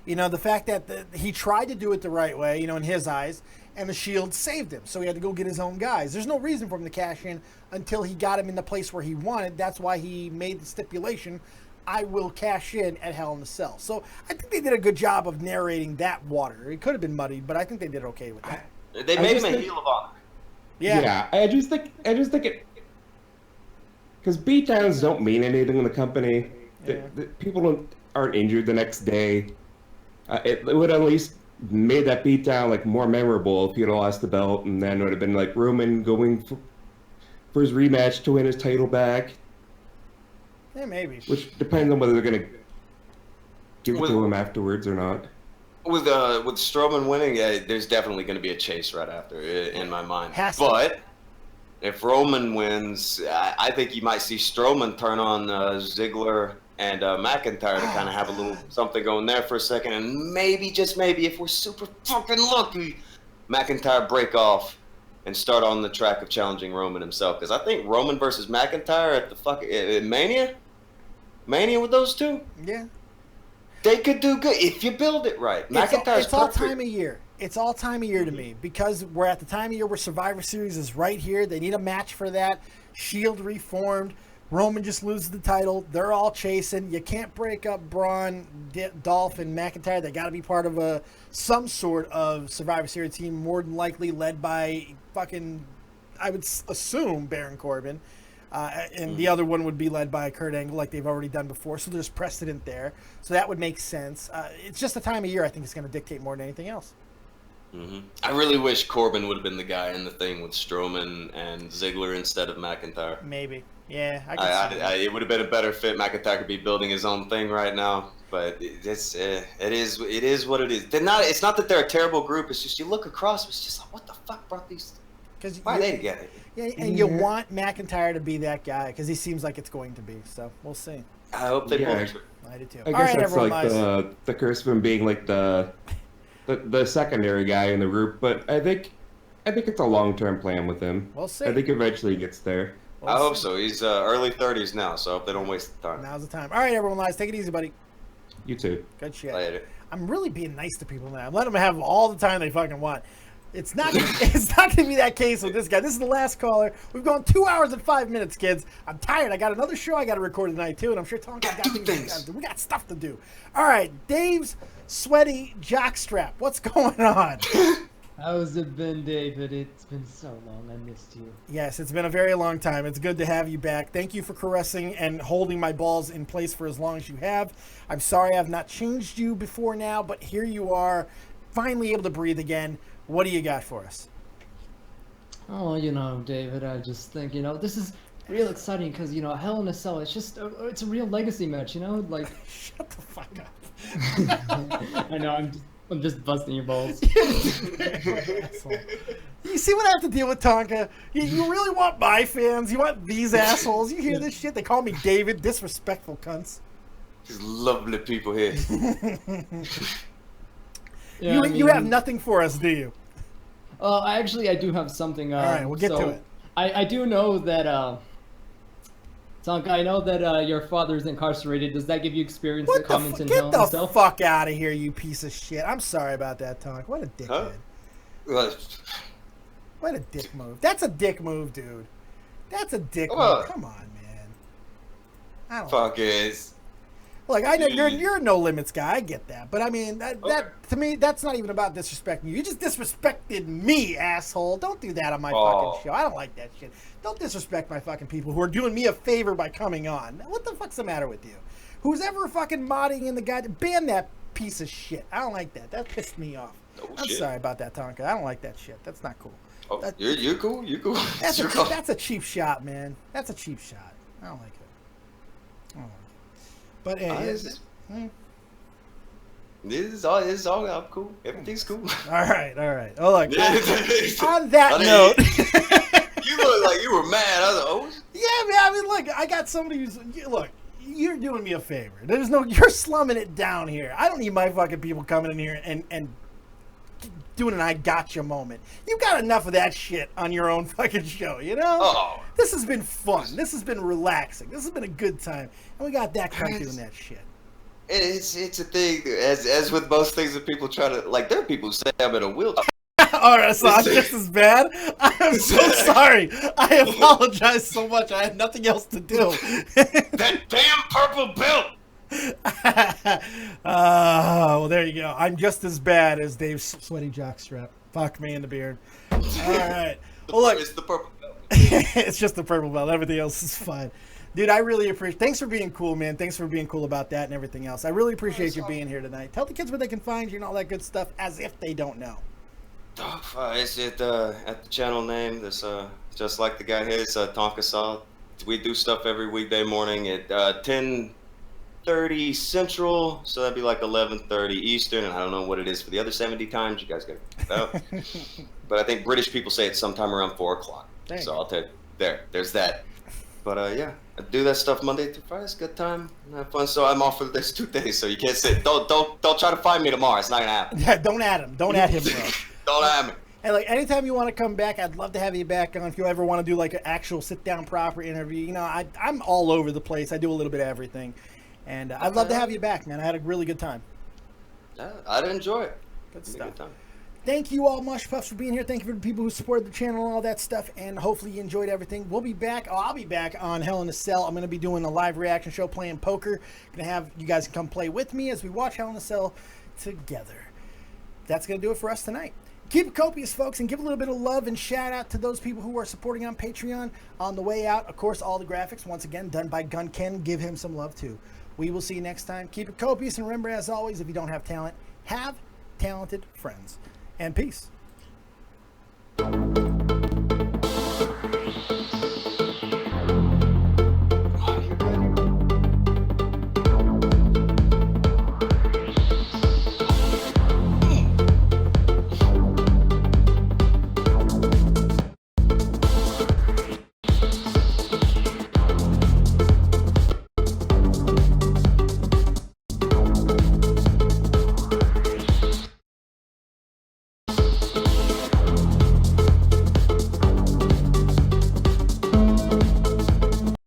You know, the fact that he tried to do it the right way, you know, in his eyes, and the Shield saved him. So he had to go get his own guys. There's no reason for him to cash in until he got him in the place where he wanted. That's why he made the stipulation, I will cash in at Hell in a Cell. So I think they did a good job of narrating that water. It could have been muddied, but I think they did okay with that. They made him a heel of honor. Yeah. I just think it, because beatdowns don't mean anything in the company. Yeah. People aren't injured the next day. It would at least made that beatdown like more memorable if he'd lost the belt, and then it would have been like Roman going for his rematch to win his title back. Yeah, maybe. Which depends on whether they're gonna give it to him afterwards or not. With Strowman winning, there's definitely going to be a chase right after, in my mind. But if Roman wins, I think you might see Strowman turn on Ziggler and McIntyre to kind of have a little something going there for a second, and maybe, just maybe, if we're super fucking lucky, McIntyre break off and start on the track of challenging Roman himself. Because I think Roman versus McIntyre at the fucking Mania with those two. Yeah. They could do good if you build it right. McIntyre's it's all time of year. It's all time of year to me because we're at the time of year where Survivor Series is right here. They need a match for that. Shield reformed. Roman just loses the title. They're all chasing. You can't break up Braun, Dolph, and McIntyre. They got to be part of some sort of Survivor Series team, more than likely led by fucking, I would assume, Baron Corbin. And the other one would be led by Kurt Angle like they've already done before. So there's precedent there. So that would make sense. It's just the time of year I think it's going to dictate more than anything else. I really wish Corbin would have been the guy in the thing with Strowman and Ziggler instead of McIntyre. Maybe. Yeah. It would have been a better fit. McIntyre could be building his own thing right now. But it is what it is. It's not that they're a terrible group. It's just you look across, it's just like, what the fuck brought these... Why are they together? Yeah, and you want McIntyre to be that guy because he seems like it's going to be. So we'll see. I hope they both. I do too. I guess that's like the curse of him being like the secondary guy in the group. But I think it's a long-term plan with him. We'll see. I think eventually he gets there. I hope so. He's early 30s now, so I hope they don't waste the time. Now's the time. All right, everyone, lies. Take it easy, buddy. You too. Good shit. Later. I'm really being nice to people now. I'm letting them have all the time they fucking want. It's not gonna be that case with this guy. This is the last caller. We've gone 2 hours and 5 minutes, kids. I'm tired. I got another show I got to record tonight too, and I'm sure Tonka's got things. We got stuff to do. All right, Dave's sweaty jockstrap. What's going on? How's it been, David? It's been so long. I missed you. Yes, it's been a very long time. It's good to have you back. Thank you for caressing and holding my balls in place for as long as you have. I'm sorry I've not changed you before now, but here you are, finally able to breathe again. What do you got for us? Oh, David, I just think, this is real exciting because, Hell in a Cell, it's a real legacy match, like... Shut the fuck up. I know. I'm just busting your balls. Asshole. You see what I have to deal with, Tonka? You really want my fans? You want these assholes? You hear this shit? They call me David. Disrespectful cunts. These lovely people here. Yeah, You have nothing for us, do you? I do have something. All right, we'll get to it. I do know that, Tonka, I know that your father's incarcerated. Does that give you experience in comments in hell Get the himself? fuck out of here, you piece of shit. I'm sorry about that, Tonka. What a dickhead. Huh? What a dick move. That's a dick move, dude. That's a dick Well, move. Come on, man. I don't Fuck is. Look, I know you're a no limits guy. I get that, but I mean that to me that's not even about disrespecting you. You just disrespected me, asshole. Don't do that on my fucking show. I don't like that shit. Don't disrespect my fucking people who are doing me a favor by coming on. What the fuck's the matter with you? Who's ever fucking modding in the guy? Ban that piece of shit. I don't like that. That pissed me off. I'm sorry about that, Tonka. I don't like that shit. That's not cool. Oh, you're cool. You're cool. That's a cheap shot, man. That's a cheap shot. I don't like it. I don't like it. But This is all I'm cool. Everything's cool. all right. Oh, look. On that note, you look like you were mad. I was like, oh. Yeah, man. I mean, look. I got somebody who's look. You're doing me a favor. You're slumming it down here. I don't need my fucking people coming in here and doing an I gotcha moment. You got enough of that shit on your own fucking show, you know? Oh. This has been fun. This has been relaxing. This has been a good time. And we got that cunt doing that shit. It's a thing. As with most things that people try to like, there are people who say I'm in a wheelchair. Alright, so I'm just as bad. I am so sorry. I apologize so much. I had nothing else to do. That damn purple belt. Well, there you go. I'm just as bad as Dave's sweaty jockstrap. Fuck me in the beard. All right. Well, look, It's the purple belt. it's just the purple belt. Everything else is fine. Dude, I really appreciate. Thanks for being cool, man. Thanks for being cool about that and everything else. I really appreciate you being here tonight. Tell the kids where they can find you and all that good stuff, as if they don't know. It's at the channel name. That's just like the guy here. It's Tonka Saw. We do stuff every weekday morning at 10:30 Central, so that'd be like 11:30 Eastern, and I don't know what it is for the other 70 times. You guys got to figure it out. But I think British people say it's sometime around 4 o'clock. So I'll take there's that. But yeah, I do that stuff Monday through Friday. It's a good time, have fun. So I'm off for the next 2 days. So you can't say don't try to find me tomorrow. It's not gonna happen. Yeah, don't add him. Don't add him, bro. Don't add me. And like anytime you want to come back, I'd love to have you back on. If you ever want to do like an actual sit down proper interview, you know, I'm all over the place. I do a little bit of everything, and I'd love to have you back, man. I had a really good time. Yeah, I'd enjoy it. Good It'd be a stuff. good time. Thank you all, Mush Puffs, for being here. Thank you for the people who supported the channel and all that stuff. And hopefully you enjoyed everything. We'll be back. I'll be back on Hell in a Cell. I'm going to be doing a live reaction show playing poker. Going to have you guys come play with me as we watch Hell in a Cell together. That's going to do it for us tonight. Keep it copious, folks, and give a little bit of love and shout out to those people who are supporting on Patreon. On the way out, of course, all the graphics, once again, done by GunCannon. Give him some love, too. We will see you next time. Keep it copious, and remember, as always, if you don't have talent, have talented friends. And peace.